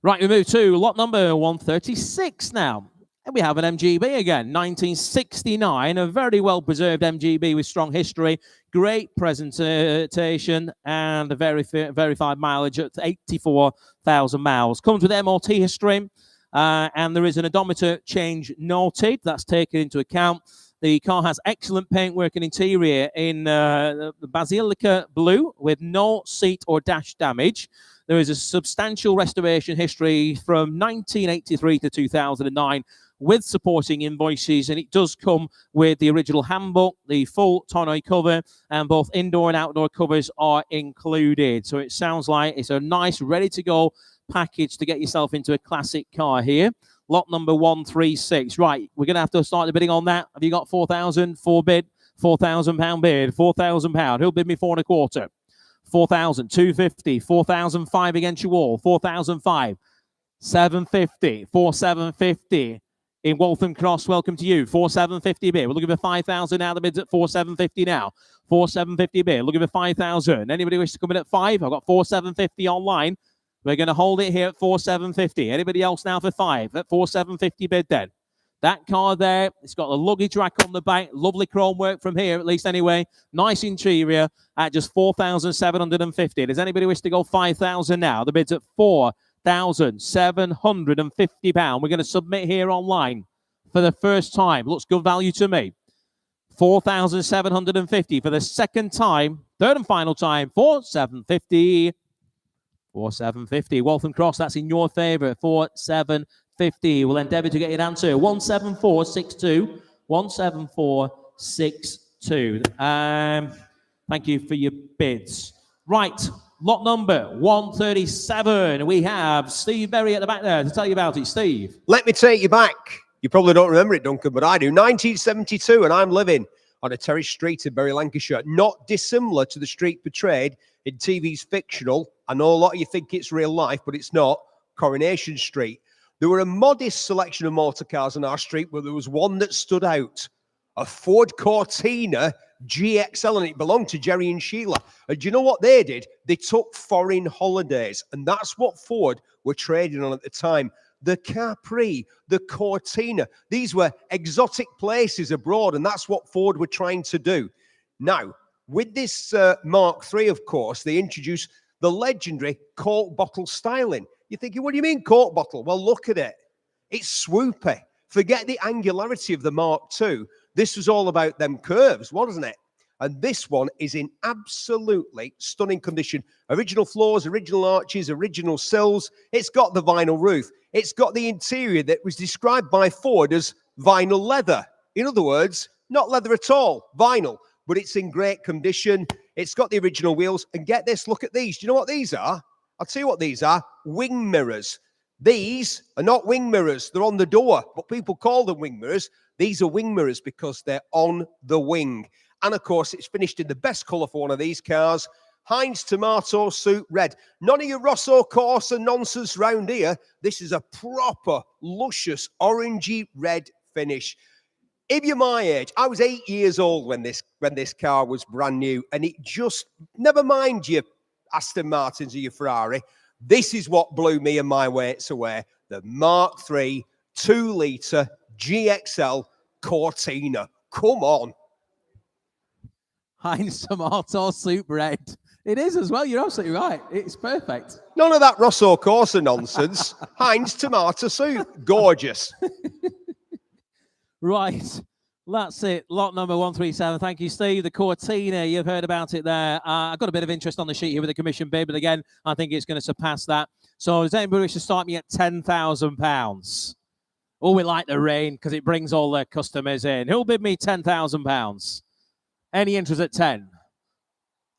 Right, we move to lot number 136 now. And we have an MGB again. 1969. A very well-preserved MGB with strong history. Great presentation and a verified mileage at 84,000 miles. Comes with MOT history. And there is an odometer change noted. That's taken into account. The car has excellent paintwork and interior in the Basilica Blue with no seat or dash damage. There is a substantial restoration history from 1983 to 2009 with supporting invoices, and it does come with the original handbook, the full tonneau cover, and both indoor and outdoor covers are included. So it sounds like it's a nice, ready-to-go package to get yourself into a classic car here. Lot number 136. Right, we're going to have to start the bidding on that. Have you got 4,000? 4 bid. £4,000 bid. £4,000. Who'll bid me 4.25? 4,000. 250. 4,005 against you all. 4,005. 750. 4,750. In Waltham Cross, welcome to you. 4,750 bid. We're looking for 5,000 now. The bid's at 4,750 now. 4,750 bid. Looking for 5,000. Anybody wish to come in at 5? I've got 4,750 online. We're going to hold it here at 4,750. Anybody else now for 5 at 4,750 bid then? That car there, it's got a luggage rack on the back. Lovely chrome work from here, at least anyway. Nice interior at just 4,750. Does anybody wish to go 5,000 now? The bid's at £4,750. We're going to submit here online for the first time. Looks good value to me. 4,750 for the second time. Third and final time, 4,750. 4,750. Waltham Cross, that's in your favour. 4,750. We'll endeavour to get your answer. 17462. 17462. Thank you for your bids. Right, lot number 137. We have Steve Berry at the back there to tell you about it. Steve. Let me take you back. You probably don't remember it, Duncan, but I do. 1972, and I'm living on a terrace street in Bury, Lancashire. Not dissimilar to the street portrayed in TV's fictional. I know a lot of you think it's real life, but it's not. Coronation Street. There were a modest selection of motor cars on our street, but there was one that stood out. A Ford Cortina GXL, and it belonged to Jerry and Sheila. And do you know what they did? They took foreign holidays, and that's what Ford were trading on at the time. The Capri, the Cortina, these were exotic places abroad, and that's what Ford were trying to do. Now, with this Mark III, of course, they introduced the legendary cork bottle styling. You're thinking, what do you mean cork bottle? Well, look at it. It's swoopy. Forget the angularity of the Mark II. This was all about them curves, wasn't it? And this one is in absolutely stunning condition. Original floors, original arches, original sills. It's got the vinyl roof. It's got the interior that was described by Ford as vinyl leather. In other words, not leather at all, vinyl. But it's in great condition. It's got the original wheels. And get this, look at these. Do you know what these are? I'll tell you what these are. Wing mirrors. These are not wing mirrors. They're on the door, but people call them wing mirrors. These are wing mirrors because they're on the wing. And of course, it's finished in the best colour for one of these cars. Heinz Tomato Soup Red. None of your Rosso Corsa nonsense round here. This is a proper, luscious, orangey red finish. If you're my age, I was 8 years old when this car was brand new, and it just, never mind your Aston Martins or your Ferrari, this is what blew me and my weights away. The Mark III 2-litre GXL Cortina. Come on. Heinz Tomato Soup Red. It is as well. You're absolutely right. It's perfect. None of that Rosso Corsa nonsense. Heinz Tomato Soup. Gorgeous. Right. That's it. Lot number 137. Thank you, Steve. The Cortina, you've heard about it there. I've got a bit of interest on the sheet here with the commission bid, but again, I think it's going to surpass that. So does anybody wish to start me at £10,000? Oh, we like the rain because it brings all their customers in. Who'll bid me £10,000? Any interest at 10?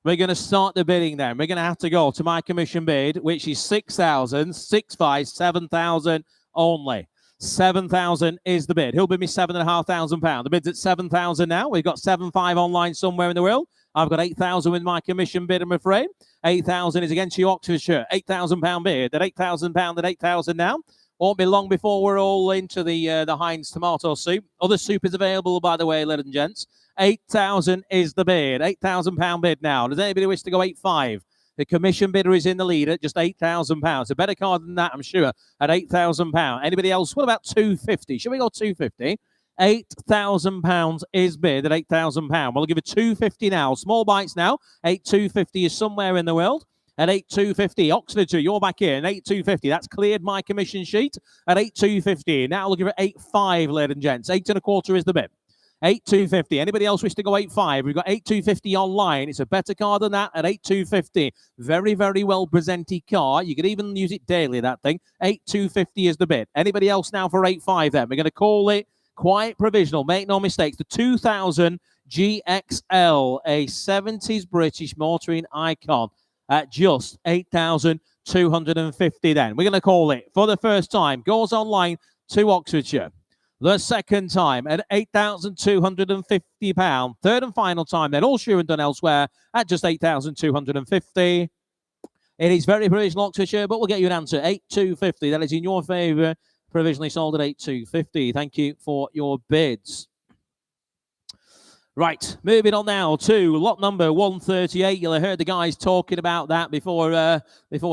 We're going to start the bidding then. We're going to have to go to my commission bid, which is 6,000, 6,500, 7,000 only. 7,000 is the bid. Who'll bid me £7,500? The bid's at 7,000 now. We've got 7,500 online somewhere in the world. I've got 8,000 with my commission bid, I'm afraid. 8,000 is against you, Oxfordshire. £8,000 bid. At £8,000, at 8,000 now. Won't be long before we're all into the Heinz Tomato Soup. Other soup is available, by the way, ladies and gents. 8,000 is the bid. £8,000 bid now. Does anybody wish to go 8,500? The commission bidder is in the lead at just £8,000. A better car than that, I'm sure, at £8,000. Anybody else? What about 250? Should we go 250? £8,000 is bid at £8,000. We'll give it 250 now. Small bites now. 8,250 is somewhere in the world. At 8,250, Oxfordshire, you're back in. 8,250. That's cleared my commission sheet at 8,250. Now we'll give it 8,500, ladies and gents. 8.25 is the bid. 8,250. Anybody else wish to go 8,500? We've got 8,250 online. It's a better car than that at 8,250. Very, very well presented car. You could even use it daily, that thing. 8,250 is the bid. Anybody else now for 8,500 then? We're going to call it quite provisional. Make no mistakes. The 2000 GXL, a 70s British motoring icon at just 8,250 then. We're going to call it for the first time. Goes online to Oxfordshire. The second time at £8,250. Third and final time then, all sure and done elsewhere at just 8,250. It is very provisional, Oxfordshire, but we'll get you an answer. 8,250. That is in your favour. Provisionally sold at 8,250. Thank you for your bids. Right, moving on now to lot number 138. You'll have heard the guys talking about that before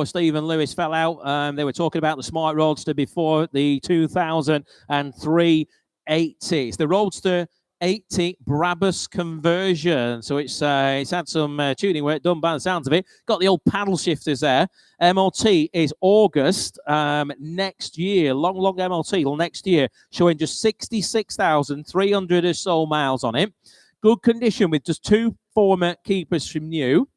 Steve and Lewis fell out. They were talking about the Smart Roadster before the 2003 80. It's the Roadster 80 Brabus conversion. So it's had some tuning work done by the sounds of it. Got the old paddle shifters there. MOT is August next year. Long MOT till next year, showing just 66,300 or so miles on it. Good condition with just 2 former keepers from new.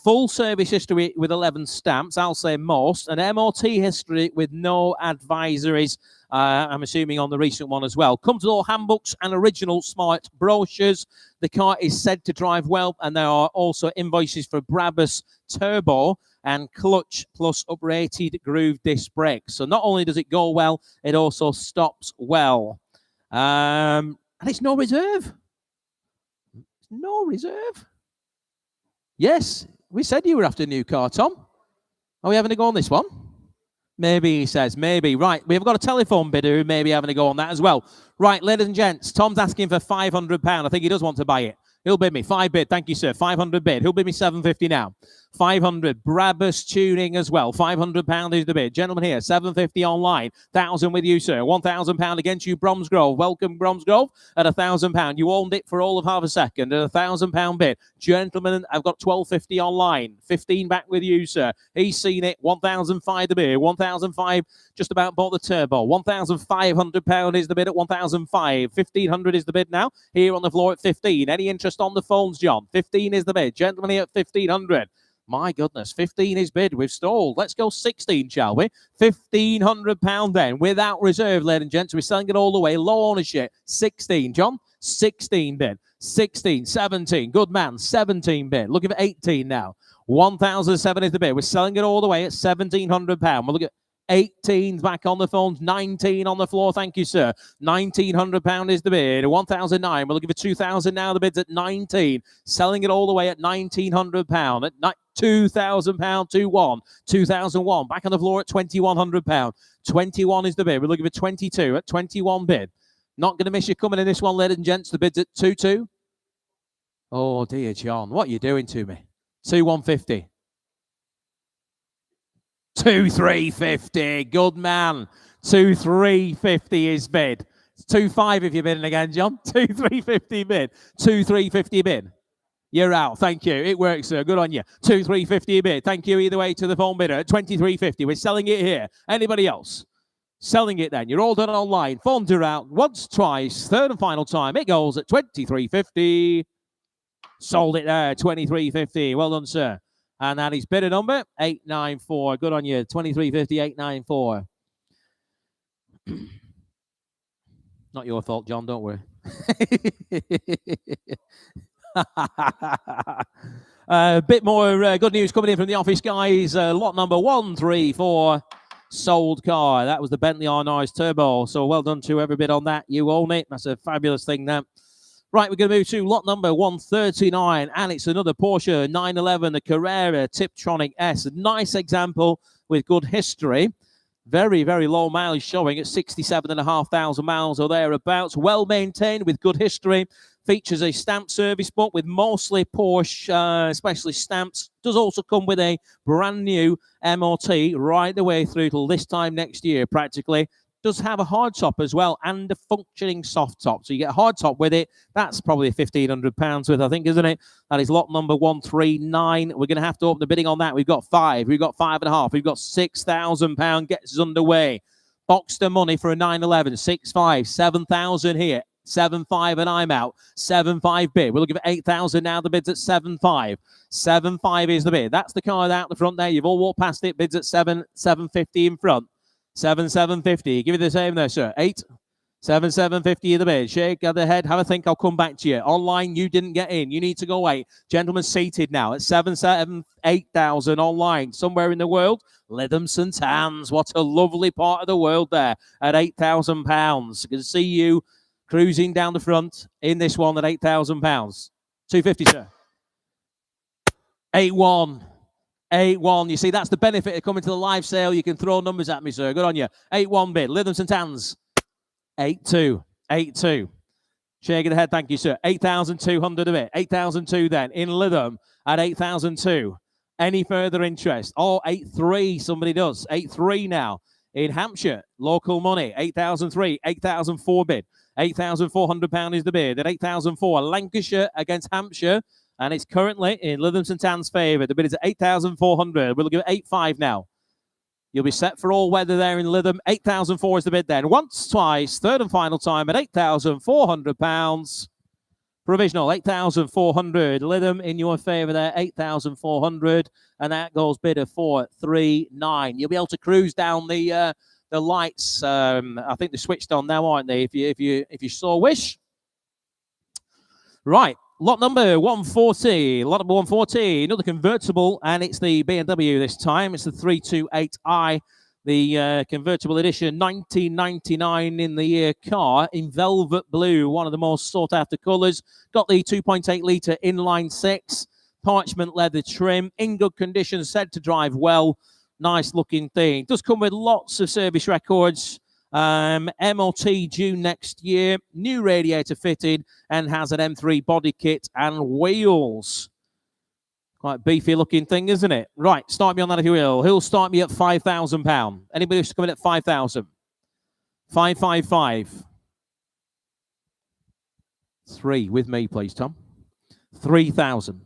Full service history with 11 stamps, I'll say most. An MOT history with no advisories, I'm assuming on the recent one as well. Comes with all handbooks and original smart brochures. The car is said to drive well, and there are also invoices for Brabus Turbo and clutch plus uprated groove disc brakes. So not only does it go well, it also stops well. And it's no reserve. No reserve. Yes, we said you were after a new car, Tom. Are we having a go on this one? Maybe, he says, maybe. Right, we've got a telephone bidder who may be having a go on that as well. Right, ladies and gents, Tom's asking for £500. I think he does want to buy it. He'll bid me 5 bid. Thank you, sir. 500 bid. He'll bid me 750 now. 500 Brabus tuning as well. £500 is the bid. Gentlemen here, 750 online. 1,000 with you, sir. £1,000 against you, Bromsgrove. Welcome, Bromsgrove, at £1,000. You owned it for all of half a second at £1,000 bid. Gentlemen, I've got 1,250 online. 15 back with you, sir. He's seen it. 1,005 the bid. 1,005 just about bought the turbo. £1,500 is the bid at 1,005. 1,500 is the bid now. Here on the floor at 15. Any interest on the phones, John? 15 is the bid. Gentlemen here at 1,500. My goodness, 15 is bid. We've stalled. Let's go 16, shall we? £1,500 then, without reserve, ladies and gents. We're selling it all the way. Low ownership. 16, John. 16 bid. 16, 17. Good man. 17 bid. Looking for 18 now. 1,007 is the bid. We're selling it all the way at £1,700. We'll look at 18 back on the phones, 19 on the floor. Thank you, sir. £1,900 is the bid. 1,009. We're looking for 2,000 now. The bid's at 19. Selling it all the way at £1,900. At £2,000 to 1. 2,001. Back on the floor at £2,100. 21 is the bid. We're looking for 22 at 21 bid. Not going to miss you coming in this one, ladies and gents. The bid's at 2-2. Oh, dear, John. What are you doing to me? 2,150. 2,350. Good man. 2,350 is bid. 2,500 if you're bidding again, John. 2,350 bid. 2,350 bid. You're out. Thank you. It works, sir. Good on you. 2,350 bid. Thank you either way to the phone bidder at 2,350. We're selling it here. Anybody else? Selling it then. You're all done online. Phones are out. Once, twice. Third and final time. It goes at 2,350. Sold it there. 2,350. Well done, sir. And that is bidder number 894. Good on you. 2,350, 894. Not your fault, John. Don't worry. A bit more good news coming in from the office, guys. Lot number 134. Sold car. That was the Bentley R9 Turbo. So well done to every bit on that. You own it. That's a fabulous thing, that. Right, we're going to move to lot number 139, and it's another Porsche 911, the Carrera Tiptronic S. A nice example with good history. Very, very low mileage showing at 67,500 miles or thereabouts. Well maintained with good history. Features a stamp service book with mostly Porsche specialist stamps. Does also come with a brand new MOT right the way through till this time next year, practically. Does have a hard top as well and a functioning soft top. So you get a hard top with it. That's probably £1,500 worth, I think, isn't it? That is lot number 139. We're going to have to open the bidding on that. We've got 5. We've got 5.5. We've got £6,000. Gets us underway. Boxed money for a 911. 6.5. 7,000 here. 7.5 and I'm out. 7.5 bid. We're looking for 8,000 now. The bid's at 7.5. 7.5 is the bid. That's the car out the front there. You've all walked past it. Bid's at 7.50 in front. 7,750. Give it the same there, sir. 8. 7,750 in the bid. Shake of the head. Have a think. I'll come back to you. Online, you didn't get in. You need to go 8. Gentlemen seated now at 8,000 online. Somewhere in the world. Lytham St Anne's. What a lovely part of the world there at £8,000. You can see you cruising down the front in this one at £8,000. 250, sir. 8-1. 8-1. You see, that's the benefit of coming to the live sale. You can throw numbers at me, sir. Good on you. 8-1 bid. Lytham St Anne's. 8-2. 8-2. Shaking the head, thank you, sir. 8,200 a bit. 8,002 then. In Lytham at 8,002. Any further interest? Oh, 8,300 somebody does. 8,300 now. In Hampshire, local money, 8,003. 8,004 bid. £8,400 is the bid at 8,004. Lancashire against Hampshire. And it's currently in Lytham St Anne's favour. The bid is at 8,400. We'll give it 8,500 now. You'll be set for all weather there in Lytham. 8,004 is the bid then. Once, twice, third and final time at £8,400. Provisional, 8,400. Lytham in your favour there, 8,400. And that goes bid of 439. You'll be able to cruise down the lights. I think they're switched on now, aren't they? If you so wish. Right. Lot number 140, lot number 140, another convertible, and it's the BMW this time. It's the 328i, the convertible edition, 1999 in the year car, in velvet blue, one of the most sought-after colours. Got the 2.8-litre inline six, parchment leather trim, in good condition, said to drive well. Nice-looking thing. Does come with lots of service records. MOT due next year, new radiator fitted, and has an M3 body kit and wheels. Quite beefy looking thing, isn't it? Right, start me on that if you will. He'll start me at £5,000. Anybody who's coming at 5,000? 555. 3 with me, please, Tom. 3,000.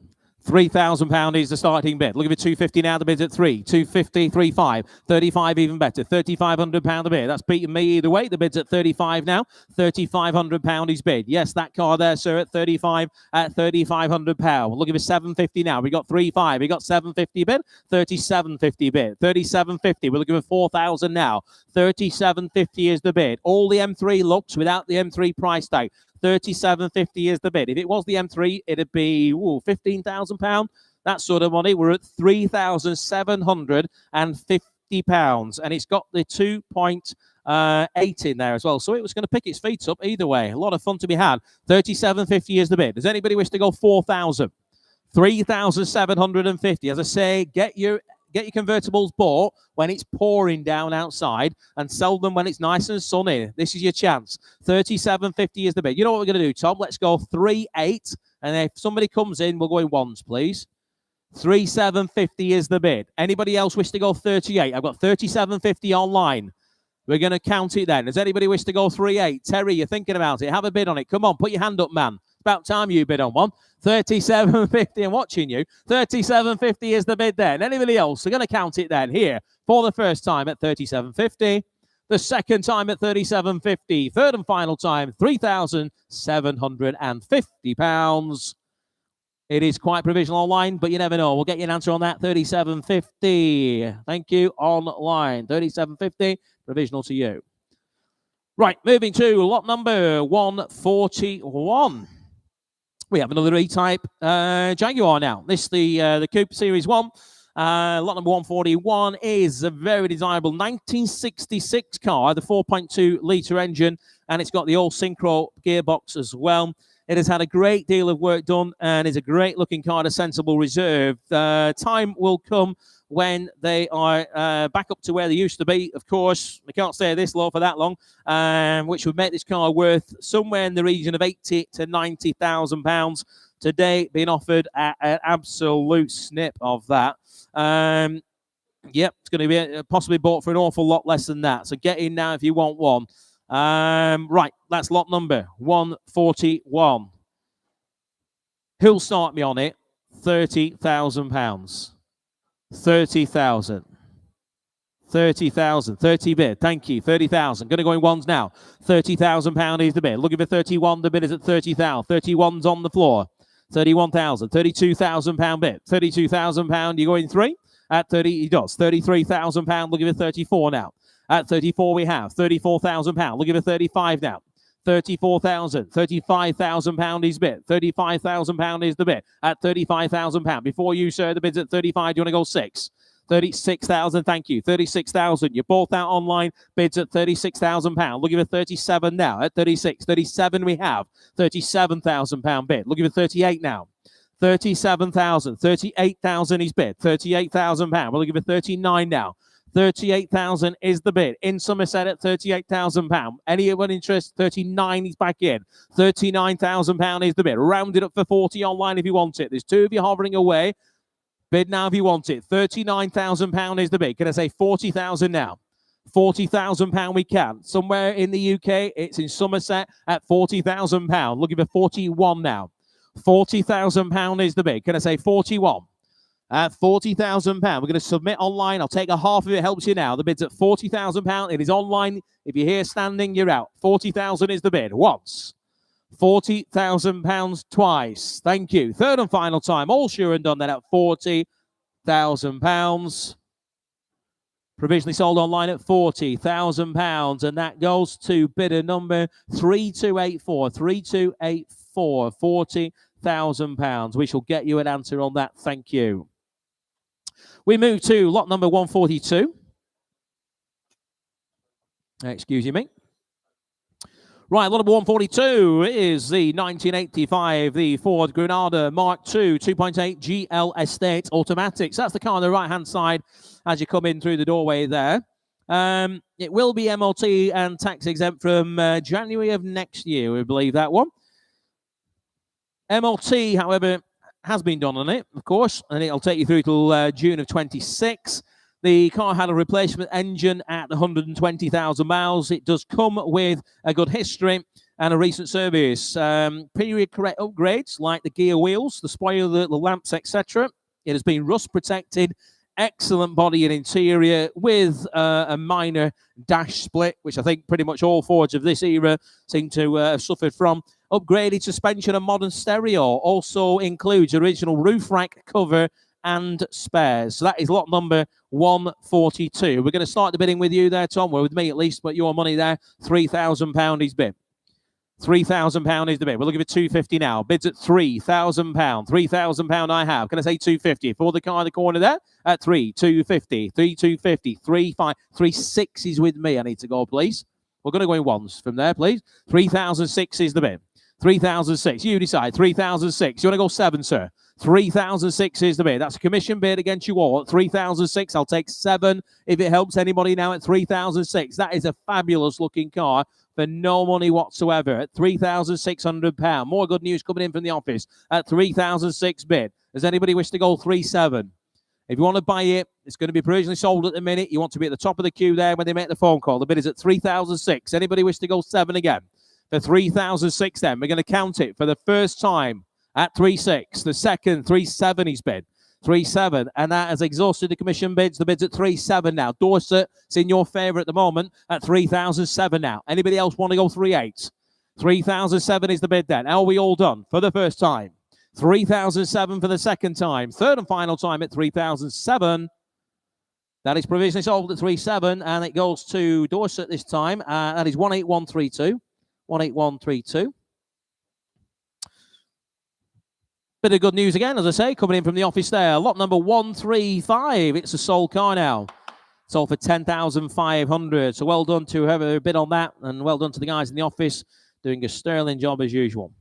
£3,000 is the starting bid. Look at it, 250 now. The bid's at 3. 250, 35. 35 even better. £3,500 a bid. That's beating me either way. The bid's at 35 now. £3,500 is bid. Yes, that car there, sir, at 35 at £3,500. Look at it, 750 now. We got 35. We got 750 bid. 3750 bid. 3750. We're looking for 4,000 now. 3750 is the bid. All the M3 looks without the M3 price tag. 3750 is the bid. If it was the M3, it'd be £15,000. That sort of money. We're at £3,750, and it's got the 2.8 in there as well. So it was going to pick its feet up either way. A lot of fun to be had. 3750 is the bid. Does anybody wish to go 4,000? 3,750. As I say, get your convertibles bought when it's pouring down outside and sell them when it's nice and sunny. This is your chance. 3750 is the bid. You know what we're going to do, Tom? Let's go 38. And if somebody comes in, we'll go in ones, please. 3750 is the bid. Anybody else wish to go 38? I've got 3750 online. We're going to count it then. Does anybody wish to go 38? Terry, you're thinking about it. Have a bid on it. Come on, put your hand up, man. It's about time you bid on one. 3750, I'm watching you. 3750 is the bid then. Anybody else? We're going to count it then. Here, for the first time at 3750. The second time at 3750. Third and final time, £3,750. It is quite provisional online, but you never know. We'll get you an answer on that. 3750. Thank you. Online. 3750. Provisional to you. Right, moving to lot number 141. We have another E-Type Jaguar now. This is the Coupe Series 1. Lot number 141 is a very desirable 1966 car, the 4.2-litre engine, and it's got the all-synchro gearbox as well. It has had a great deal of work done and is a great-looking car, a sensible reserve. Time will come when they are back up to where they used to be. Of course, we can't stay this low for that long, which would make this car worth somewhere in the region of £80,000 to £90,000. Today, being offered at an absolute snip of that. Yep, it's going to be possibly bought for an awful lot less than that. So get in now if you want one. Right, that's lot number 141. Who'll start me on it? £30,000. 30,000. 30,000. 30 bid. Thank you. 30,000. Going to go in ones now. £30,000 is the bid. Looking for 31. The bid is at 30,000. 31's on the floor. 31,000. £32,000 bid. £32,000. You go in three. At 30, he does. £33,000. Looking for 34 now. At 34, we have £34,000. Looking for 35 now. 34,000. £35,000 is bid. £35,000 is the bid. At £35,000. Before you, sir, the bid's at 35. Do you want to go 6? 36,000, thank you. 36,000. You bought that online. Bids at £36,000. Looking for 37 now. At 36. 37 we have. £37,000 bid. Looking for 38 now. 37,000. 38,000 is bid. £38,000. We're looking for 39 now. 38,000 is the bid. In Somerset at £38,000. Anyone interested? 39 is back in. £39,000 is the bid. Round it up for 40 online if you want it. There's 2 of you hovering away. Bid now if you want it. £39,000 is the bid. Can I say 40,000 now? £40,000 we can. Somewhere in the UK, it's in Somerset at £40,000. Looking for 41 now. £40,000 is the bid. Can I say 41? At £40,000. We're going to submit online. I'll take a half of it. Helps you now. The bid's at £40,000. It is online. If you're here standing, you're out. 40,000 is the bid. Once. £40,000 twice. Thank you. Third and final time. All sure and done then at £40,000. Provisionally sold online at £40,000. And that goes to bidder number 3284. 3284. £40,000. We shall get you an answer on that. Thank you. We move to lot number 142. Excuse me. Right, lot number 142 is the 1985, the Ford Granada Mark II 2.8 GL Estate Automatic. So that's the car on the right-hand side as you come in through the doorway there. It will be MOT and tax exempt from January of next year, we believe that one. MOT, however, has been done on it, of course, and it'll take you through till June of 26. The car had a replacement engine at 120,000 miles. It does come with a good history and a recent service. Period correct upgrades like the gear wheels, the spoiler, the lamps, etc. It has been rust protected. Excellent body and interior with a minor dash split, which I think pretty much all Fords of this era seem to have suffered from. Upgraded suspension and modern stereo. Also includes original roof rack cover and spares. So that is lot number 142. We're going to start the bidding with you there, Tom. Well, with me at least, but your money there, £3,000 is bid. £3,000 is the bid. We're looking for 250 now. Bids at £3,000. £3,000 I have. Can I say 250 for the car in the corner there? At 3,250. 3,250. 3,6 is with me. I need to go, please. We're going to go in ones from there, please. 3,006 is the bid. 3,006. You decide. 3,006. You want to go 7, sir? 3,006 is the bid. That's a commission bid against you all. At 3,006. I'll take 7 if it helps anybody now at 3,006. That is a fabulous looking car for no money whatsoever at £3,600. More good news coming in from the office at 3,006 bid. Does anybody wish to go 3,700? If you want to buy it, it's going to be provisionally sold at the minute. You want to be at the top of the queue there when they make the phone call. The bid is at 3,006. Anybody wish to go 7 again? For 3,006 then, we're going to count it for the first time at 3,600. The second, 3,700 he's bid. 3,700, and that has exhausted the commission bids. The bid's at 3,700 now. Dorset, it's in your favour at the moment at 3,007 now. Anybody else want to go 3,800? 3,007 is the bid then. Are we all done for the first time? 3,007 for the second time. Third and final time at 3,007. That is provisionally sold at 3,700, and it goes to Dorset this time. That is 18132. 18132. Bit of good news again, as I say, coming in from the office there. Lot number 135. It's a sold car now. Sold for 10,500. So well done to whoever bid on that, and well done to the guys in the office doing a sterling job as usual.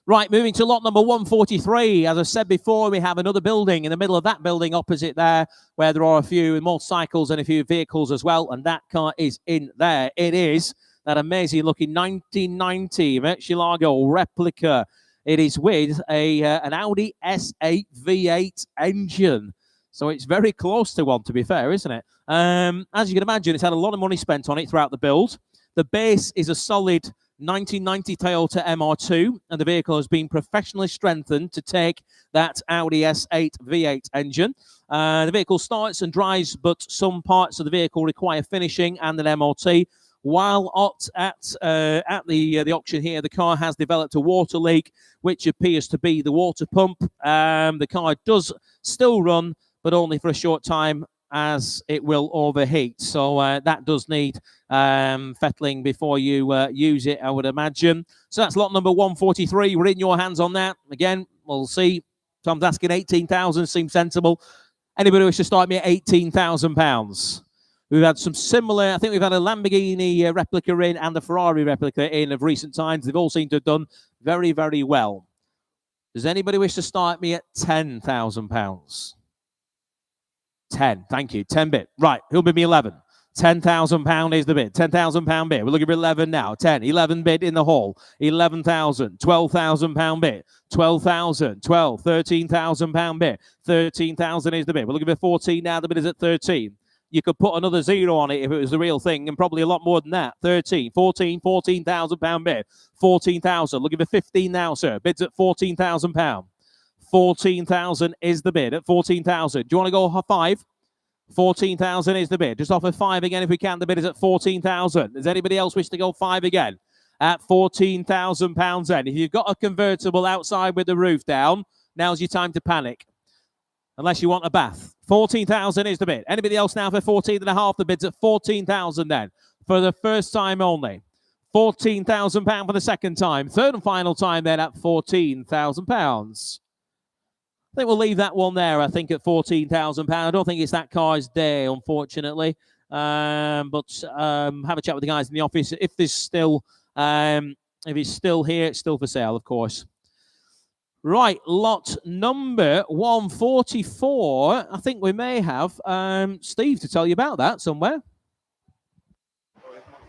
Right, moving to lot number 143. As I said before, we have another building in the middle of that building opposite there, where there are a few motorcycles and a few vehicles as well, and that car is in there. It is that amazing looking 1990 Murcielago replica. It is with an Audi S8 V8 engine. So it's very close to one, to be fair, isn't it? As you can imagine, it's had a lot of money spent on it throughout the build. The base is a solid 1990 Toyota MR2, and the vehicle has been professionally strengthened to take that Audi S8 V8 engine. The vehicle starts and drives, but some parts of the vehicle require finishing and an MOT. While at the auction here, the car has developed a water leak, which appears to be the water pump. The car does still run, but only for a short time, as it will overheat. So that does need fettling before you use it, I would imagine. So that's lot number 143. We're in your hands on that. Again, we'll see. Tom's asking 18,000. Seems sensible. Anybody wish to start me at £18,000? We've had some similar, I think we've had a Lamborghini replica in and a Ferrari replica in of recent times. They've all seemed to have done very, very well. Does anybody wish to start me at £10,000? 10. Thank you. 10 bid. Right. Who'll bid me 11? £10,000 is the bid. £10,000 bid. We're looking for 11 now. 10. 11 bid in the hall. 11,000. £12,000 bid. 12,000. 12. £13,000 bid. 13,000 is the bid. We're looking for 14 now. The bid is at 13. You could put another zero on it if it was the real thing, and probably a lot more than that. 13, 14, £14,000 bid. 14,000. Looking for 15 now, sir. Bids at £14,000. 14,000 is the bid at 14,000. Do you want to go 5? 14,000 is the bid. Just offer 5 again if we can. The bid is at 14,000. Does anybody else wish to go 5 again? At £14,000 then. If you've got a convertible outside with the roof down, now's your time to panic. Unless you want a bath. 14,000 is the bid. Anybody else now for 14.5? The bid's at 14,000 then. For the first time only. £14,000 for the second time. Third and final time then at £14,000. I think we'll leave that one there, I think, at £14,000. I don't think it's that car's day, unfortunately. But have a chat with the guys in the office. If there's still, if it's still here, it's still for sale, of course. Right, lot number 144. I think we may have Steve to tell you about that somewhere.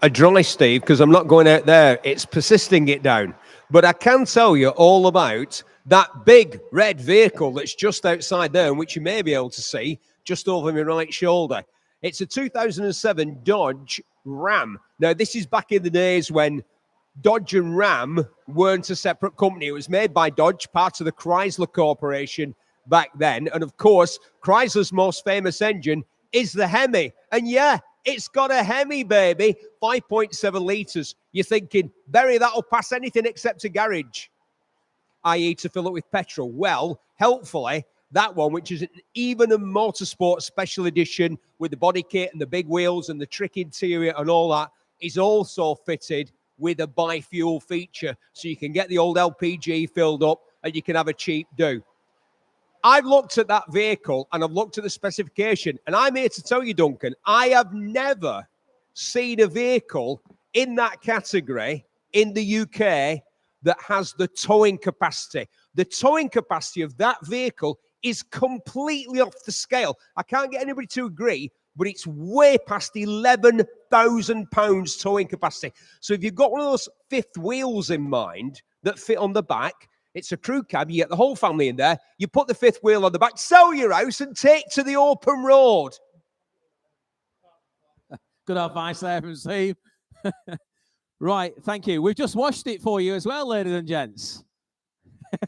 A dry, Steve, because I'm not going out there. It's persisting it down. But I can tell you all about that big red vehicle that's just outside there, and which you may be able to see just over my right shoulder. It's a 2007 Dodge Ram. Now, this is back in the days when Dodge and Ram weren't a separate company. It was made by Dodge, part of the Chrysler Corporation back then. And of course, Chrysler's most famous engine is the Hemi. And yeah, it's got a Hemi, baby. 5.7 litres. You're thinking, Barry, that'll pass anything except a garage, i.e. to fill it with petrol. Well, helpfully, that one, which is even a motorsport special edition with the body kit and the big wheels and the trick interior and all that, is also fitted with a bi-fuel feature. So you can get the old LPG filled up and you can have a cheap do. I've looked at that vehicle and I've looked at the specification, and I'm here to tell you, Duncan, I have never seen a vehicle in that category in the UK that has the towing capacity. The towing capacity of that vehicle is completely off the scale. I can't get anybody to agree, but it's way past £11,000 towing capacity. So if you've got one of those fifth wheels in mind that fit on the back, it's a crew cab, you get the whole family in there, you put the fifth wheel on the back, sell your house and take to the open road. Good advice there from Steve. Right, thank you. We've just watched it for you as well, ladies and gents.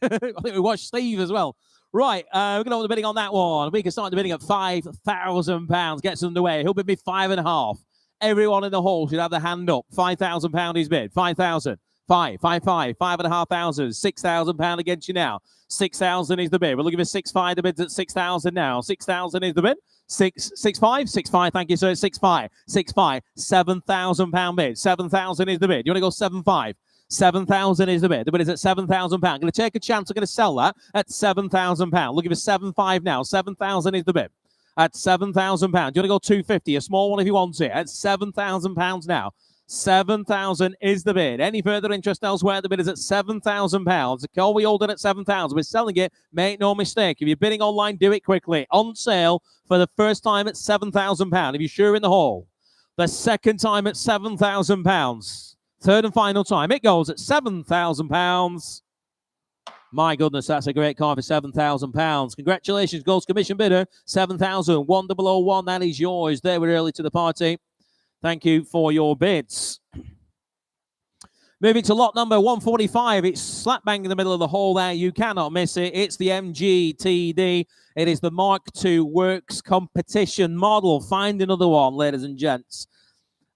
I think we watched Steve as well. Right, we're going to open the bidding on that one. We can start the bidding at £5,000. Gets underway. He'll bid me 5.5. Everyone in the hall should have their hand up. £5,000 is bid. 5,000. 5,500, 5,500, £6,000 against you now. 6,000 is the bid. We're looking for 6,500. The bid's at 6,000 now. 6,000 is the bid. 6,500, 6,500. Thank you, sir. 6,500, 6,500, £7,000 bid. 7,000 is the bid. You want to go 7,500? 7,000 is the bid. The bid is at £7,000. Going to take a chance. I'm going to sell that at £7,000. Looking for 7,500 now. 7,000 is the bid. At £7,000. Do you want to go 250? A small one if you want it. At £7,000 now. 7,000 is the bid. Any further interest elsewhere? The bid is at £7,000. Call we hold it at 7,000. We're selling it. Make no mistake. If you're bidding online, do it quickly. On sale for the first time at £7,000. If you're sure in the hall. The second time at £7,000. Third and final time. It goes at £7,000. My goodness, that's a great car for £7,000. Congratulations, Gold's Commission bidder. 7,000. 1001. That is yours. They were early to the party. Thank you for your bids. Moving to lot number 145. It's slap bang in the middle of the hall there. You cannot miss it. It's the MGTD. It is the Mark II Works competition model. Find another one, ladies and gents.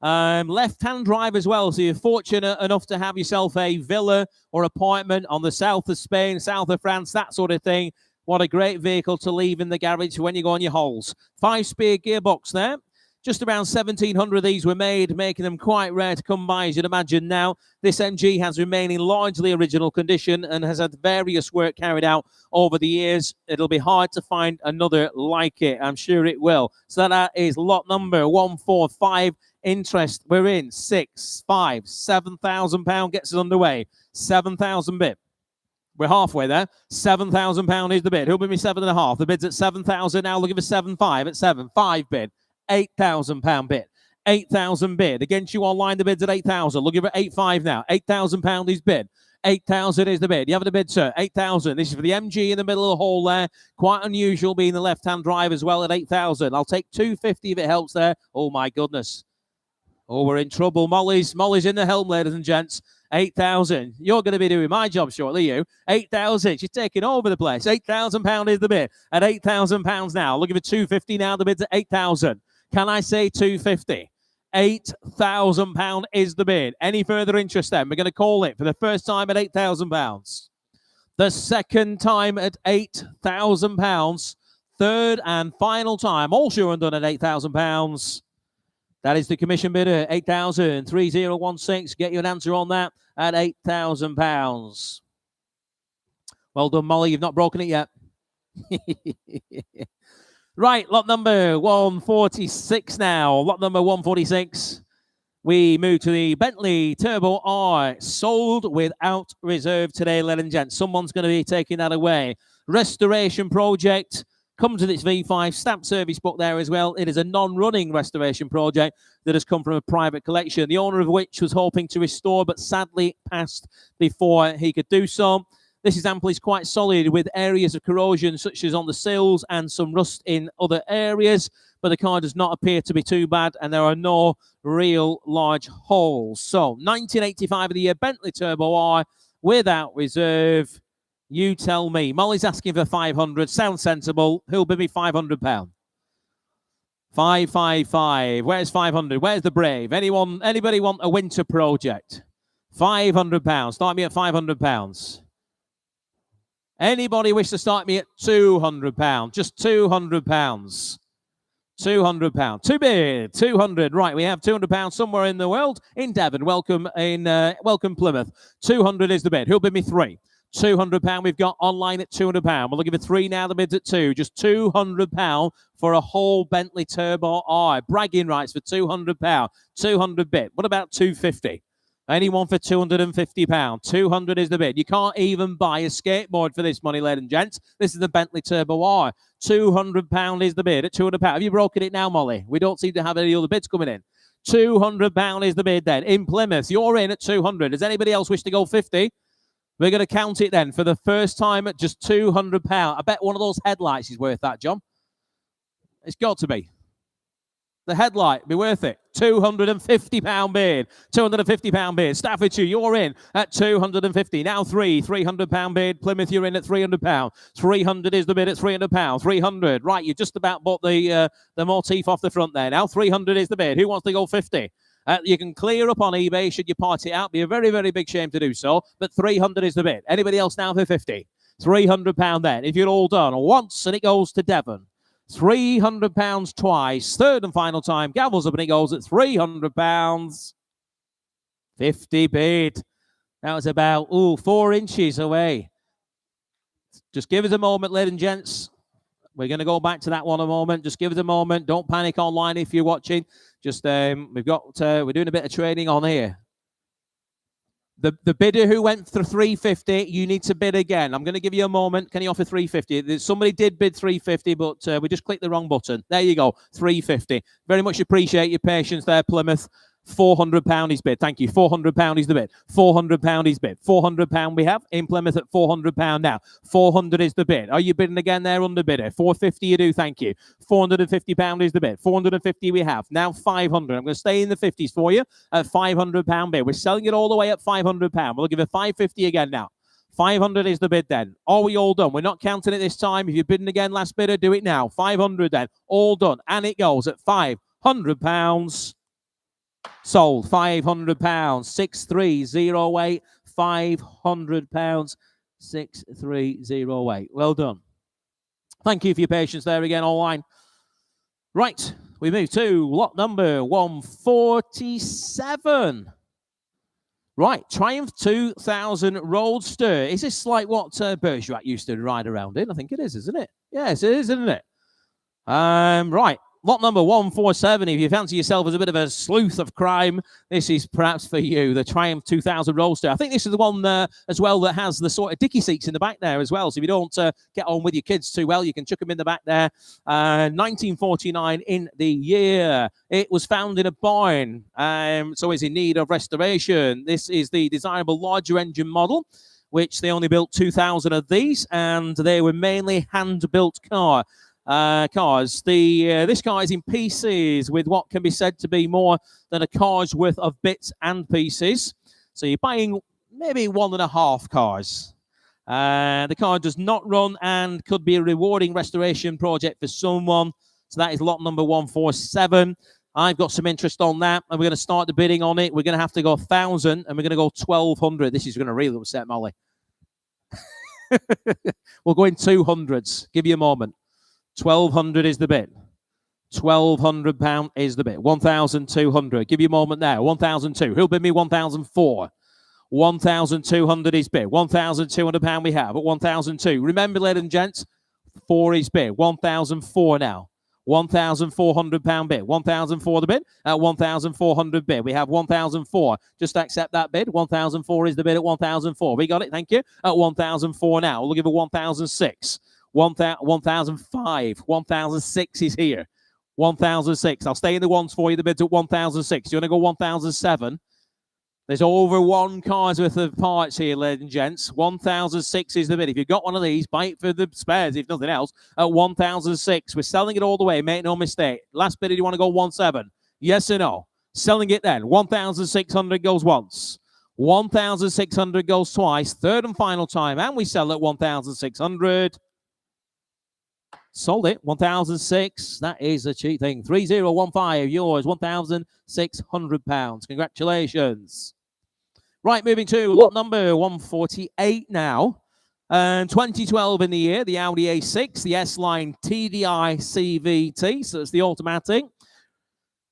Left-hand drive as well. So you're fortunate enough to have yourself a villa or apartment on the south of Spain, south of France, that sort of thing. What a great vehicle to leave in the garage when you go on your holes. 5-speed gearbox there. Just around 1,700 of these were made, making them quite rare to come by, as you'd imagine now. This MG has remained in largely original condition and has had various work carried out over the years. It'll be hard to find another like it. I'm sure it will. So that is lot number 145. Interest, we're in. 6, 5, £7,000 gets us underway. 7,000 bit. We're halfway there. £7,000 is the bid. Who'll be me 7.5? The bid's at 7,000 now. Looking for 7.5 at 7. 5 bid. £8,000 bid. 8,000 bid. Against you online, the bid's at 8,000. Looking for 8.5 now. £8,000 is bid. 8,000 is the bid. You have the bid, sir. 8,000. This is for the MG in the middle of the hall there. Quite unusual being the left-hand drive as well at 8,000. I'll take 250 if it helps there. Oh, my goodness. Oh, we're in trouble. Molly's in the helm, ladies and gents. 8,000. You're going to be doing my job shortly, you. 8,000. She's taking over the place. £8,000 is the bid. At £8,000 now. Looking for 250 now. The bid's at 8,000. Can I say 250? £8,000 is the bid. Any further interest then? We're going to call it for the first time at £8,000. The second time at £8,000. Third and final time. All sure and done at £8,000. That is the commission bidder, 8,000, 3016. Get you an answer on that at £8,000. Well done, Molly. You've not broken it yet. Right, lot number 146 now. Lot number 146. We move to the Bentley Turbo R. Sold without reserve today, ladies and gents. Someone's going to be taking that away. Restoration project. Comes with its V5 stamp service book there as well. It is a non-running restoration project that has come from a private collection, the owner of which was hoping to restore, but sadly passed before he could do so. This example is quite solid with areas of corrosion such as on the sills and some rust in other areas, but the car does not appear to be too bad and there are no real large holes. So 1985 of the year Bentley Turbo R without reserve. You tell me. Molly's asking for 500. Sounds sensible. Who'll be me £500? 555. Where's 500? Where's the brave? Anybody want a winter project? £500. Start me at £500. Anybody wish to start me at £200? Just £200. £200. Too big. 200. Right, we have £200 somewhere in the world. In Devon. Welcome Plymouth. 200 is the bid. Who'll bid me 3? £200 we've got online at £200. We're looking for 3 now. The bid's at 2. Just £200 for a whole Bentley Turbo R. Bragging rights for £200. 200 bid. What about 250? Anyone for £250? 200 is the bid. You can't even buy a skateboard for this money, ladies and gents. This is the Bentley Turbo R. £200 is the bid at £200. Have you broken it now, Molly? We don't seem to have any other bids coming in. £200 is the bid then. In Plymouth, you're in at 200. Does anybody else wish to go 50? We're going to count it then for the first time at just £200. I bet one of those headlights is worth that, John. It's got to be. The headlight, be worth it. £250 bid. £250 bid. Staffordshire, you're in at 250. Now £300 bid. Plymouth, you're in at £300. 300 is the bid at £300. 300. Right, you just about bought the motif off the front there. Now 300 is the bid. Who wants to go 50? You can clear up on eBay should you part it out. Be a very, very big shame to do so. But 300 is the bid. Anybody else now for 50? £300 then. If you're all done once and it goes to Devon. £300 twice. Third and final time. Gavels up and it goes at £300. 50 bid. That was about 4 inches away. Just give us a moment, ladies and gents. We're going to go back to that one a moment. Just give us a moment. Don't panic online if you're watching. Just we're doing a bit of training on here. The bidder who went for 350, you need to bid again. I'm going to give you a moment. Can you offer 350? Somebody did bid 350, but we just clicked the wrong button. There you go, 350. Very much appreciate your patience there, Plymouth. £400 is bid. Thank you. £400 is the bid. £400 is bid. £400 we have in Plymouth at £400 now. 400 is the bid. Are you bidding again there, under bidder? 450 you do. Thank you. £450 is the bid. 450 we have. Now 500. I'm going to stay in the 50s for you at £500 bid. We're selling it all the way at £500. We'll give it 550 again now. 500 is the bid then. Are we all done? We're not counting it this time. If you're bidding again, last bidder, do it now. 500 then. All done. And it goes at £500. Sold. £500. 6308. £500. 6308. Well done. Thank you for your patience there again online. Right. We move to lot number 147. Right. Triumph 2000 Roadster. Is this like what Bergerac used to ride around in? I think it is, isn't it? Yes, it is, isn't it? Right. Lot number 147. If you fancy yourself as a bit of a sleuth of crime, this is perhaps for you. The Triumph 2000 Roadster. I think this is the one as well that has the sort of dicky seats in the back there as well. So if you don't get on with your kids too well, you can chuck them in the back there. 1949 in the year. It was found in a barn, so it's in need of restoration. This is the desirable larger engine model, which they only built 2,000 of these, and they were mainly hand-built cars. This car is in pieces with what can be said to be more than a car's worth of bits and pieces. So you're buying maybe 1.5 cars. The car does not run and could be a rewarding restoration project for someone. So that is lot number 147. I've got some interest on that, and we're going to start the bidding on it. We're going to have to go 1,000, and we're going to go 1,200. This is going to really upset Molly. We'll go in 200s. Give you a moment. 1,200 is the bid. £1,200 is the bid. 1,200. Give you a moment there. 1,002. Who'll bid me 1,004? 1,200 is bid. £1,200 we have at 1,002. Remember, ladies and gents, 4 is bid. 1,004 now. £1,400 bid. 1,004 the bid at 1,400 bid. We have 1,004. Just accept that bid. 1,004 is the bid at 1,004. We got it. Thank you. At 1,004 now. We'll give it 1,006. 1,005. 1,006 is here. 1,006. I'll stay in the ones for you. The bid's at 1,006. You want to go 1,007? There's over 1 car's worth of parts here, ladies and gents. 1,006 is the bid. If you've got one of these, buy it for the spares, if nothing else, at 1,006. We're selling it all the way. Make no mistake. Last bid, do you want to go 1,7? Yes or no? Selling it then. 1,600 goes once. 1,600 goes twice. Third and final time. And we sell at 1,600. Sold it. 1,006. That is a cheap thing. 3015. Yours. £1,600. Congratulations. Right, moving to lot number 148 now. 2012 in the year. The Audi A6. The S-Line TDI CVT. So it's the automatic.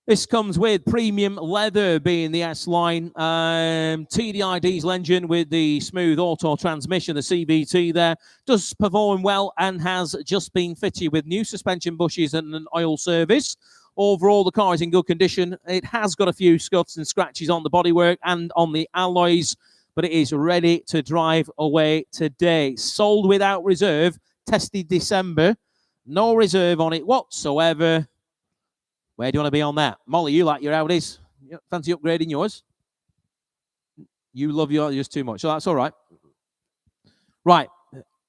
This comes with premium leather being the S-Line. TDI diesel engine with the smooth auto transmission, the CVT there. Does perform well and has just been fitted with new suspension bushes and an oil service. Overall, the car is in good condition. It has got a few scuffs and scratches on the bodywork and on the alloys, but it is ready to drive away today. Sold without reserve, tested December. No reserve on it whatsoever. Where do you want to be on that? Molly, you like your Audis. You fancy upgrading yours? You love yours too much, so that's all right. Right.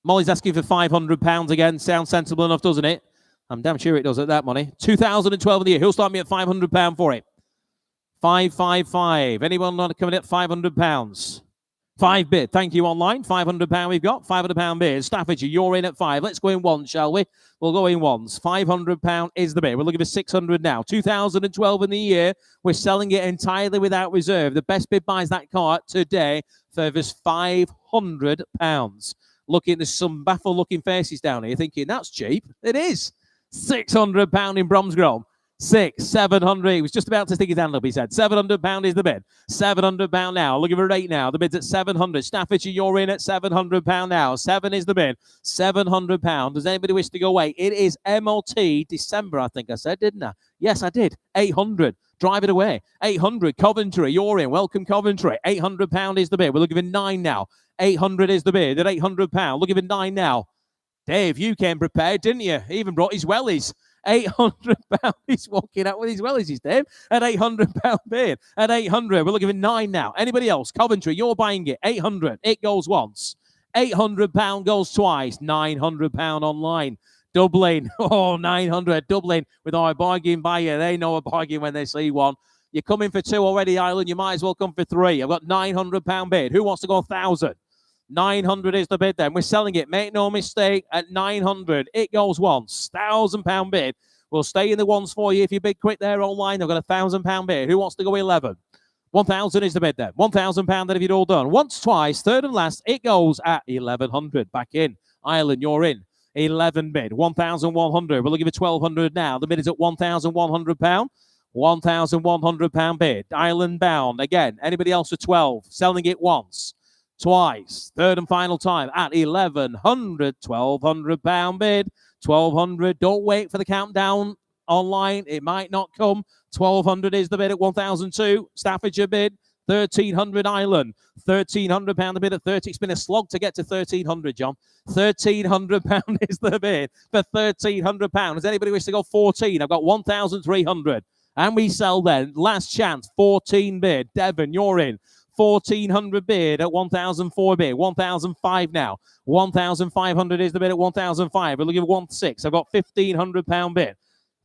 Molly's asking for £500 again. Sounds sensible enough, doesn't it? I'm damn sure it does at that money. 2012 in the year. Who'll start me at £500 for it? 555. Anyone want to come in at £500? 5 bid. Thank you online. £500 we've got. £500 bid. Staffordshire, you're in at 5. Let's go in ones, shall we? We'll go in ones. £500 is the bid. We're looking for 600 now. 2012 in the year. We're selling it entirely without reserve. The best bid buys that car today for just £500. Looking, there's some baffled looking faces down here thinking that's cheap. It is. £600 in Bromsgrove. 700. He was just about to stick his hand up, he said. £700 is the bid. £700 now. Looking for 8 now. The bid's at 700. Staffordshire, you're in at £700 now. 7 is the bid. £700. Does anybody wish to go 8? It is MOT December, I think I said, didn't I? Yes, I did. 800. Drive it away. 800. Coventry, you're in. Welcome, Coventry. £800 is the bid. We're looking for 9 now. 800 is the bid at £800. Looking for 9 now. Dave, you came prepared, didn't you? He even brought his wellies. £800. He's walking out with his wellies, he's Dave. At £800 bid. At 800. We're looking for 9 now. Anybody else? Coventry, you're buying it. 800. It goes once. £800 goes twice. £900 online. Dublin. Oh, 900. Dublin with our bargain buyer. They know a bargain when they see one. You're coming for 2 already, Ireland. You might as well come for 3. I've got £900 bid. Who wants to go 1,000? 900 is the bid then. We're selling it. Make no mistake. At 900. It goes once. £1,000 bid. We'll stay in the ones for you if you bid quick there online. I've got a £1,000 bid. Who wants to go 11? 1,000 is the bid then. £1,000 then if you'd all done. Once, twice, third and last. It goes at 1,100. Back in. Ireland, you're in. 11 bid. 1,100. We'll give it 1,200 now. The bid is at £1,100. £1,100 bid. Ireland bound. Again, anybody else for 12? Selling it once. Twice. Third and final time at 1,100. £1,200 bid. 1,200. Don't wait for the countdown. online. It might not come. 1,200 is the bid at 1,002. Staffordshire bid. 1,300 Ireland. £1,300 the bid at 30. It's been a slog to get to 1,300, John. £1,300 is the bid for £1,300. Does anybody wish to go 14? I've got 1,300. And we sell then. Last chance. 14 bid. Devon, you're in. 1,400 bid at 1,004 bid. 1,005 now. 1,500 is the bid at 1,005. We're looking at 1,600. I've got £1,500 bid.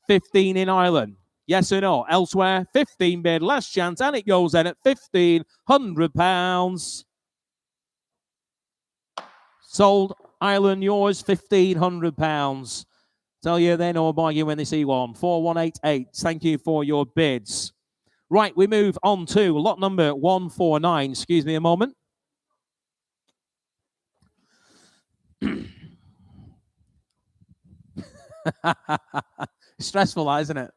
15 in Ireland. Yes or no? Elsewhere, 15 bid, last chance, and it goes then at £1,500. Sold. Ireland, yours, £1,500. Tell you they know about you when they see one. 4188. Thank you for your bids. Right, we move on to lot number 149. Excuse me a moment. Stressful, isn't it?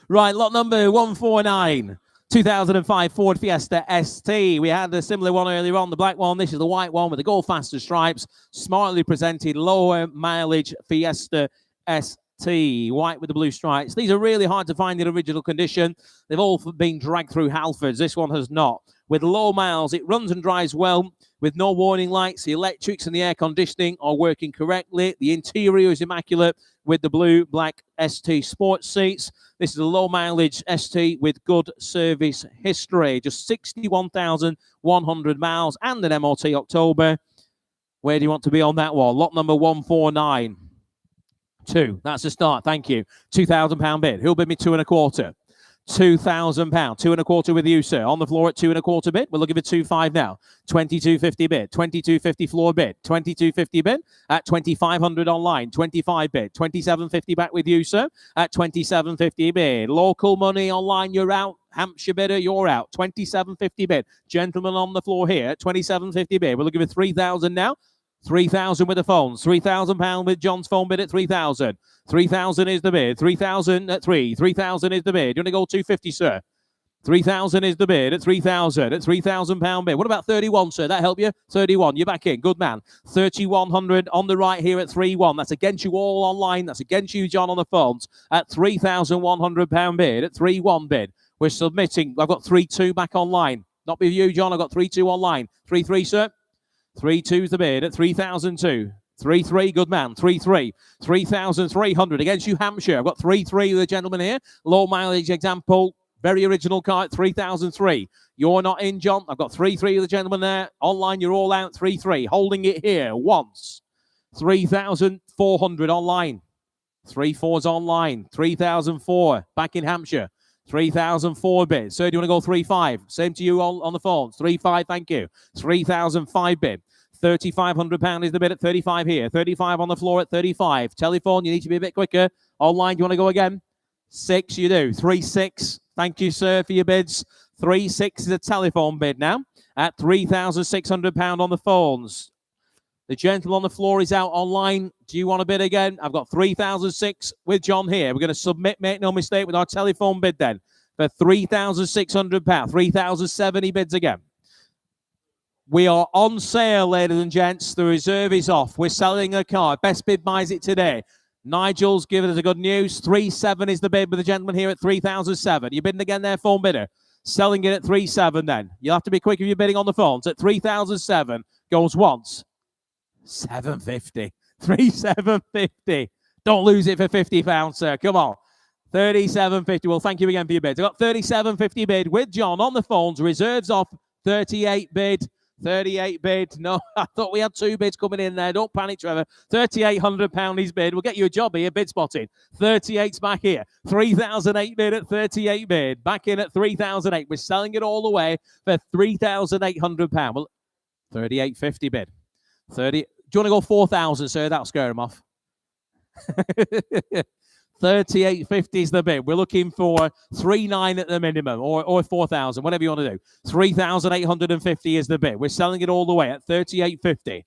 Right, lot number 149. 2005 Ford Fiesta ST. We had a similar one earlier on, the black one. This is the white one with the Go Faster stripes. Smartly presented, lower mileage Fiesta ST. White with the blue stripes. These are really hard to find in original condition. They've all been dragged through Halfords. This one has not. With low miles, it runs and drives well with no warning lights. The electrics and the air conditioning are working correctly. The interior is immaculate with the blue, black ST sports seats. This is a low mileage ST with good service history. Just 61,100 miles and an MOT October. Where do you want to be on that one? Lot number 149. 2. That's the start. Thank you. £2,000 bid. Who'll bid me 2.25? £2,000. 2.25 with you, sir. On the floor at 2.25 bid. We're looking for 2.5 now. 22.50 bid. 22.50 floor bid. 22.50 bid at 2,500 online. 25 bid. 27.50 back with you, sir. At 27.50 bid. Local money online. You're out. Hampshire bidder, you're out. 27.50 bid. Gentlemen on the floor here at 27.50 bid. We're looking for 3,000 now. 3,000 with the phones. £3,000 with John's phone bid at 3,000. 3,000 is the bid. 3,000 at 3. 3,000 is the bid. You want to go 250, sir? 3,000 is the bid at 3,000. At £3,000 bid. What about 31, sir? That help you? 31. You're back in. Good man. 3,100 on the right here at 3,1. That's against you all online. That's against you, John, on the phones. At £3,100 bid. At 3,1 bid. We're submitting. I've got 3,2 back online. Not with you, John. I've got 3,2 online. 3,3, sir. 3,2 is the bid at 3,002. 3,3, good man. 3,3. 3,300 against you, Hampshire. I've got 3,3 with the gentleman here. Low mileage example. Very original car at 3,003. You're not in, John. I've got 3,3 with the gentleman there. Online, you're all out. 3,3. Holding it here once. 3,400 online. 3,4's online. 3,004 back in Hampshire. 3,004 bid. Sir, do you want to go 3,5? Same to you on the phones. 3,5, thank you. 3,005 bid. £3,500 is the bid at 35 here. 35 on the floor at 35. Telephone, you need to be a bit quicker. Online, do you want to go again? 6, you do. 3,6. Thank you, sir, for your bids. 3,6 is a telephone bid now at £3,600 on the phones. The gentleman on the floor is out online. Do you want to bid again? I've got 3,006 with John here. We're going to submit, make no mistake, with our telephone bid then for £3,600. 3,007 he bids again. We are on sale, ladies and gents. The reserve is off. We're selling a car. Best bid buys it today. Nigel's giving us the good news. 3,700 is the bid with the gentleman here at 3,007. You bidding again there, phone bidder? Selling it at 3,700 then. You'll have to be quick if you're bidding on the phones. At 3,007 goes once. 750. 3,750. Don't lose it for £50, sir. Come on. 3,750. Well, thank you again for your bids. I've got 3,750 bid with John on the phones. Reserves off. 38 bid. 38 bid. No, I thought we had 2 bids coming in there. Don't panic, Trevor. £3,800 his bid. We'll get you a job here, bid spotting. 38's back here. 3,008 bid at 38 bid. Back in at 3,008. We're selling it all the way for £3,800. Well, 38.50 bid. 30. Do you want to go 4,000, sir? That'll scare him off. 38.50 is the bid. We're looking for 3,900 at the minimum, or 4,000, whatever you want to do. 3,850 is the bid. We're selling it all the way at 38.50.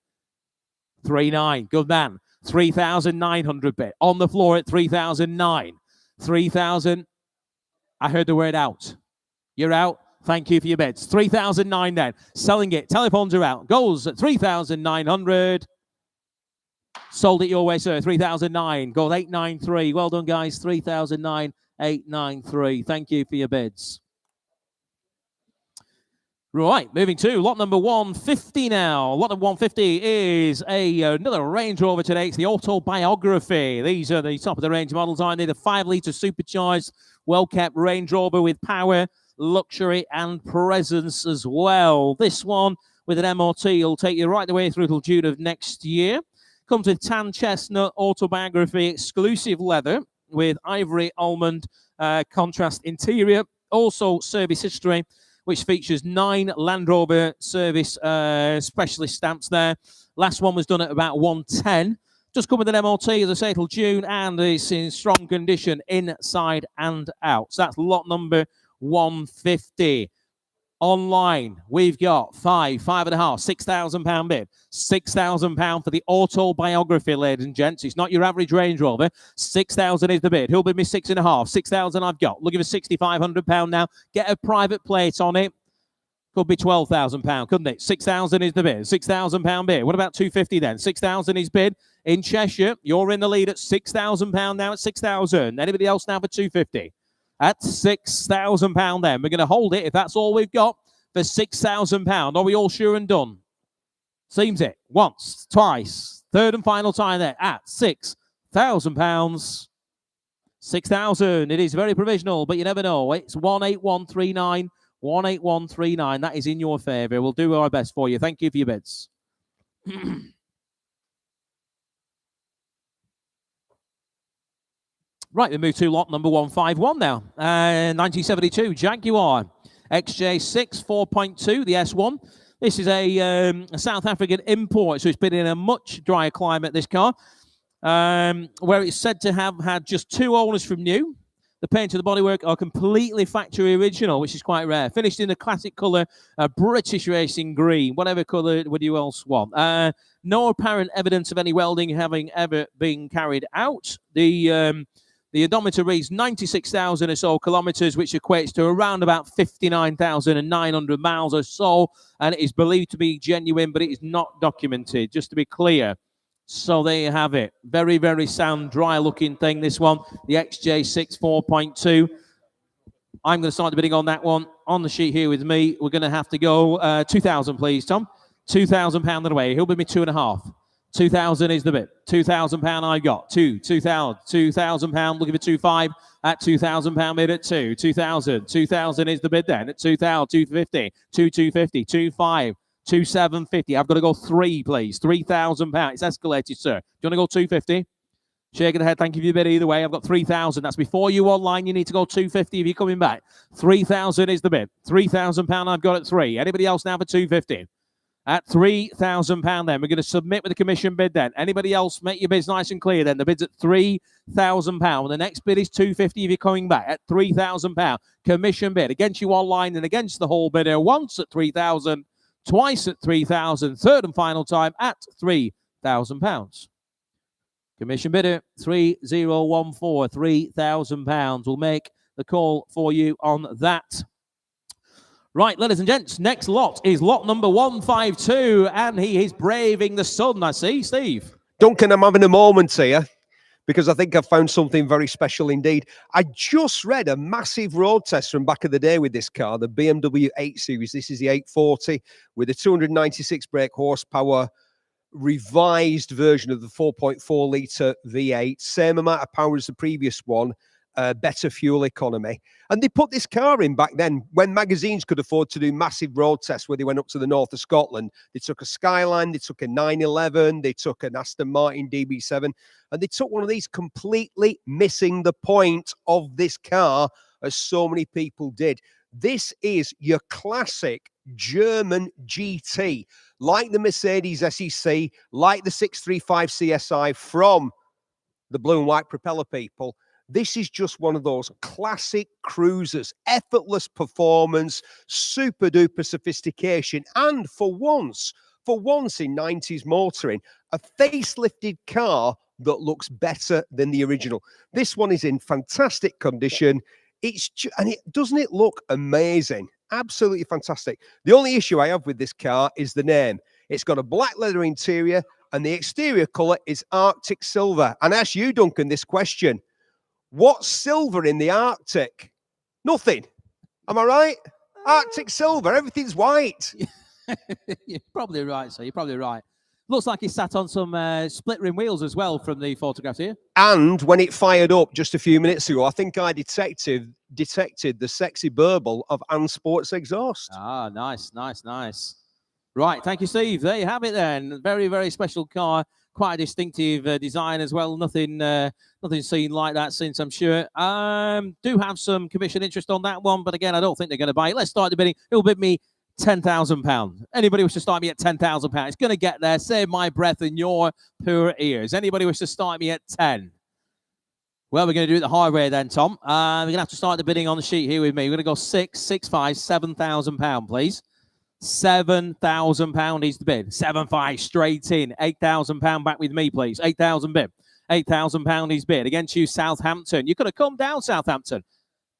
3,900. Good man. 3,900 bid. On the floor at 3,009. 3,000. I heard the word out. You're out. Thank you for your bids. 3,009 then. Selling it. Telephones are out. Goes at 3,900. Sold it your way, sir. 3,009. Gold 893. Well done, guys. 3,009, 893. Thank you for your bids. Right, moving to lot number 150 now. Lot number 150 is another Range Rover today. It's the Autobiography. These are the top of the range models, aren't they? The 5-litre supercharged, well-kept Range Rover with power, luxury, and presence as well. This one with an MOT will take you right the way through till June of next year. Comes with tan chestnut Autobiography exclusive leather with ivory almond contrast interior. Also service history, which features 9 Land Rover service specialist stamps there. Last one was done at about 110. Just come with an MOT, as I say, till June, and it's in strong condition inside and out. So that's lot number 150. Online, we've got 5.5, £6,000 bid. £6,000 for the Autobiography, ladies and gents. It's not your average Range Rover. 6,000 is the bid. Who'll bid me 6.5? 6,000 I've got. Looking for £6,500 now. Get a private plate on it. Could be £12,000, couldn't it? 6,000 is the bid. £6,000 bid. What about 250 then? 6,000 is bid in Cheshire. You're in the lead at £6,000 now at 6,000. Anybody else now for 250? At £6,000 then. We're going to hold it, if that's all we've got, for £6,000. Are we all sure and done? Seems it. Once, twice, third and final time there at £6,000. 6,000. It is very provisional, but you never know. It's 18139. 18139. That is in your favour. We'll do our best for you. Thank you for your bids. Right, we move to lot number 151 now. 1972 Jaguar XJ6 4.2, the S1. This is a South African import, so it's been in a much drier climate, this car, where it's said to have had just 2 owners from new. The paint and the bodywork are completely factory original, which is quite rare. Finished in the classic colour, British racing green. Whatever colour would you else want? No apparent evidence of any welding having ever been carried out. The odometer reads 96,000 or so kilometres, which equates to around about 59,900 miles or so, and it is believed to be genuine, but it is not documented, just to be clear. So there you have it. Very, very sound, dry-looking thing, this one. The XJ6 4.2. I'm going to start the bidding on that one. On the sheet here with me, we're going to have to go 2,000, please, Tom. £2,000 that way. He'll bid me 2.5. 2,000 is the bid. £2,000 I got. £2,000. Looking for 2.5 at £2,000 bid at 2. 2,000. 2,000 is the bid then at 2,000. 250. 2,250. 2.5. 2,750. I've got to go 3, please. £3,000. It's escalated, sir. Do you want to go 250? Shaking the head. Thank you for your bid either way. I've got 3,000. That's before you online. You need to go 250 if you're coming back. 3,000 is the bid. £3,000 I've got at 3. Anybody else now for 250? At £3,000 then. We're going to submit with the commission bid then. Anybody else, make your bids nice and clear then. The bid's at £3,000. The next bid is 250 if you're coming back at £3,000. Commission bid against you online and against the whole bidder. Once at 3,000, twice at 3,000, third and final time at £3,000. Commission bidder 3014, £3,000. We'll make the call for you on that. Right, ladies and gents, next lot is lot number 152, and he is braving the sun, I see. Steve? Duncan, I'm having a moment here because I think I've found something very special indeed. I just read a massive road test from back of the day with this car, the BMW 8 Series. This is the 840 with a 296 brake horsepower, revised version of the 4.4-litre V8. Same amount of power as the previous one. Better fuel economy. And they put this car in back then when magazines could afford to do massive road tests where they went up to the north of Scotland. They took a Skyline, they took a 911, they took an Aston Martin DB7, and they took one of these, completely missing the point of this car, as so many people did. This is your classic German GT, like the Mercedes SEC, like the 635 CSI from the blue and white propeller people. This is just one of those classic cruisers, effortless performance, super duper sophistication, and for once in 90s motoring, a facelifted car that looks better than the original. This one is in fantastic condition. Doesn't it look amazing? Absolutely fantastic. The only issue I have with this car is the name. It's got a black leather interior and the exterior colour is Arctic silver. And I ask you, Duncan, this question. What's silver in the Arctic? Nothing. Am I right? Arctic silver, everything's white. You're probably right, sir. You're probably right. Looks like he sat on some split rim wheels as well from the photographs here. And when it fired up just a few minutes ago, I think I detected the sexy burble of Ann Sports exhaust. Ah, nice, nice, nice. Right, thank you, Steve. There you have it then. Very, very special car. Quite a distinctive design as well. Nothing seen like that since, I'm sure. Do have some commission interest on that one, but again, I don't think they're going to buy it. Let's start the bidding. It'll bid me £10,000. Anybody wish to start me at £10,000? It's going to get there. Save my breath in your poor ears. Anybody wish to start me at 10? Well, we're going to do it the hard way then, Tom. We're going to have to start the bidding on the sheet here with me. We're going to go 6, 6, 5, £7,000, please. £7,000 is the bid. 7.5 straight in. £8,000 back with me, please. 8,000 bid. £8,000 is bid. Against you, Southampton. You could have come down, Southampton.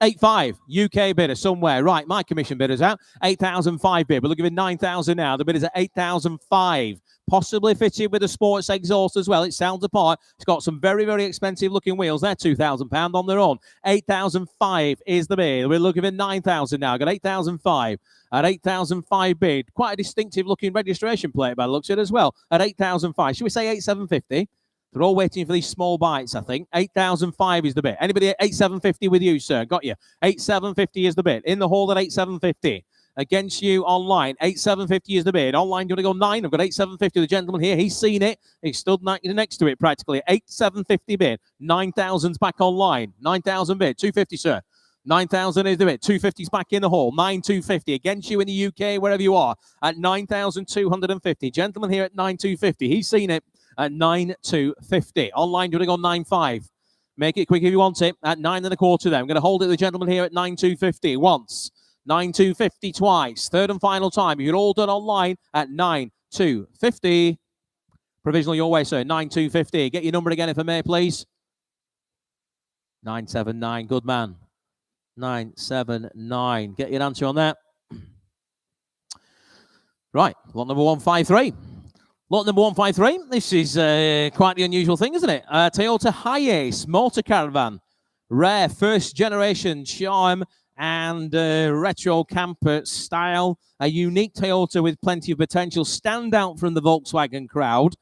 8.5 UK bidder somewhere. Right, my commission bidder's out. 8,005 bid. We're giving 9,000 now. The bid is at 8,005. Possibly fitted with a sports exhaust as well. It sounds apart. It's got some very, very expensive looking wheels. They're £2,000 on their own. 8,005 is the bid. We're looking at 9,000 now. Got 8,005 at 8,005 bid. Quite a distinctive looking registration plate by the looks of it as well. At 8,005. Should we say 8,750? They're all waiting for these small bites, I think. 8,005 is the bid. Anybody at 8,750 with you, sir? Got you. 8,750 is the bid. In the hall at 8,750. Against you online, 8,750 is the bid. Online, you want to go 9? I've got 8,750. The gentleman here, he's seen it. He stood next to it practically. 8,750 bid. 9,000's back online. 9,000 bid. 250, sir. 9,000 is the bid. 250's back in the hall. 9,250 against you in the UK, wherever you are, at 9,250. Gentleman here at 9,250. He's seen it at 9,250. Online, you're going to go 9,5. Make it quick if you want it. At 9.25 then. I'm going to hold it the gentleman here at 9,250 once. 9,250 twice. Third and final time. You're all done online at 9,250. Provisional your way, sir. 9,250. Get your number again if I may, please. 979. Good man. 979. Get your answer on that. Right. Lot number 153. Lot number 153. This is quite the unusual thing, isn't it? Toyota Hiace motor caravan. Rare first generation charm and retro camper style. A unique Toyota with plenty of potential. Stand out from the Volkswagen crowd.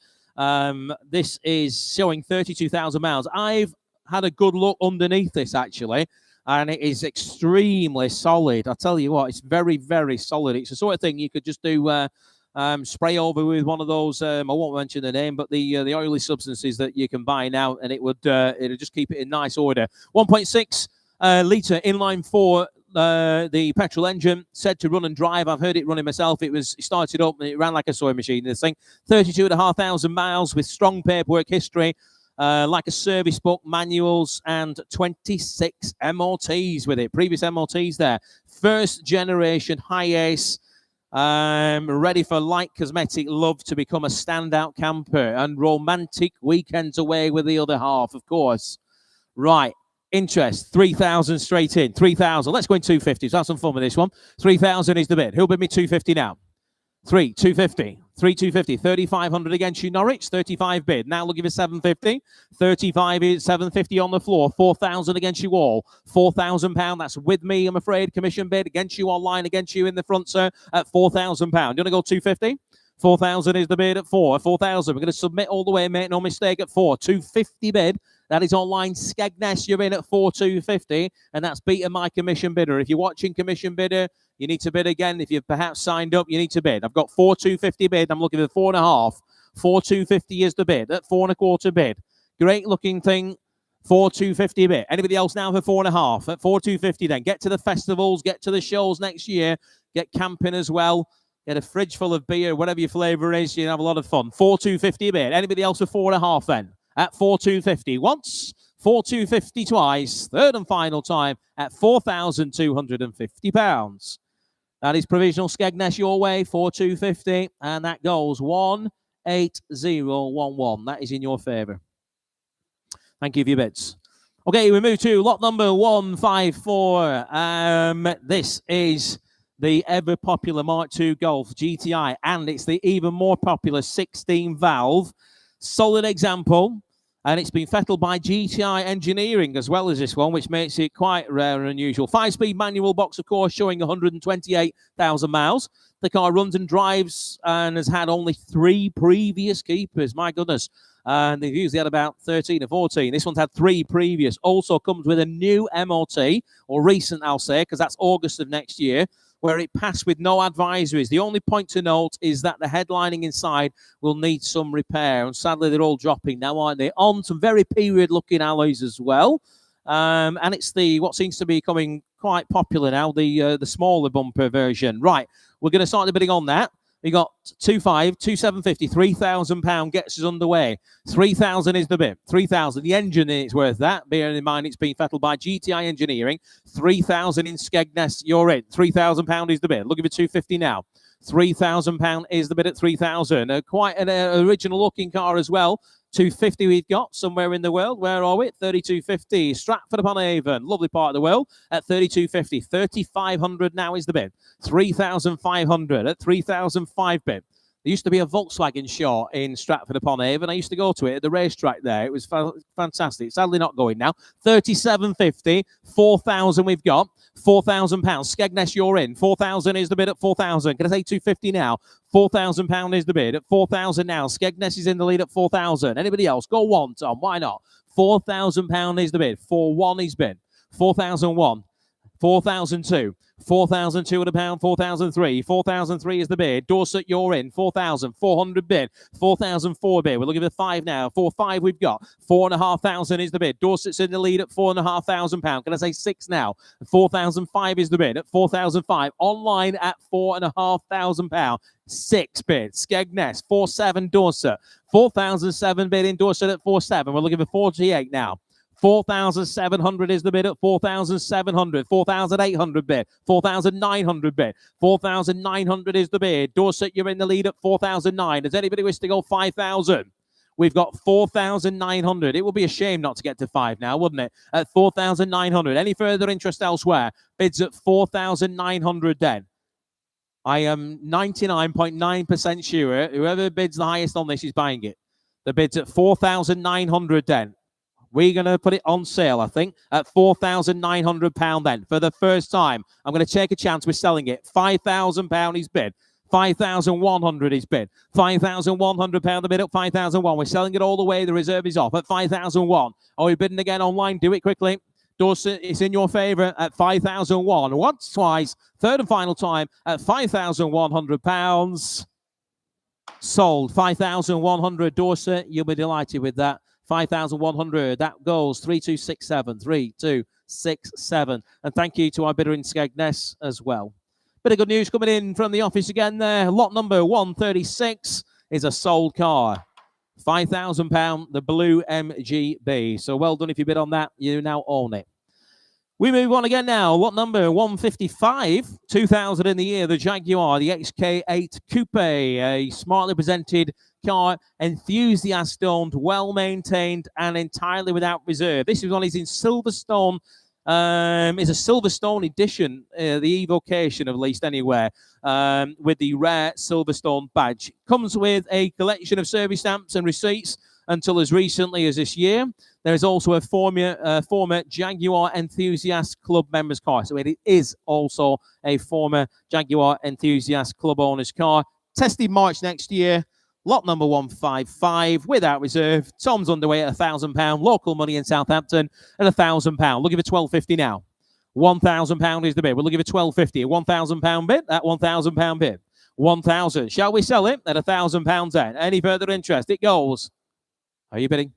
This is showing 32,000 miles. I've had a good look underneath this, actually, and it is extremely solid. I tell you what, it's very, very solid. It's the sort of thing you could just do spray over with one of those, I won't mention the name, but the oily substances that you can buy now, and it would it'll just keep it in nice order. 1.6 litre inline 4, the petrol engine, said to run and drive. I've heard it running myself. It started up and it ran like a sewing machine, this thing. 32,500 miles with strong paperwork history, like a service book, manuals, and 26 MOTs with it. Previous MOTs there. First generation Hiace. Ready for light cosmetic love to become a standout camper and romantic weekends away with the other half, of course. Right. Interest, 3,000 straight in. 3,000. Let's go in 250. Let's have some fun with this one. 3,000 is the bid. Who'll bid me 250 now? 3,250. 3,250. 3,500 against you, Norwich. 35 bid. Now looking for 750. 35 is 750 on the floor. 4,000 against you all. £4,000. That's with me, I'm afraid. Commission bid against you online, against you in the front, sir, at £4,000. You want to go 250? 4,000 is the bid at 4. 4,000. We're going to submit all the way, make no mistake, at 4. 250 bid. That is online. Skegness, you're in at 4,250, and that's beating my commission bidder. If you're watching commission bidder, you need to bid again. If you've perhaps signed up, you need to bid. I've got 4,250 bid. I'm looking at 4.5. 4,250 is the bid. At 4.25 bid. Great looking thing. 4,250 bid. Anybody else now for 4.5? At 4,250 then. Get to the festivals, get to the shows next year, get camping as well. Get a fridge full of beer, whatever your flavour is. You can have a lot of fun. 4,250 bid. Anybody else for 4.5 then? At 4,250 once, 4,250 twice, third and final time at £4,250. That is provisional Skegness your way, 4,250, and that goes 18011. That is in your favour. Thank you for your bids. Okay, we move to lot number 154. This is the ever popular Mark II Golf GTI, and it's the even more popular 16 valve. Solid example. And it's been fettled by GTI engineering as well as this one, which makes it quite rare and unusual. 5-speed manual box, of course, showing 128,000 miles. The car runs and drives and has had only 3 previous keepers. My goodness. And they've usually had about 13 or 14. This one's had 3 previous. Also comes with a new MOT, or recent, I'll say, because that's August of next year, where it passed with no advisories. The only point to note is that the headlining inside will need some repair, and sadly they're all dropping now, aren't they? On some very period-looking alloys as well, and it's the what seems to be becoming quite popular now, the smaller bumper version. Right, we're going to start the bidding on that. We got 2.5, 2,750, £3,000 gets us underway. 3,000 is the bid. 3,000. The engine is worth that. Bearing in mind it's been fettled by GTI engineering. 3,000 in Skegness. You're in. £3,000 is the bid. Looking for 250 now. £3,000 is the bid at 3,000. Quite an original looking car as well. 250 we've got somewhere in the world. Where are we? 3250. Stratford upon Avon, lovely part of the world, at 3250. 3,500 now is the bid. 3,500 at 3,005 bid. There used to be a Volkswagen show in Stratford upon Avon. I used to go to it at the racetrack there. It was fantastic. Sadly not going now. 3,750. 4,000 we've got. £4,000. Skegness, you're in. 4,000 is the bid at 4,000. Can I say 250 now? £4,000 is the bid at 4,000 now. Skegness is in the lead at 4,000. Anybody else? Go one, Tom. Why not? £4,000 is the bid. 4,1 is bid. 4,001. 4,002. 4,002 at a pound. 4,003. 4,003 is the bid. Dorset, you're in. 4,400 bid. 4,004 bid. We're looking for 5 now. 4,500 we've got. 4,500 is the bid. Dorset's in the lead at £4,500. Can I say 6 now? 4,005 is the bid at 4,005. Online at £4,500. 6 bid. Skegness. 4,700 Dorset. 4,007 bid in Dorset at 4,700. We're looking for 48 now. 4,700 is the bid at 4,700. 4,800 bid. 4,900 bid. 4,900 is the bid. Dorset, you're in the lead at 4,009. Does anybody wish to go 5,000? We've got 4,900. It would be a shame not to get to 5 now, wouldn't it? At 4,900. Any further interest elsewhere? Bids at 4,900 then. I am 99.9% sure whoever bids the highest on this is buying it. The bid's at 4,900 then. We're going to put it on sale, I think, at £4,900 then. For the first time, I'm going to take a chance with selling it. £5,000 is bid. 5,100 is bid. £5,100 the bid at 5,001. We're selling it all the way. The reserve is off at 5,001. Are we bidding again online? Do it quickly. Dorset, it's in your favour at 5,001. Once, twice, third and final time at £5,100. Sold. 5,100 Dorset. You'll be delighted with that. 5,100. That goes 3267. 3267. And thank you to our bidder in Skegness as well. Bit of good news coming in from the office again there. Lot number 136 is a sold car. £5,000, the blue MGB. So well done if you bid on that. You now own it. We move on again now. Lot number 155, 2000 in the year, the Jaguar, the XK8 Coupe, a smartly presented car, enthusiast-owned, well-maintained, and entirely without reserve. This one is in Silverstone. It's a Silverstone edition, the evocation of least anywhere, with the rare Silverstone badge. Comes with a collection of service stamps and receipts until as recently as this year. There is also a former Jaguar Enthusiast Club members car. So it is also a former Jaguar Enthusiast Club owner's car. Tested March next year. Lot number 155 without reserve. Tom's underway at £1,000. Local money in Southampton at £1,000. Looking for £1,250 now. £1,000 is the bid. We're looking for £1,250. A £1,000 bid. That £1,000 bid. 1,000. Shall we sell it at £1,000 then? Any further interest? It goes. Are you bidding?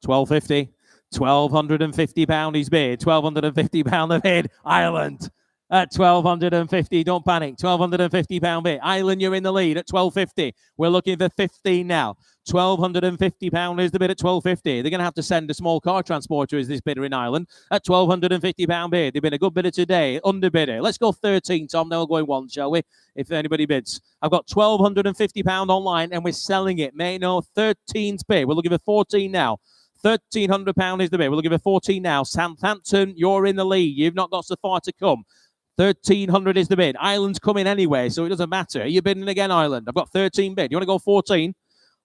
£1,250. £1,250 is bid. £1,250 the bid. Ireland at £1,250. Don't panic. £1,250 bid. Ireland, you're in the lead at £1,250. We're looking for 15 now. £1,250 is the bid at £1,250. They're going to have to send a small car transporter as this bidder in Ireland at £1,250 bid. They've been a good bidder today. Underbidder. Let's go 13, Tom. Now we're going 1, shall we? If anybody bids. I've got £1,250 online and we're selling it. May no 13's bid. We're looking for 14 now. £1,300 is the bid. We're looking for 14 now. Southampton, you're in the lead. You've not got so far to come. 1,300 is the bid. Ireland's coming anyway, so it doesn't matter. Are you bidding again, Ireland? I've got 13 bid. You want to go 14?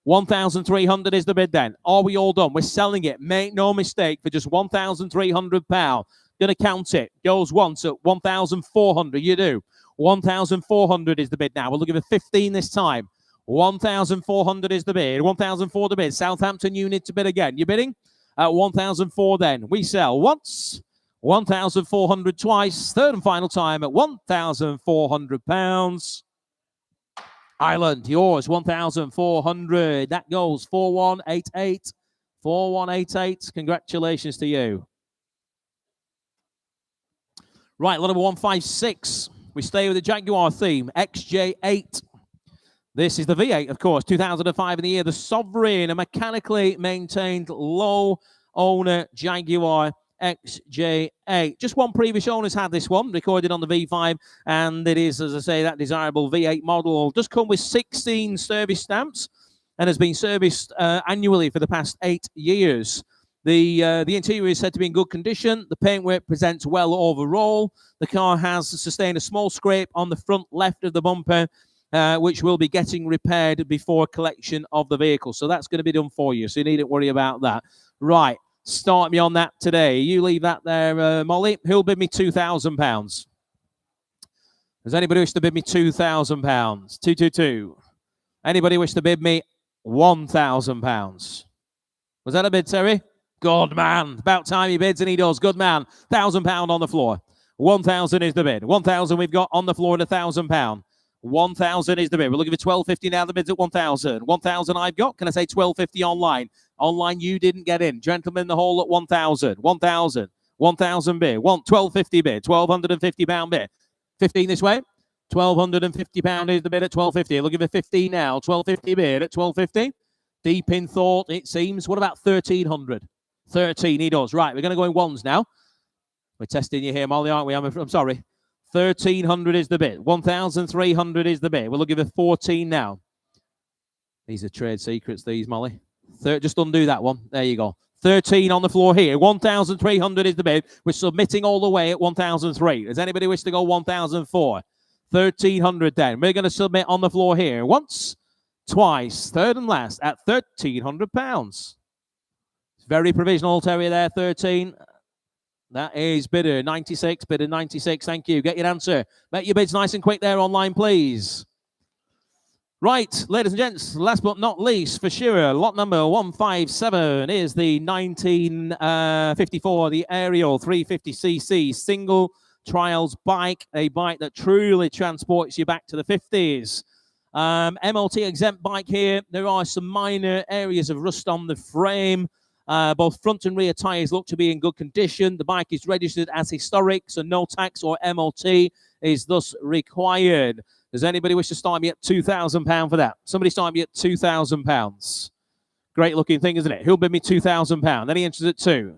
1,300 is the bid then. Are we all done? We're selling it. Make no mistake, for just £1,300. Gonna count it. Goes once at 1,400. You do. 1,400 is the bid now. We'll give it 15 this time. 1,400 is the bid. 1,004 the bid. Southampton unit to bid again. You bidding? At 1,004 then. We sell once. 1,400 twice. Third and final time at £1,400. Ireland, yours, 1,400. That goes 4188. 4188. Congratulations to you. Right, lot number 156. We stay with the Jaguar theme. XJ8. This is the V8, of course, 2005 in the year. The Sovereign, a mechanically maintained low owner Jaguar XJ8. Just one previous owner's had this one, recorded on the V5, and it is, as I say, that desirable V8 model. Does come with 16 service stamps and has been serviced annually for the past 8 years. The interior is said to be in good condition. The paintwork presents well overall. The car has sustained a small scrape on the front left of the bumper, which will be getting repaired before collection of the vehicle. So that's going to be done for you, so you needn't worry about that. Right, start me on that today. You leave that there, Molly. Who'll bid me £2,000? Does anybody wish to bid me £2,000? 222. Anybody wish to bid me £1,000? Was that a bid, Terry? Good man. About time he bids, and he does. Good man. £1,000 on the floor. 1,000 is the bid. 1,000 we've got on the floor at £1,000. 1,000 is the bid. We'll look at 1,250 now. The bid's at 1,000. 1,000 I've got. Can I say 1,250 online? Online, you didn't get in. Gentlemen, the whole at 1,000. 1,000. 1,000 bid. 1,250 bid. £1,250 bid. 15 this way. £1,250 is the bid at 1,250. We'll give it 15 now. 1,250 bid at 1,250. Deep in thought, it seems. What about 1,300? 13, he does. Right, we're going to go in ones now. We're testing you here, Molly, aren't we? I'm sorry. 1,300 is the bid. 1,300 is the bid. We'll give it 14 now. These are trade secrets, these, Molly. Just undo that one. There you go. 13 on the floor here. 1,300 is the bid. We're submitting all the way at 1,003. Does anybody wish to go 1,004? 1,300 then. We're going to submit on the floor here. Once, twice, third and last at £1,300. Very provisional, Terry, there, 13. That is bidder 96, bidder 96. Thank you. Get your answer. Make your bids nice and quick there online, please. Right, ladies and gents, last but not least, for sure, lot number 157 is the 1954, the Ariel 350cc single trials bike, a bike that truly transports you back to the 50s. MLT exempt bike here. There are some minor areas of rust on the frame. Both front and rear tyres look to be in good condition. The bike is registered as historic, so no tax or MLT is thus required. Does anybody wish to start me at £2,000 for that? Somebody start me at £2,000. Great looking thing, isn't it? Who'll bid me £2,000? Any interest at 2?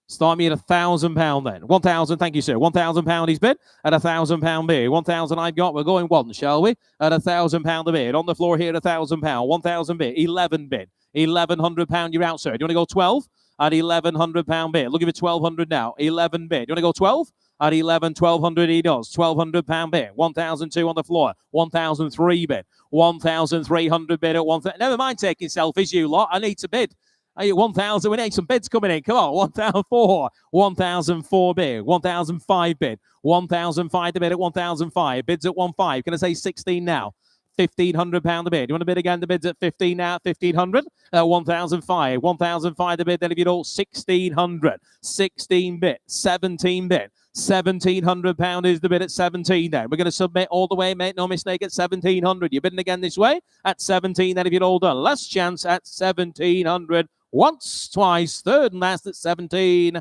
Start me at £1,000 then. 1,000, thank you, sir. £1,000 is bid at £1,000 bid. 1,000 I've got. We're going one, shall we? At £1,000 the bid. On the floor here at £1,000. 1,000 bid. 11 bid. £1,100 you're out, sir. Do you want to go 12? At £1,100 bid. Look at it, 1,200 now. 11 bid. Do you want to go 12? At 1,200 he does. £1,200 bid. 1,002 on the floor. 1,003 bid. 1,300 bid at 1,000. Never mind taking selfies, you lot. I need to bid. 1,000. We need some bids coming in. Come on. 1,004. 1,004 bid. 1,005 bid. 1,005 the bid at 1,005. Bids at 1,500. Can I say 16 now? £1,500 the bid. You want to bid again? The bid's at 15 now. 1,500. 1,005. 1,005 the bid. Then if you do 1,600. 16 bid. 17 bid. £1,700 is the bid at 17 then. We're going to submit all the way, make no mistake, at 1,700. You're bidding again this way at 17 then if you're all done. Last chance at 1,700. Once, twice, third and last at 17.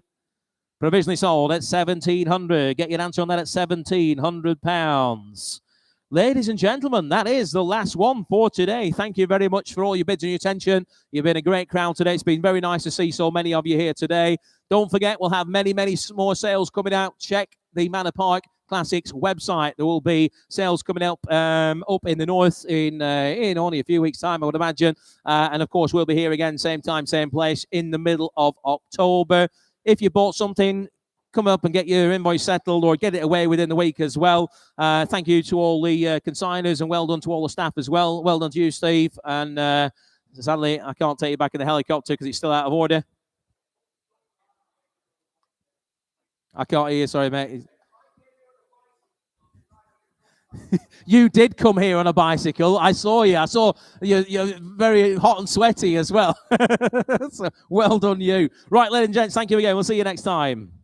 Provisionally sold at 1,700. Get your answer on that at £1,700. Ladies and gentlemen, that is the last one for today. Thank you very much for all your bids and your attention. You've been a great crowd today. It's been very nice to see so many of you here today. Don't forget, we'll have many, many more sales coming out. Check the Manor Park Classics website. There will be sales coming up in the north in only a few weeks' time, I would imagine. And, of course, we'll be here again, same time, same place, in the middle of October. If you bought something, come up and get your invoice settled or get it away within the week as well. Thank you to all the consigners, and well done to all the staff as well. Well done to you, Steve. And sadly, I can't take you back in the helicopter because it's still out of order. I can't hear you, sorry, mate. You did come here on a bicycle. I saw you. I saw you're very hot and sweaty as well. So well done, you. Right, ladies and gents, thank you again. We'll see you next time.